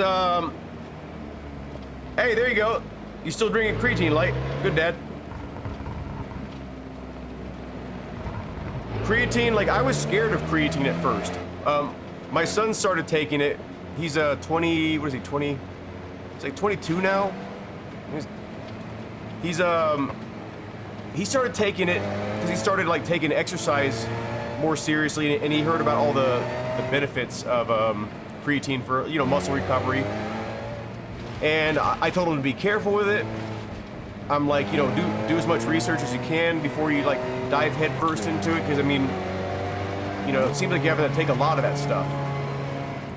hey, there you go. You still drinking creatine, Light? Good, Dad. Creatine, like, I was scared of creatine at first. My son started taking it. He's 20, what is he, 20? He's like 22 now. He started taking it because he started like taking exercise more seriously, and he heard about all the benefits of creatine for, you know, muscle recovery. And I told him to be careful with it. I'm like, you know, do as much research as you can before you like dive headfirst into it, because I mean, you know, it seems like you have to take a lot of that stuff.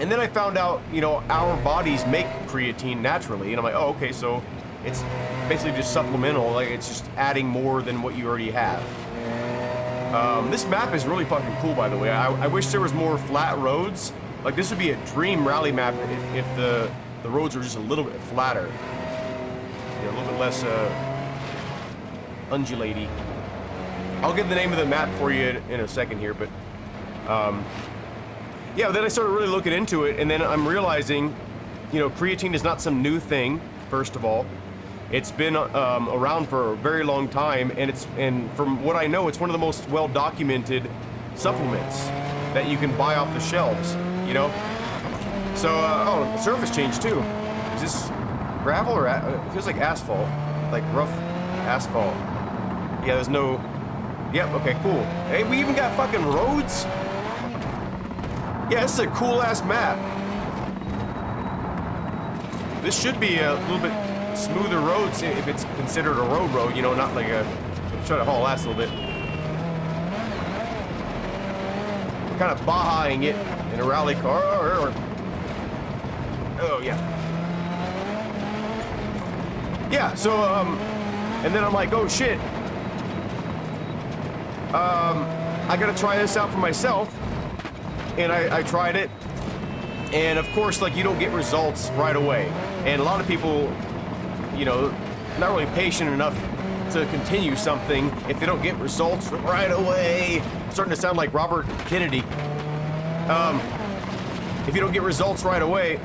And then I found out, you know, our bodies make creatine naturally, and I'm like, oh, okay, so it's basically just supplemental, like it's just adding more than what you already have. This map is really fucking cool, by the way. I wish there was more flat roads. Like, this would be a dream rally map if the roads were just a little bit flatter. You know, a little bit less undulaty. I'll give the name of the map for you in a second here, but yeah, then I started really looking into it, and then I'm realizing, you know, creatine is not some new thing, first of all. It's been around for a very long time, and from what I know, it's one of the most well-documented supplements that you can buy off the shelves, you know? So, oh, the surface changed too. Is this gravel or, it feels like asphalt, like rough asphalt. Yeah, there's no, yep, okay, cool. Hey, we even got fucking roads? Yeah, this is a cool-ass map. This should be a little bit smoother roads if it's considered a road, you know, not like a, try to haul ass a little bit. We're kind of Baja-ing it in a rally car. Oh, yeah. Yeah, so, and then I'm like, oh, shit. I gotta try this out for myself. And I tried it. And, of course, like, you don't get results right away. And a lot of people, you know, not really patient enough to continue something if they don't get results right away. I'm starting to sound like Robert Kennedy. If you don't get results right away,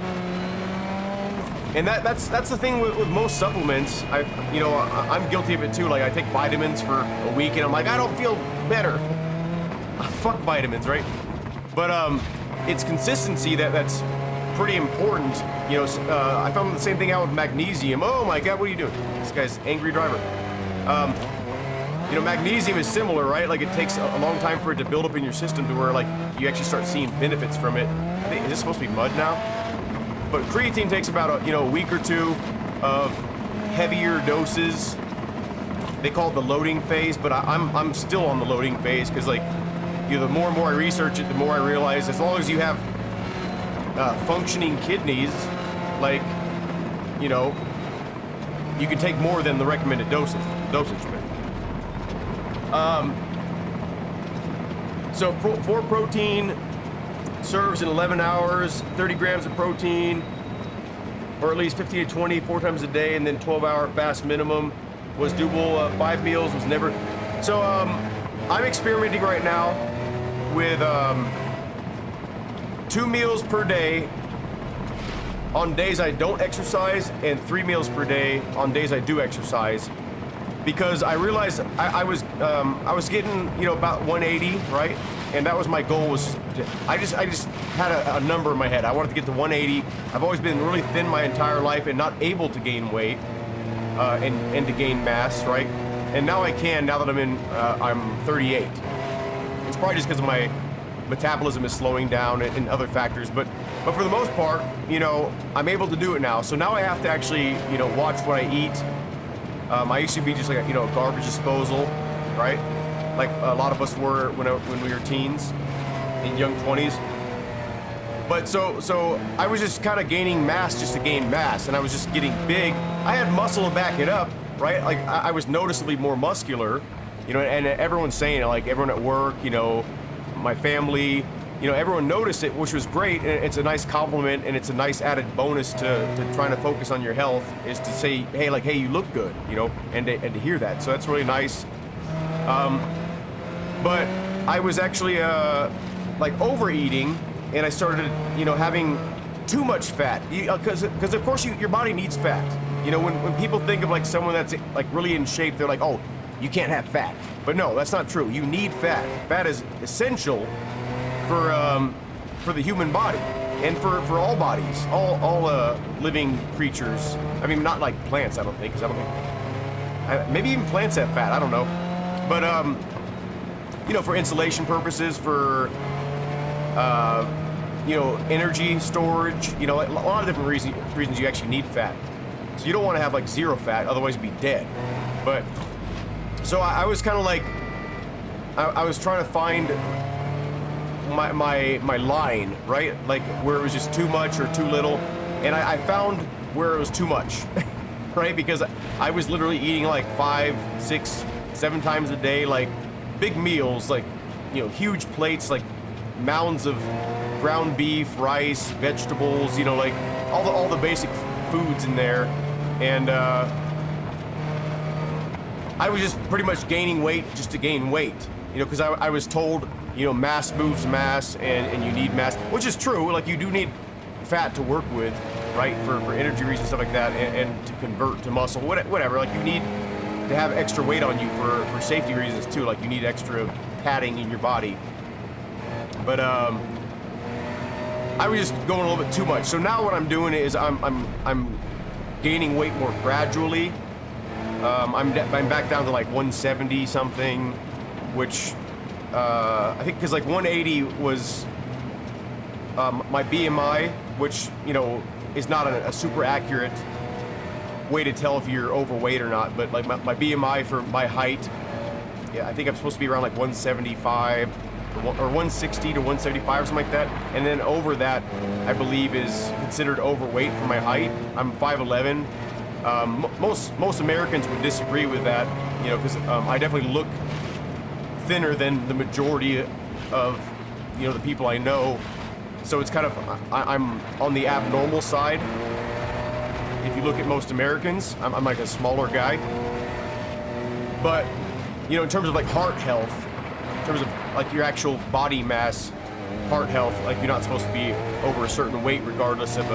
and that's the thing with most supplements. I'm guilty of it too. Like, I take vitamins for a week, and I'm like, I don't feel better. Fuck vitamins, right? But it's consistency that's pretty important. You know, I found the same thing out with magnesium. Oh my God, what are you doing? This guy's angry driver. You know, magnesium is similar, right? Like, it takes a long time for it to build up in your system to where, like, you actually start seeing benefits from it. I think, is this supposed to be mud now? But creatine takes about a week or two of heavier doses. They call it the loading phase, but I'm still on the loading phase, because, like, you know, the more and more I research it, the more I realize as long as you have functioning kidneys, like, you know, you can take more than the recommended dosage. So for protein serves in 11 hours, 30 grams of protein, or at least 15 to 20, 4 times a day, and then 12-hour fast minimum was doable. 5 meals was never. So I'm experimenting right now with 2 meals per day on days I don't exercise, and 3 meals per day on days I do exercise, because I realized I was getting, you know, about 180, right? And that was my goal. I just had a number in my head. I wanted to get to 180. I've always been really thin my entire life and not able to gain weight and to gain mass, right? And now I can, now that I'm 38. It's probably just because of my metabolism is slowing down and other factors, but for the most part, you know, I'm able to do it now. So now I have to actually, you know, watch what I eat. I used to be just like, you know, a garbage disposal, right? Like a lot of us were when we were teens, in young 20s. But so I was just kind of gaining mass just to gain mass, and I was just getting big. I had muscle to back it up, right? Like I was noticeably more muscular, you know, and everyone's saying it, like everyone at work, you know, my family, you know, everyone noticed it, which was great, and it's a nice compliment, and it's a nice added bonus to trying to focus on your health, is to say, hey, like, hey, you look good, you know, and to hear that. So that's really nice. But I was actually like overeating, and I started, you know, having too much fat, because of course your body needs fat. You know, when people think of like someone that's like really in shape, they're like, oh, you can't have fat. But no, that's not true. You need fat. Fat is essential for the human body, and for all bodies, all living creatures. I mean, not like plants, I don't think, because I don't think, maybe even plants have fat, I don't know. But you know, for insulation purposes, for you know, energy storage, you know, like a lot of different reasons you actually need fat. So you don't want to have like zero fat, otherwise you'd be dead. But so I was kind of like, I was trying to find my line, right? Like where it was just too much or too little, and I found where it was too much, right? Because I was literally eating like 5, 6, 7 times a day, like big meals, like, you know, huge plates, like mounds of ground beef, rice, vegetables, you know, like all the basic foods in there, and I was just pretty much gaining weight just to gain weight, you know, because I was told, you know, mass moves mass, and you need mass, which is true. Like, you do need fat to work with, right, for energy reasons, stuff like that, and to convert to muscle, whatever. Like, you need to have extra weight on you for safety reasons too. Like, you need extra padding in your body. But I was just going a little bit too much. So now what I'm doing is I'm gaining weight more gradually. I'm back down to like 170 something, which I think, because like 180 was my BMI, which, you know, is not a super accurate way to tell if you're overweight or not, but like my BMI for my height, yeah, I think I'm supposed to be around like 175 or 160 to 175 or something like that, and then over that I believe is considered overweight for my height. I'm 5'11". Most Americans would disagree with that, you know, because I definitely look thinner than the majority of, you know, the people I know. So it's kind of, I'm on the abnormal side. If you look at most Americans, I'm like a smaller guy. But, you know, in terms of like heart health, in terms of like your actual body mass, heart health, like you're not supposed to be over a certain weight regardless of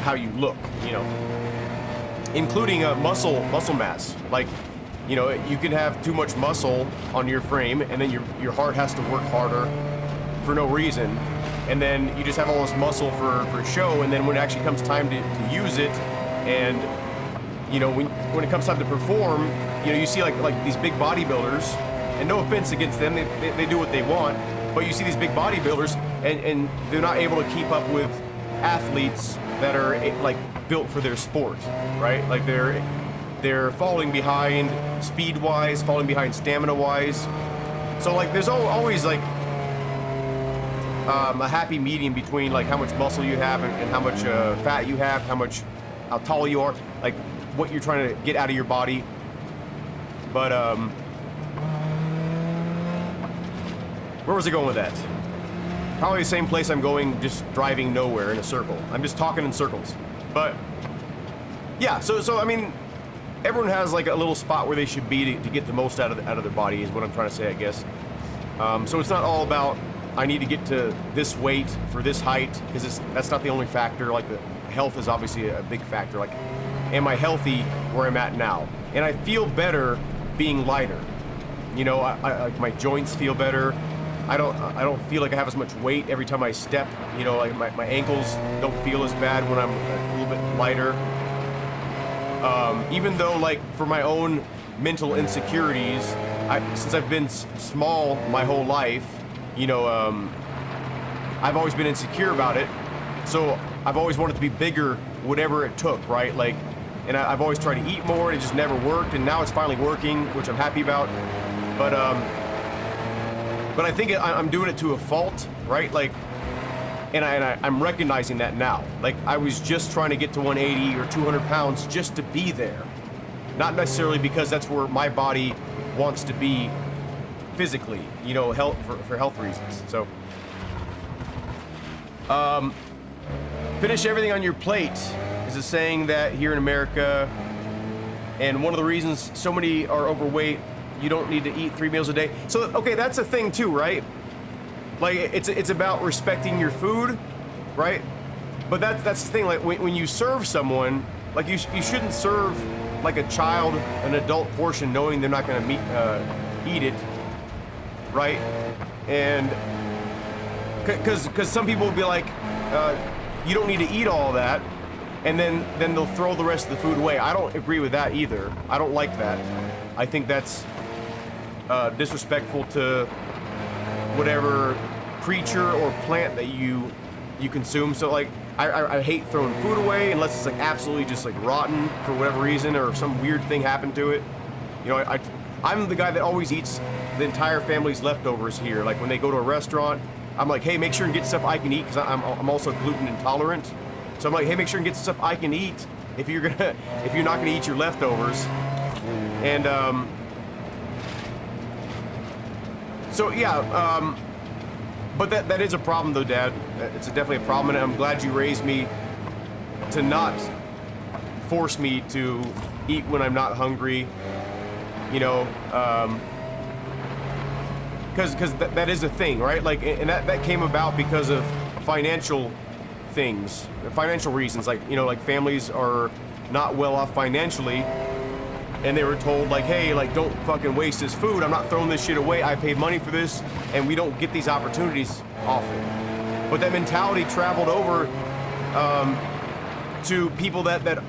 how you look, you know, including muscle mass. Like, you know, you can have too much muscle on your frame, and then your heart has to work harder for no reason, and then you just have all this muscle for show, and then when it actually comes time to use it, and, you know, when it comes time to perform, you know, you see like these big bodybuilders, and no offense against them, they do what they want, but you see these big bodybuilders, and they're not able to keep up with athletes that are like built for their sport, right? Like they're falling behind speed-wise, falling behind stamina-wise. So like there's always like a happy medium between like how much muscle you have and how much fat you have, how tall you are, like what you're trying to get out of your body. But where was I going with that? Probably the same place I'm going, just driving nowhere in a circle. I'm just talking in circles. But yeah, so I mean, everyone has like a little spot where they should be to get the most out of their body, is what I'm trying to say, I guess. So it's not all about I need to get to this weight for this height, because that's not the only factor. Like, the health is obviously a big factor. Like, am I healthy where I'm at now? And I feel better being lighter. You know, I my joints feel better. I don't feel like I have as much weight every time I step. You know, like my ankles don't feel as bad when I'm a little bit lighter. Even though, like, for my own mental insecurities, since I've been small my whole life, you know, I've always been insecure about it. So I've always wanted to be bigger, whatever it took, right? Like, and I've always tried to eat more, and it just never worked. And now it's finally working, which I'm happy about. But I think I'm doing it to a fault, right? Like, and I'm recognizing that now. Like, I was just trying to get to 180 or 200 pounds just to be there. Not necessarily because that's where my body wants to be physically, you know, for health reasons. So, finish everything on your plate is a saying that here in America, and one of the reasons so many are overweight, you don't need to eat 3 meals a day. So, okay, that's a thing too, right? Like, it's about respecting your food, right? But that's the thing, like, when you serve someone, like, you shouldn't serve, like, a child an adult portion knowing they're not going to eat it, right? And because some people will be like, you don't need to eat all that, and then they'll throw the rest of the food away. I don't agree with that either. I don't like that. I think that's disrespectful to whatever creature or plant that you consume. So, like, I hate throwing food away unless it's, like, absolutely just, like, rotten for whatever reason, or some weird thing happened to it. You know, I'm the guy that always eats the entire family's leftovers here. Like, when they go to a restaurant, I'm like, hey, make sure and get stuff I can eat, because I'm also gluten intolerant. So I'm like, hey, make sure and get stuff I can eat if you're not gonna eat your leftovers. And so yeah, but that is a problem though, Dad. It's definitely a problem, and I'm glad you raised me to not force me to eat when I'm not hungry. You know, because that is a thing, right? Like, and that came about because of financial things, financial reasons. Like, you know, like, families are not well off financially, and they were told, like, hey, like, don't fucking waste this food. I'm not throwing this shit away. I paid money for this, and we don't get these opportunities often. But that mentality traveled over to people that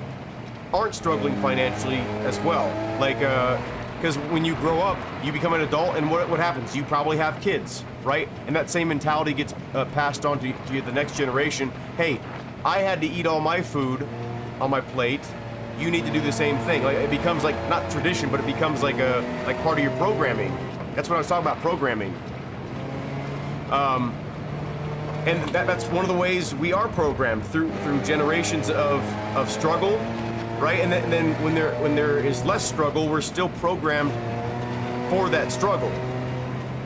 aren't struggling financially as well. Like, because when you grow up, you become an adult, and what happens? You probably have kids, right? And that same mentality gets passed on to the next generation. Hey, I had to eat all my food on my plate. You need to do the same thing. Like, it becomes, like, not tradition, but it becomes like part of your programming. That's what I was talking about, programming. And that's one of the ways we are programmed through generations of struggle, right? And then when there is less struggle, we're still programmed for that struggle,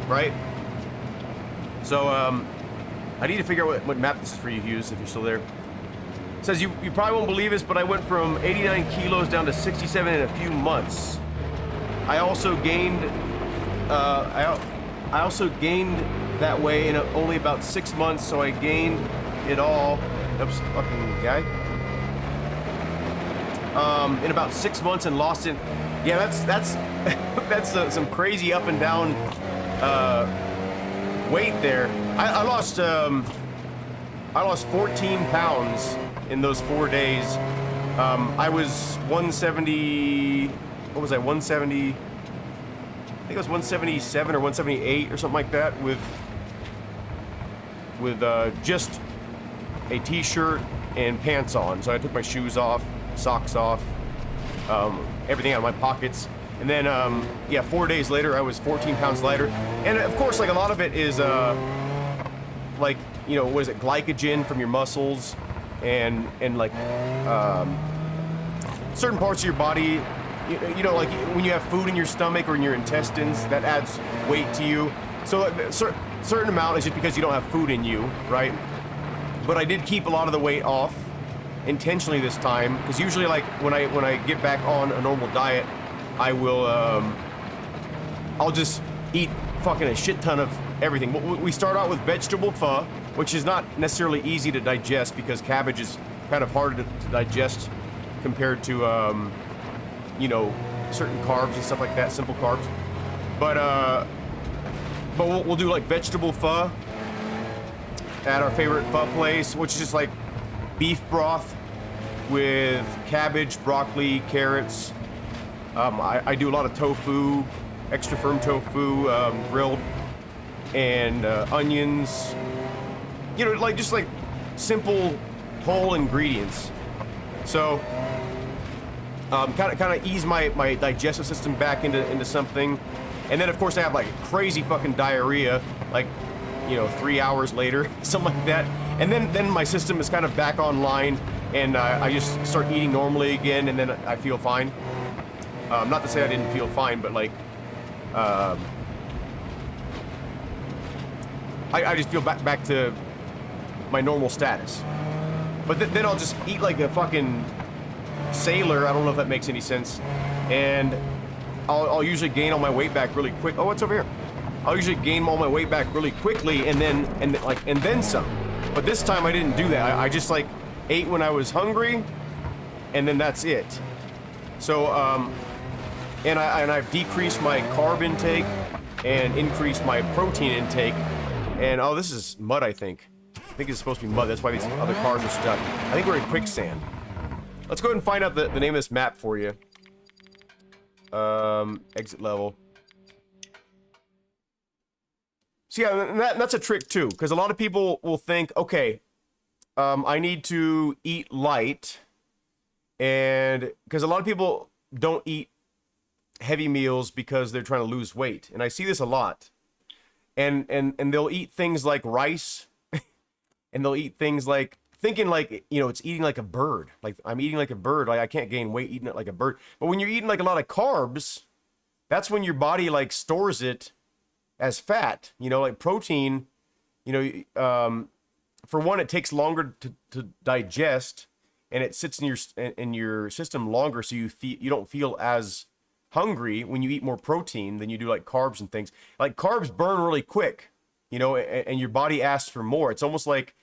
right? So I need to figure out what map this is for you, Hughes, if you're still there. It says, you probably won't believe this, but I went from 89 kilos down to 67 in a few months. I also gained that way in only about 6 months, so I gained it all. Oops, fucking guy. In about 6 months and lost it. Yeah, that's some crazy up and down weight there. I lost 14 pounds in those 4 days. I was 170. What was I? 170. I think it was 177 or 178 or something like that, with just a t-shirt and pants on. So I took my shoes off, socks off, everything out of my pockets. And then, 4 days later, I was 14 pounds lighter. And of course, like, a lot of it is, like, you know, what is it, glycogen from your muscles, and like, certain parts of your body, you know, like, when you have food in your stomach or in your intestines, that adds weight to you. So, like, a certain amount is just because you don't have food in you, right? But I did keep a lot of the weight off intentionally this time, because usually, like, when I get back on a normal diet, I will I'll just eat fucking a shit ton of everything. We start out with vegetable pho, which is not necessarily easy to digest because cabbage is kind of hard to digest compared to, you know, certain carbs and stuff like that, simple carbs. But we'll do like vegetable pho at our favorite pho place, which is just like beef broth with cabbage, broccoli, carrots. I do a lot of tofu, extra firm tofu, grilled, and onions. You know, like just like simple whole ingredients. So kind of ease my digestive system back into something. And then of course I have like crazy fucking diarrhea, like, you know, 3 hours later, something like that. And then my system is kind of back online, and I just start eating normally again, and then I feel fine. Not to say I didn't feel fine, but like, I just feel back to my normal status. But then I'll just eat like a fucking sailor. I don't know if that makes any sense. And I'll usually gain all my weight back really quick. Oh, what's over here? I'll usually gain all my weight back really quickly, and then some. But this time I didn't do that. I just like ate when I was hungry, and then that's it. So and I've decreased my carb intake and increased my protein intake. And oh, this is mud, I think. I think it's supposed to be mud. That's why these other cars are stuck. I think we're in quicksand. Let's go ahead and find out the name of this map for you. Exit level. So yeah, that's a trick too, because a lot of people will think, okay, I need to eat light, and because a lot of people don't eat heavy meals because they're trying to lose weight, and I see this a lot, and they'll eat things like rice, and they'll eat things like thinking like, you know, it's eating like a bird, like I'm eating like a bird, like I can't gain weight eating it like a bird. But when you're eating like a lot of carbs, that's when your body like stores it as fat, you know, like protein, you know, for one, it takes longer to digest, and it sits in your system longer, so you don't feel as hungry when you eat more protein than you do like carbs and things. Like carbs burn really quick, you know, and your body asks for more. It's almost like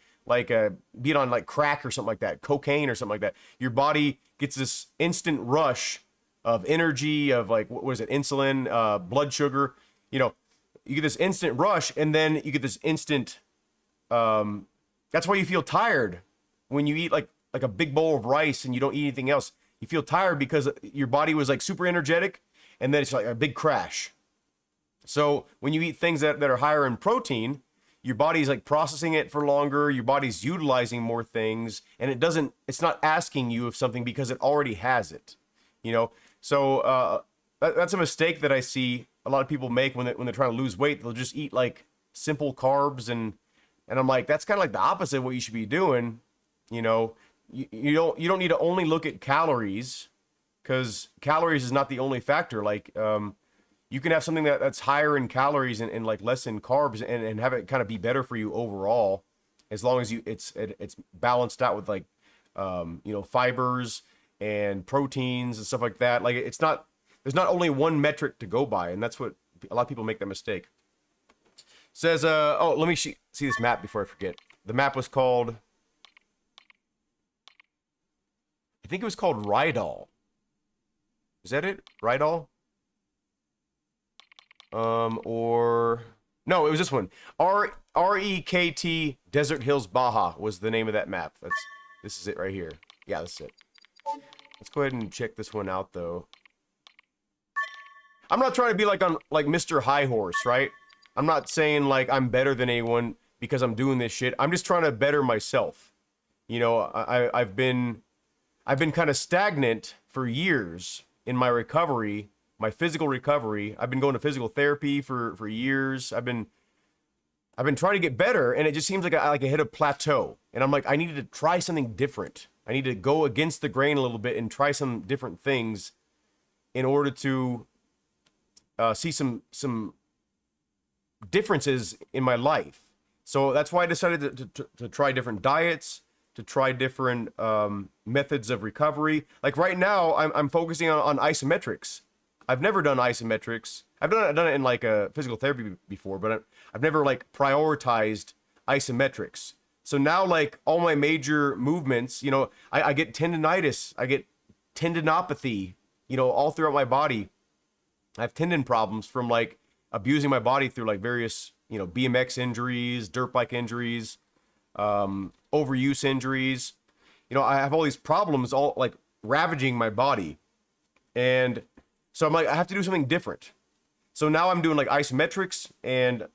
being on like crack or something like that, cocaine or something like that. Your body gets this instant rush of energy, of like, what is it, insulin, blood sugar, you know. You get this instant rush, and then you get this instant, that's why you feel tired when you eat like a big bowl of rice and you don't eat anything else. You feel tired because your body was like super energetic, and then it's like a big crash. So when you eat things that are higher in protein, your body's like processing it for longer, your body's utilizing more things, and it's not asking you of something because it already has it, you know? So that's a mistake that I see a lot of people make when they're trying to lose weight. They'll just eat like simple carbs, and I'm like, that's kind of like the opposite of what you should be doing. You know, you don't need to only look at calories, because calories is not the only factor. Like you can have something that's higher in calories and like less in carbs, and have it kind of be better for you overall, as long as it's balanced out with like you know, fibers and proteins and stuff like that. Like there's not only one metric to go by, and that's what a lot of people make that mistake. Says, oh, let me see this map before I forget. The map was called, I think it was called Rydal. Is that it? Rydal? Or no, it was this one. REKT Desert Hills Baja was the name of that map. This is it right here. Yeah, that's it. Let's go ahead and check this one out though. I'm not trying to be like Mr. High Horse, right? I'm not saying like I'm better than anyone because I'm doing this shit. I'm just trying to better myself. You know, I've been kind of stagnant for years in my recovery, my physical recovery. I've been going to physical therapy for years. I've been trying to get better, and it just seems like I hit a plateau. And I'm like, I needed to try something different. I need to go against the grain a little bit and try some different things in order to see some differences in my life. So that's why I decided to try different diets, to try different methods of recovery. Like right now, I'm focusing on isometrics. I've never done isometrics. I've done it in like a physical therapy before, but I've never like prioritized isometrics. So now like all my major movements, you know, I get tendonitis, I get tendinopathy, you know, all throughout my body. I have tendon problems from like abusing my body through like various, you know, BMX injuries, dirt bike injuries, overuse injuries. You know, I have all these problems all like ravaging my body. And so I'm like, I have to do something different. So now I'm doing like isometrics, and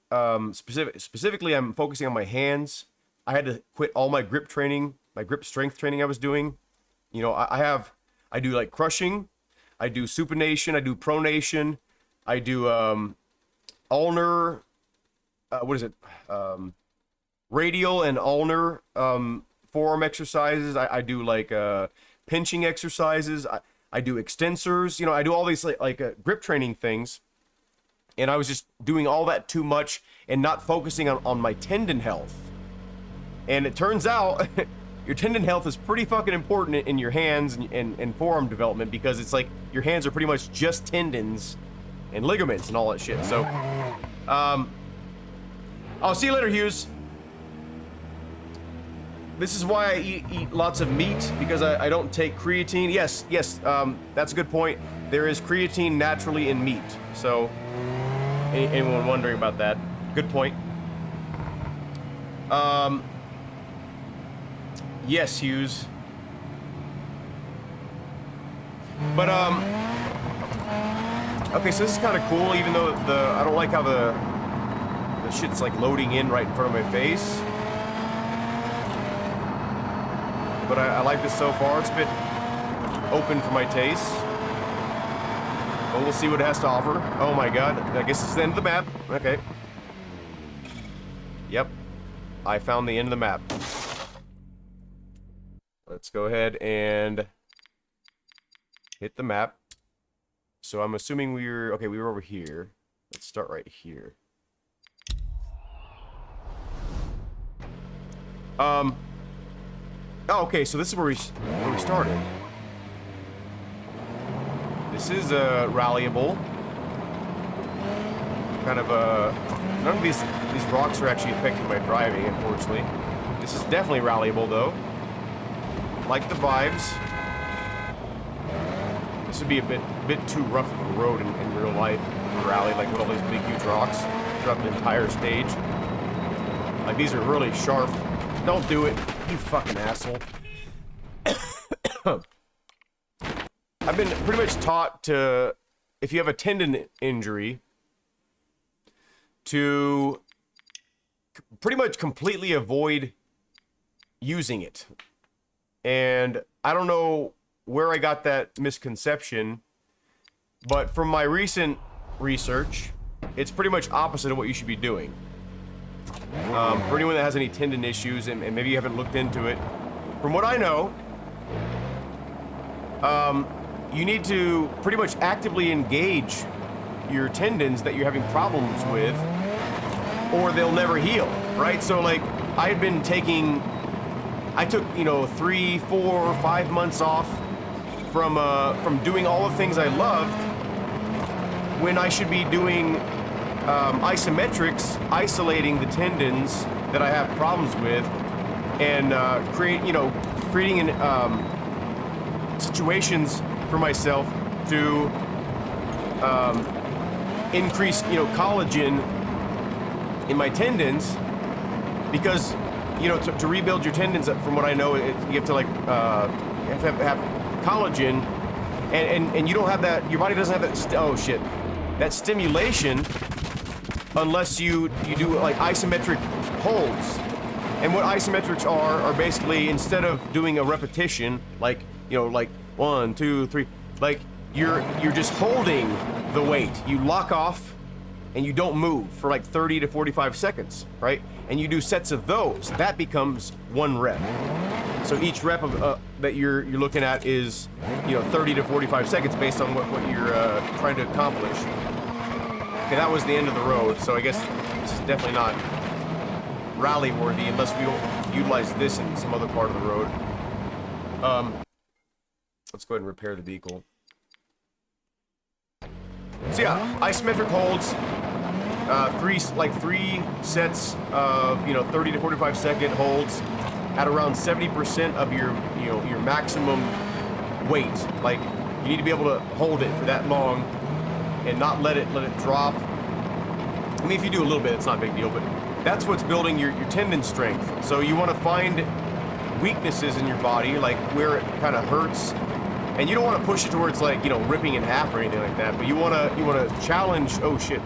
specifically I'm focusing on my hands. I had to quit all my grip training, my grip strength training I was doing. You know, I do like crushing, I do supination, I do pronation, I do ulnar, what is it? Radial and ulnar forearm exercises. I do like pinching exercises. I do extensors. You know, I do all these like grip training things. And I was just doing all that too much and not focusing on my tendon health. And it turns out your tendon health is pretty fucking important in your hands and forearm development, because it's like your hands are pretty much just tendons and ligaments and all that shit. So, I'll see you later, Hughes. This is why I eat lots of meat, because I don't take creatine. Yes, that's a good point. There is creatine naturally in meat. So, anyone wondering about that? Good point. Yes, Hughes. But, okay, so this is kind of cool, even though I don't like how the shit's like loading in right in front of my face. But I like this so far. It's a bit open for my taste. But we'll see what it has to offer. Oh my god. I guess it's the end of the map. Okay. Yep. I found the end of the map. Let's go ahead and hit the map. So I'm assuming we were over here. Let's start right here. Oh, okay, so this is where we started. This is rallyable. Kind of none of these rocks are actually affecting my driving, unfortunately. This is definitely rallyable though. Like the vibes. This would be a bit too rough of a road in real life for rally, like with all these big huge rocks throughout the entire stage. Like these are really sharp. Don't do it, you fucking asshole. I've been pretty much taught to, if you have a tendon injury, to pretty much completely avoid using it. And I don't know where I got that misconception, but from my recent research, it's pretty much opposite of what you should be doing. For anyone that has any tendon issues, and maybe you haven't looked into it, from what I know, you need to pretty much actively engage your tendons that you're having problems with, or they'll never heal, right? So like, I took, you know, 3, 4, 5 months off from doing all the things I loved, when I should be doing isometrics, isolating the tendons that I have problems with, and creating situations for myself to increase, you know, collagen in my tendons, because, you know, to rebuild your tendons, from what I know, you have to like you have to have collagen, and you don't have that. Your body doesn't have that. That stimulation, unless you do like isometric holds. And what isometrics are basically, instead of doing a repetition, like, you know, like 1, 2, 3, like you're just holding the weight. You lock off and you don't move for like 30 to 45 seconds, right? And you do sets of those. That becomes 1 rep. So each rep of that you're looking at is, you know, 30 to 45 seconds based on what you're trying to accomplish. Okay, that was the end of the road, so I guess this is definitely not rally worthy unless we utilize this in some other part of the road. Let's go ahead and repair the vehicle. So yeah, isometric holds, three sets of 30 to 45 second holds at around 70% of your your maximum weight. Like you need to be able to hold it for that long and not let it drop. I mean, if you do a little bit, it's not a big deal, but that's what's building your tendon strength. So you want to find weaknesses in your body, like where it kind of hurts, and you don't want to push it towards like ripping in half or anything like that. But you want to challenge. Oh shit!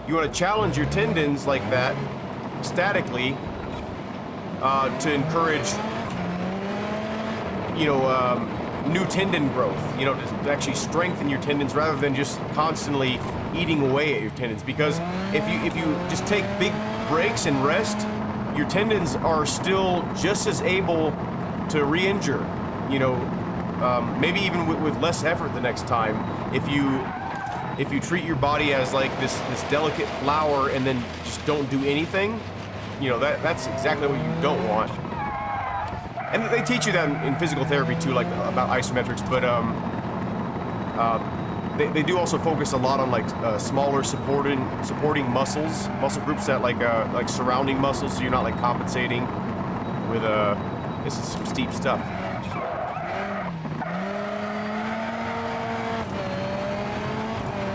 You want to challenge your tendons like that, statically, to encourage new tendon growth. To actually strengthen your tendons rather than just constantly eating away at your tendons. Because if you just take big breaks and rest, your tendons are still just as able to re-injure. Maybe even with less effort the next time. If you treat your body as like this delicate flower and then just don't do anything, that's exactly what you don't want. And they teach you that in physical therapy too, like about isometrics. But they do also focus a lot on like smaller supporting muscle groups that like surrounding muscles, so you're not like compensating with this is some steep stuff.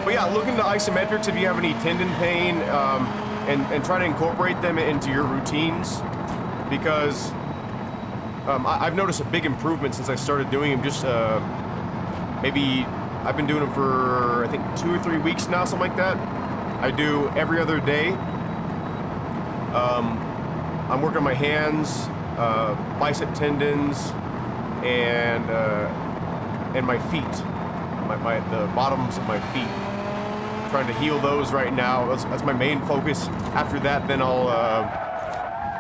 But yeah, look into isometrics if you have any tendon pain, and try to incorporate them into your routines, because I've noticed a big improvement since I started doing them. Just maybe I've been doing them for I think 2 or 3 weeks now, something like that. I do every other day. I'm working on my hands, bicep tendons, and my feet, the bottoms of my feet. Trying to heal those right now. That's my main focus. After that, then I'll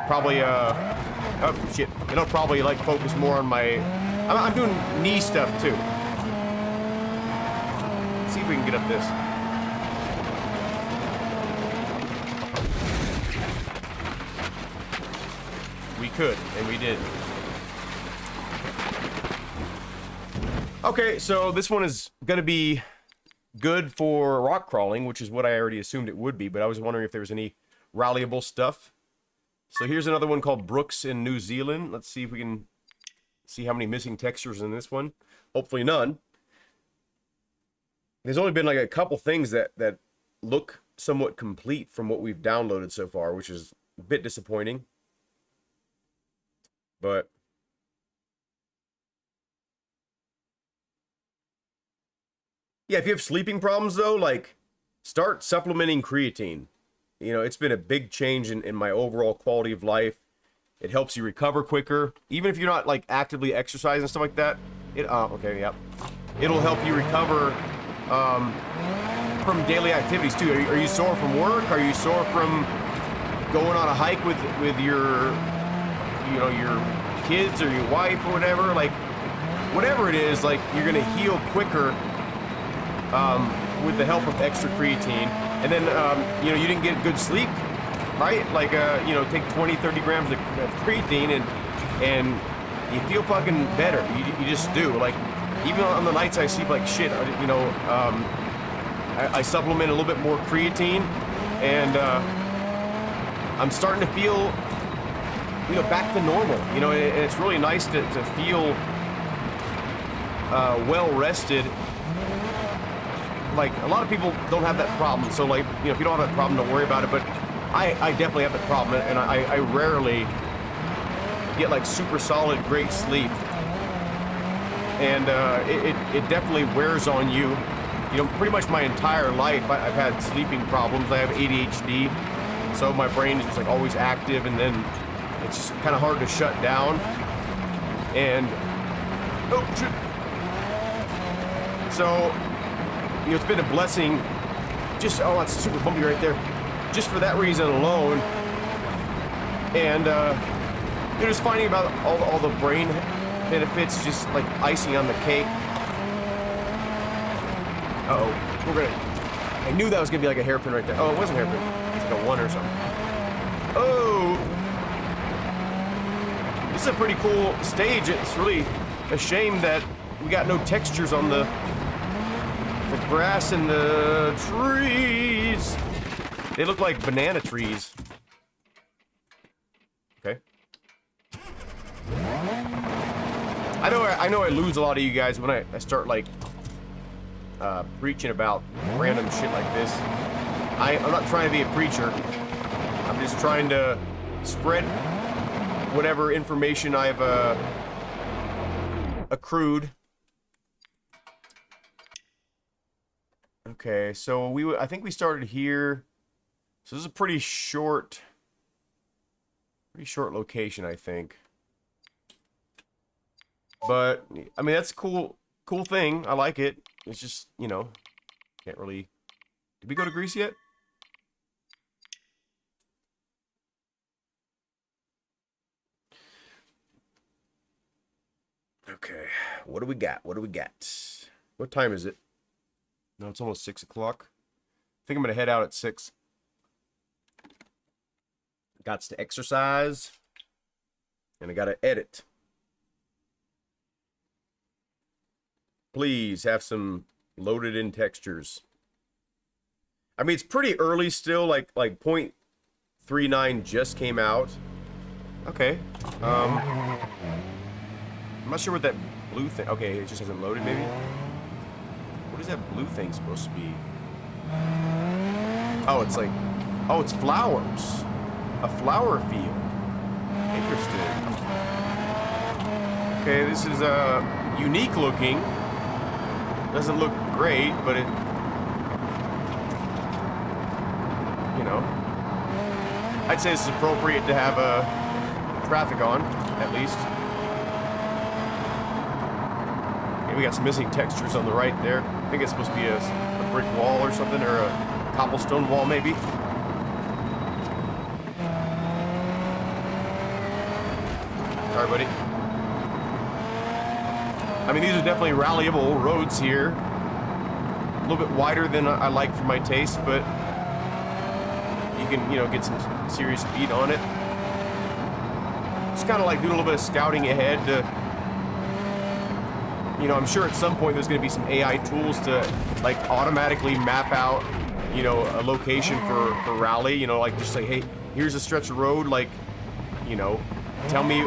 probably and I'll probably like focus more on my. I'm doing knee stuff too. Let's see if we can get up this. We could, and we did. Okay, so this one is gonna be good for rock crawling, which is what I already assumed it would be, but I was wondering if there was any rallyable stuff. So here's another one called Brooks in New Zealand. Let's see if we can see how many missing textures in this one. Hopefully none. There's only been like a couple things that look somewhat complete from what we've downloaded so far, which is a bit disappointing. But yeah, if you have sleeping problems though, like start supplementing creatine. It's been a big change in my overall quality of life. It helps you recover quicker, even if you're not like actively exercising and stuff like that. It'll help you recover from daily activities too. Are you sore from work? Are you sore from going on a hike with your your kids or your wife or whatever? Like whatever it is, like you're gonna heal quicker with the help of extra creatine. And then you didn't get good sleep, right? Like take 20-30 grams of creatine and you feel fucking better. You just do. Like even on the nights I sleep like shit, I supplement a little bit more creatine, and I'm starting to feel back to normal. And it's really nice to feel well rested. Like a lot of people don't have that problem, so like if you don't have that problem, don't worry about it. But I definitely have that problem, and I rarely get like super solid great sleep, and it definitely wears on you. Pretty much my entire life I've had sleeping problems. I have ADHD, so my brain is just like always active, and then it's just kind of hard to shut down. And oh shit. So it's been a blessing. That's super bumpy right there. Just for that reason alone. And just finding about all the brain benefits, just like icing on the cake. I knew that was gonna be like a hairpin right there. Oh, it wasn't a hairpin. It's like a 1 or something. Oh, this is a pretty cool stage. It's really a shame that we got no textures on the grass and the trees. They look like banana trees. Okay. I know I lose a lot of you guys when I start like preaching about random shit like this. I'm not trying to be a preacher. I'm just trying to spread whatever information I've accrued. Okay, so I think we started here. So this is a pretty short location, I think. But I mean, that's a cool thing. I like it. It's just, you know, can't really. Did we go to Greece yet? Okay, what do we got? What do we got? What time is it? No, it's almost 6 o'clock. I think I'm gonna head out at 6. Gots to exercise, and I gotta edit. Please have some loaded in textures. I mean, it's pretty early still. Like 0.39 just came out. Okay. I'm not sure what that blue thing. Okay, it just hasn't loaded. Maybe. What is that blue thing supposed to be? Oh, it's like. Oh, it's flowers. A flower field. Interesting. Okay, this is unique looking. Doesn't look great, but it, you know, I'd say this is appropriate to have traffic on, at least. Okay, we got some missing textures on the right there. I think it's supposed to be a brick wall or something, or a cobblestone wall, maybe. Sorry, buddy. I mean, these are definitely rallyable roads here. A little bit wider than I like for my taste, but you can, you know, get some serious speed on it. Just kind of like doing a little bit of scouting ahead to, you know, I'm sure at some point there's going to be some AI tools to, like, automatically map out, you know, a location for rally. You know, like just say, hey, here's a stretch of road, like, you know, tell me, you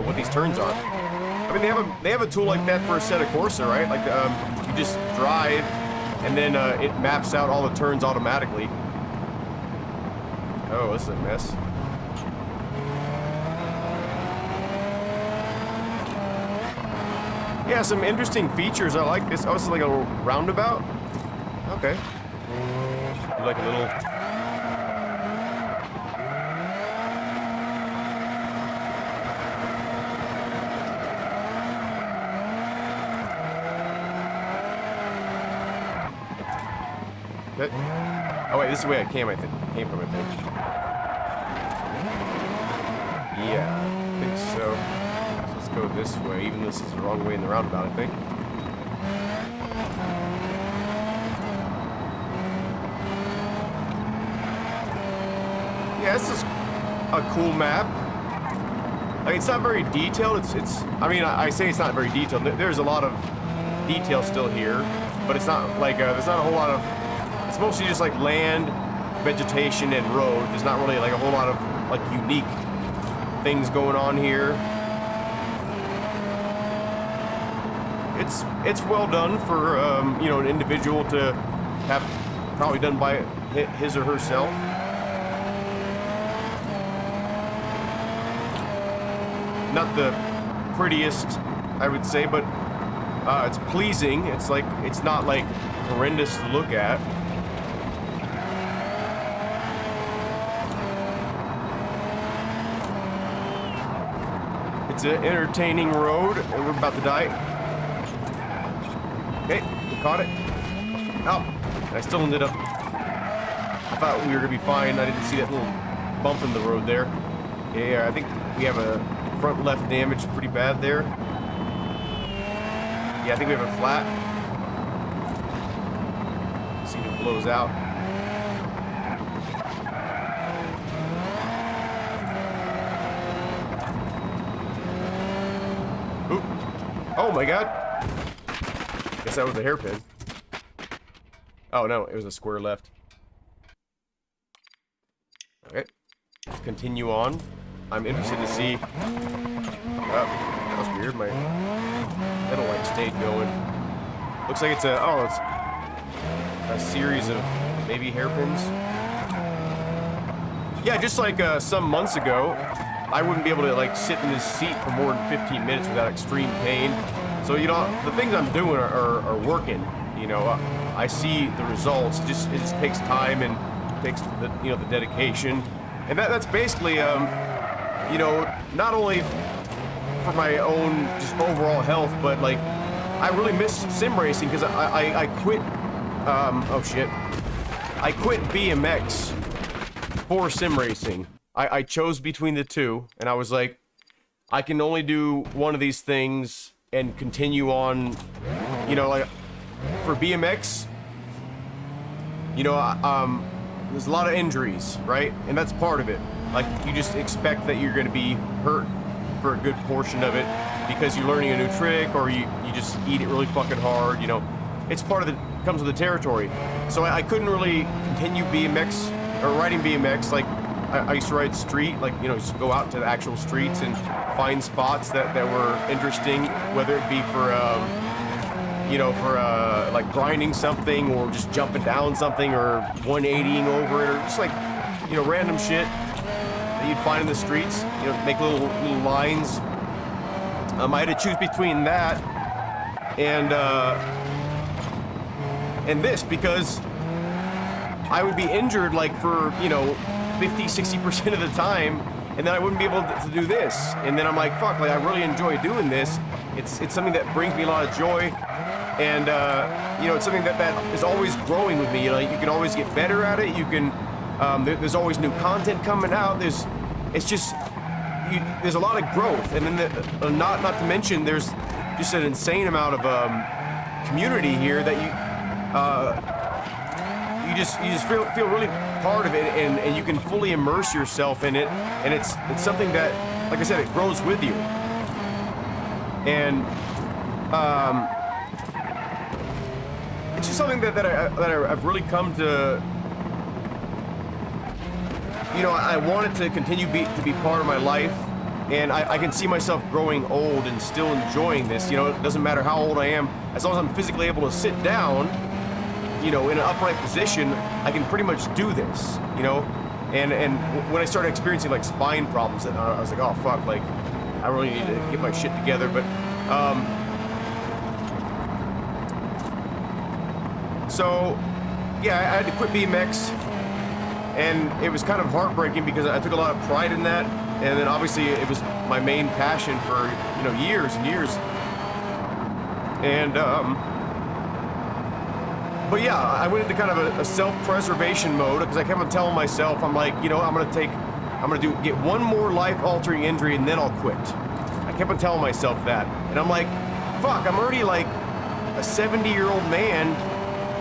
know, what these turns are. I mean, they have a tool like that for a set of Corsa, right? Like, you just drive, and then it maps out all the turns automatically. Oh, this is a mess. Yeah, some interesting features. I like this. Oh, this is like a little roundabout. Okay. Do like a little. Good. Oh wait, this is the way I came from, I think. Yeah, I think so. So let's go this way, even though this is the wrong way in the roundabout, I think. Yeah, this is a cool map. Like, it's not very detailed. It's. I mean, I say it's not very detailed. There's a lot of detail still here, but it's not like there's not a whole lot of. It's mostly just like land, vegetation, and road. There's not really like a whole lot of like unique things going on here. It's well done for you know, an individual to have probably done by his or herself. Not the prettiest, I would say, but it's pleasing. It's like, it's not like horrendous to look at. It's an entertaining road, and we're about to die. Okay, we caught it. Oh, I still ended up. I thought we were gonna be fine. I didn't see that little bump in the road there. Yeah, I think we have a front left damage pretty bad there. Yeah, I think we have a flat. See if it blows out. Oh my god. Guess that was a hairpin. Oh no, it was a square left. Okay. Let's continue on. I'm interested to see. Oh, that was weird. My pedal light stayed going. Looks like it's a. Oh, it's a series of maybe hairpins. Yeah, just like some months ago, I wouldn't be able to like sit in this seat for more than 15 minutes without extreme pain. So you know, the things I'm doing are working. You know, I see the results. It just takes time and takes the the dedication, and that's basically you know, not only for my own just overall health, but like I really missed sim racing because I quit. Oh shit! I quit BMX for sim racing. I chose between the two, and I was like, I can only do one of these things and continue on. You know, like for BMX, you know, there's a lot of injuries, right? And that's part of it. Like, you just expect that you're going to be hurt for a good portion of it because you're learning a new trick, or you just eat it really fucking hard, you know. It's part of the, comes with the territory. So I couldn't really continue BMX, or riding BMX, like, I used to ride street, like, you know, just go out to the actual streets and find spots that were interesting, whether it be for, you know, for like grinding something, or just jumping down something, or 180ing over it, or just like, you know, random shit that you'd find in the streets, you know, make little lines. I had to choose between that and this, because I would be injured like for, you know, 50-60% of the time, and then I wouldn't be able to do this. And then I'm like, fuck, like I really enjoy doing this. It's something that brings me a lot of joy, and you know, it's something that is always growing with me. You know, you can always get better at it. You can there's always new content coming out. There's a lot of growth, and then not to mention there's just an insane amount of community here that you just feel really part of it, and you can fully immerse yourself in it, and it's something that, like I said, it grows with you. And it's just something that I've really come to, you know, I want it to continue to be part of my life, and I can see myself growing old and still enjoying this. You know, it doesn't matter how old I am, as long as I'm physically able to sit down, you know, in an upright position, I can pretty much do this, you know. And when I started experiencing like spine problems, and I was like, oh fuck, like I really need to get my shit together. But so yeah, I had to quit BMX, and it was kind of heartbreaking because I took a lot of pride in that, and then obviously it was my main passion for, you know, years and years. And but yeah, I went into kind of a self-preservation mode, because I kept on telling myself, I'm like, you know, I'm gonna get one more life-altering injury and then I'll quit. I kept on telling myself that, and I'm like, fuck, I'm already like a 70-year-old man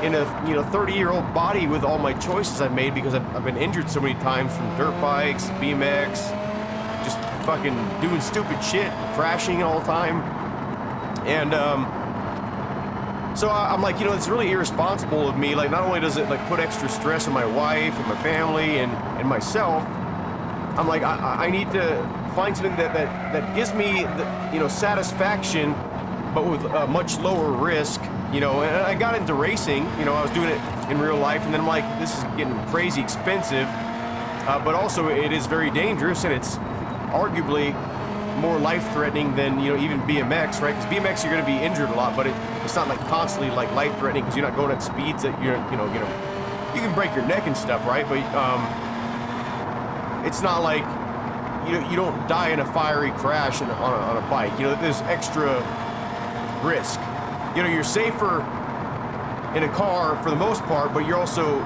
in a, you know, 30-year-old body with all my choices I've made, because I've been injured so many times from dirt bikes, BMX, just fucking doing stupid shit, crashing all the time, and so I'm like, you know, it's really irresponsible of me. Like, not only does it like put extra stress on my wife and my family and myself, I'm like, I need to find something that gives me the, you know, satisfaction, but with a much lower risk, you know. And I got into racing, you know, I was doing it in real life, and then I'm like, this is getting crazy expensive, but also it is very dangerous, and it's arguably more life-threatening than, you know, even BMX, right? Because BMX, you're going to be injured a lot, but it's not like constantly like life-threatening, because you're not going at speeds that you can break your neck and stuff, right? But it's not like you don't die in a fiery crash on a bike. You know, there's extra risk. You know, you're safer in a car for the most part, but you're also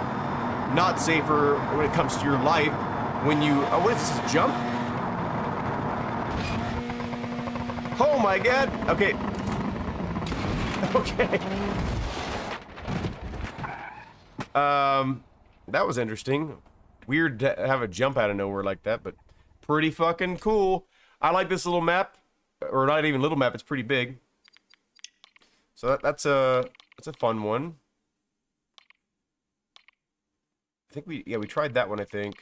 not safer when it comes to your life when you. What is this, a jump? Oh my god! Okay. Okay. That was interesting. Weird to have a jump out of nowhere like that, but pretty fucking cool. I like this little map, or not even little map, it's pretty big. So that's a fun one. I think we tried that one. I think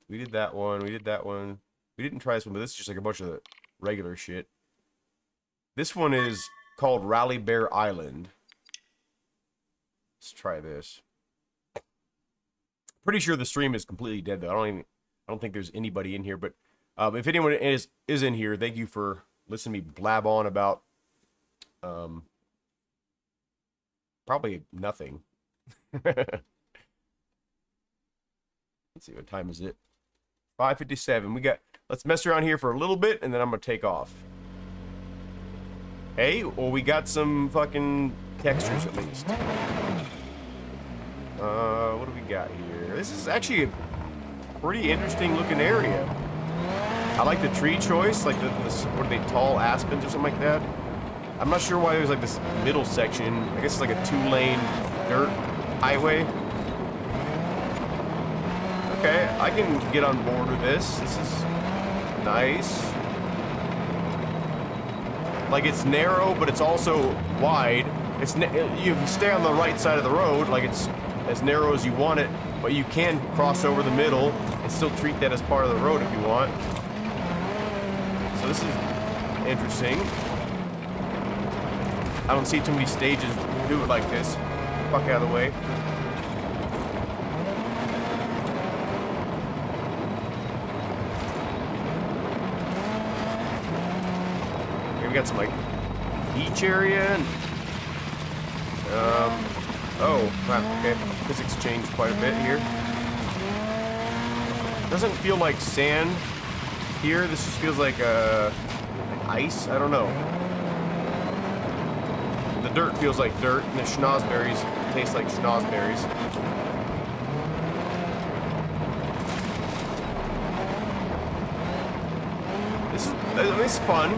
we did that one. We did that one. We didn't try this one, but this is just like a bunch of the regular shit. This one is called Rally Bear Island. Let's try this. Pretty sure the stream is completely dead though. I don't think there's anybody in here, but if anyone is in here, thank you for listening to me blab on about probably nothing. Let's see, what time is it? 5:57. Let's mess around here for a little bit and then I'm gonna take off. Hey, well, we got some fucking textures at least. What do we got here? This is actually a pretty interesting looking area. I like the tree choice, like this, what are they, tall aspens or something like that. I'm not sure why there's like this middle section. I guess it's like a 2-lane dirt highway. Okay, I can get on board with this. This is nice. Like, it's narrow, but it's also wide. You can stay on the right side of the road, like it's as narrow as you want it, but you can cross over the middle and still treat that as part of the road if you want. So this is interesting. I don't see too many stages do it like this. Fuck out of the way. Here we got some like beach area and oh, wow, okay. Physics changed quite a bit here. Doesn't feel like sand here. This just feels like ice. I don't know. The dirt feels like dirt, and the schnozberries taste like schnozberries. This is fun.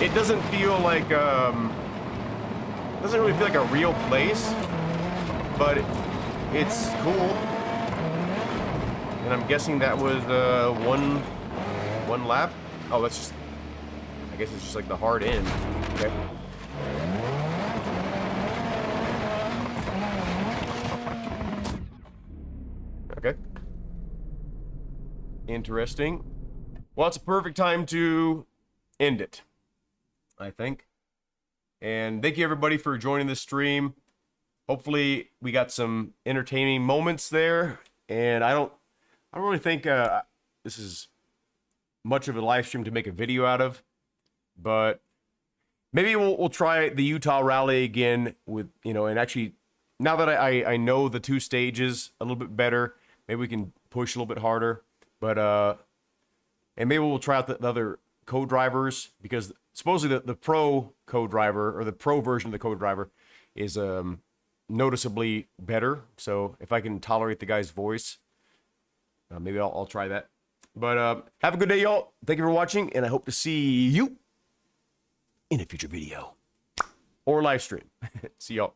It doesn't feel like doesn't really feel like a real place, but it's cool. And I'm guessing that was one lap. Oh, that's just, I guess it's just like the hard end. Okay. Okay. Interesting. Well, it's a perfect time to end it, I think. And thank you everybody for joining the stream. Hopefully we got some entertaining moments there. And I don't really think this is much of a live stream to make a video out of, but maybe we'll try the Utah Rally again with, you know, and actually now that I know the 2 stages a little bit better, maybe we can push a little bit harder. But and maybe we'll try out the other co-drivers, because supposedly the pro co-driver, or the pro version of the co-driver, is noticeably better. So if I can tolerate the guy's voice, maybe I'll try that. But have a good day, y'all. Thank you for watching, and I hope to see you in a future video or live stream. See y'all.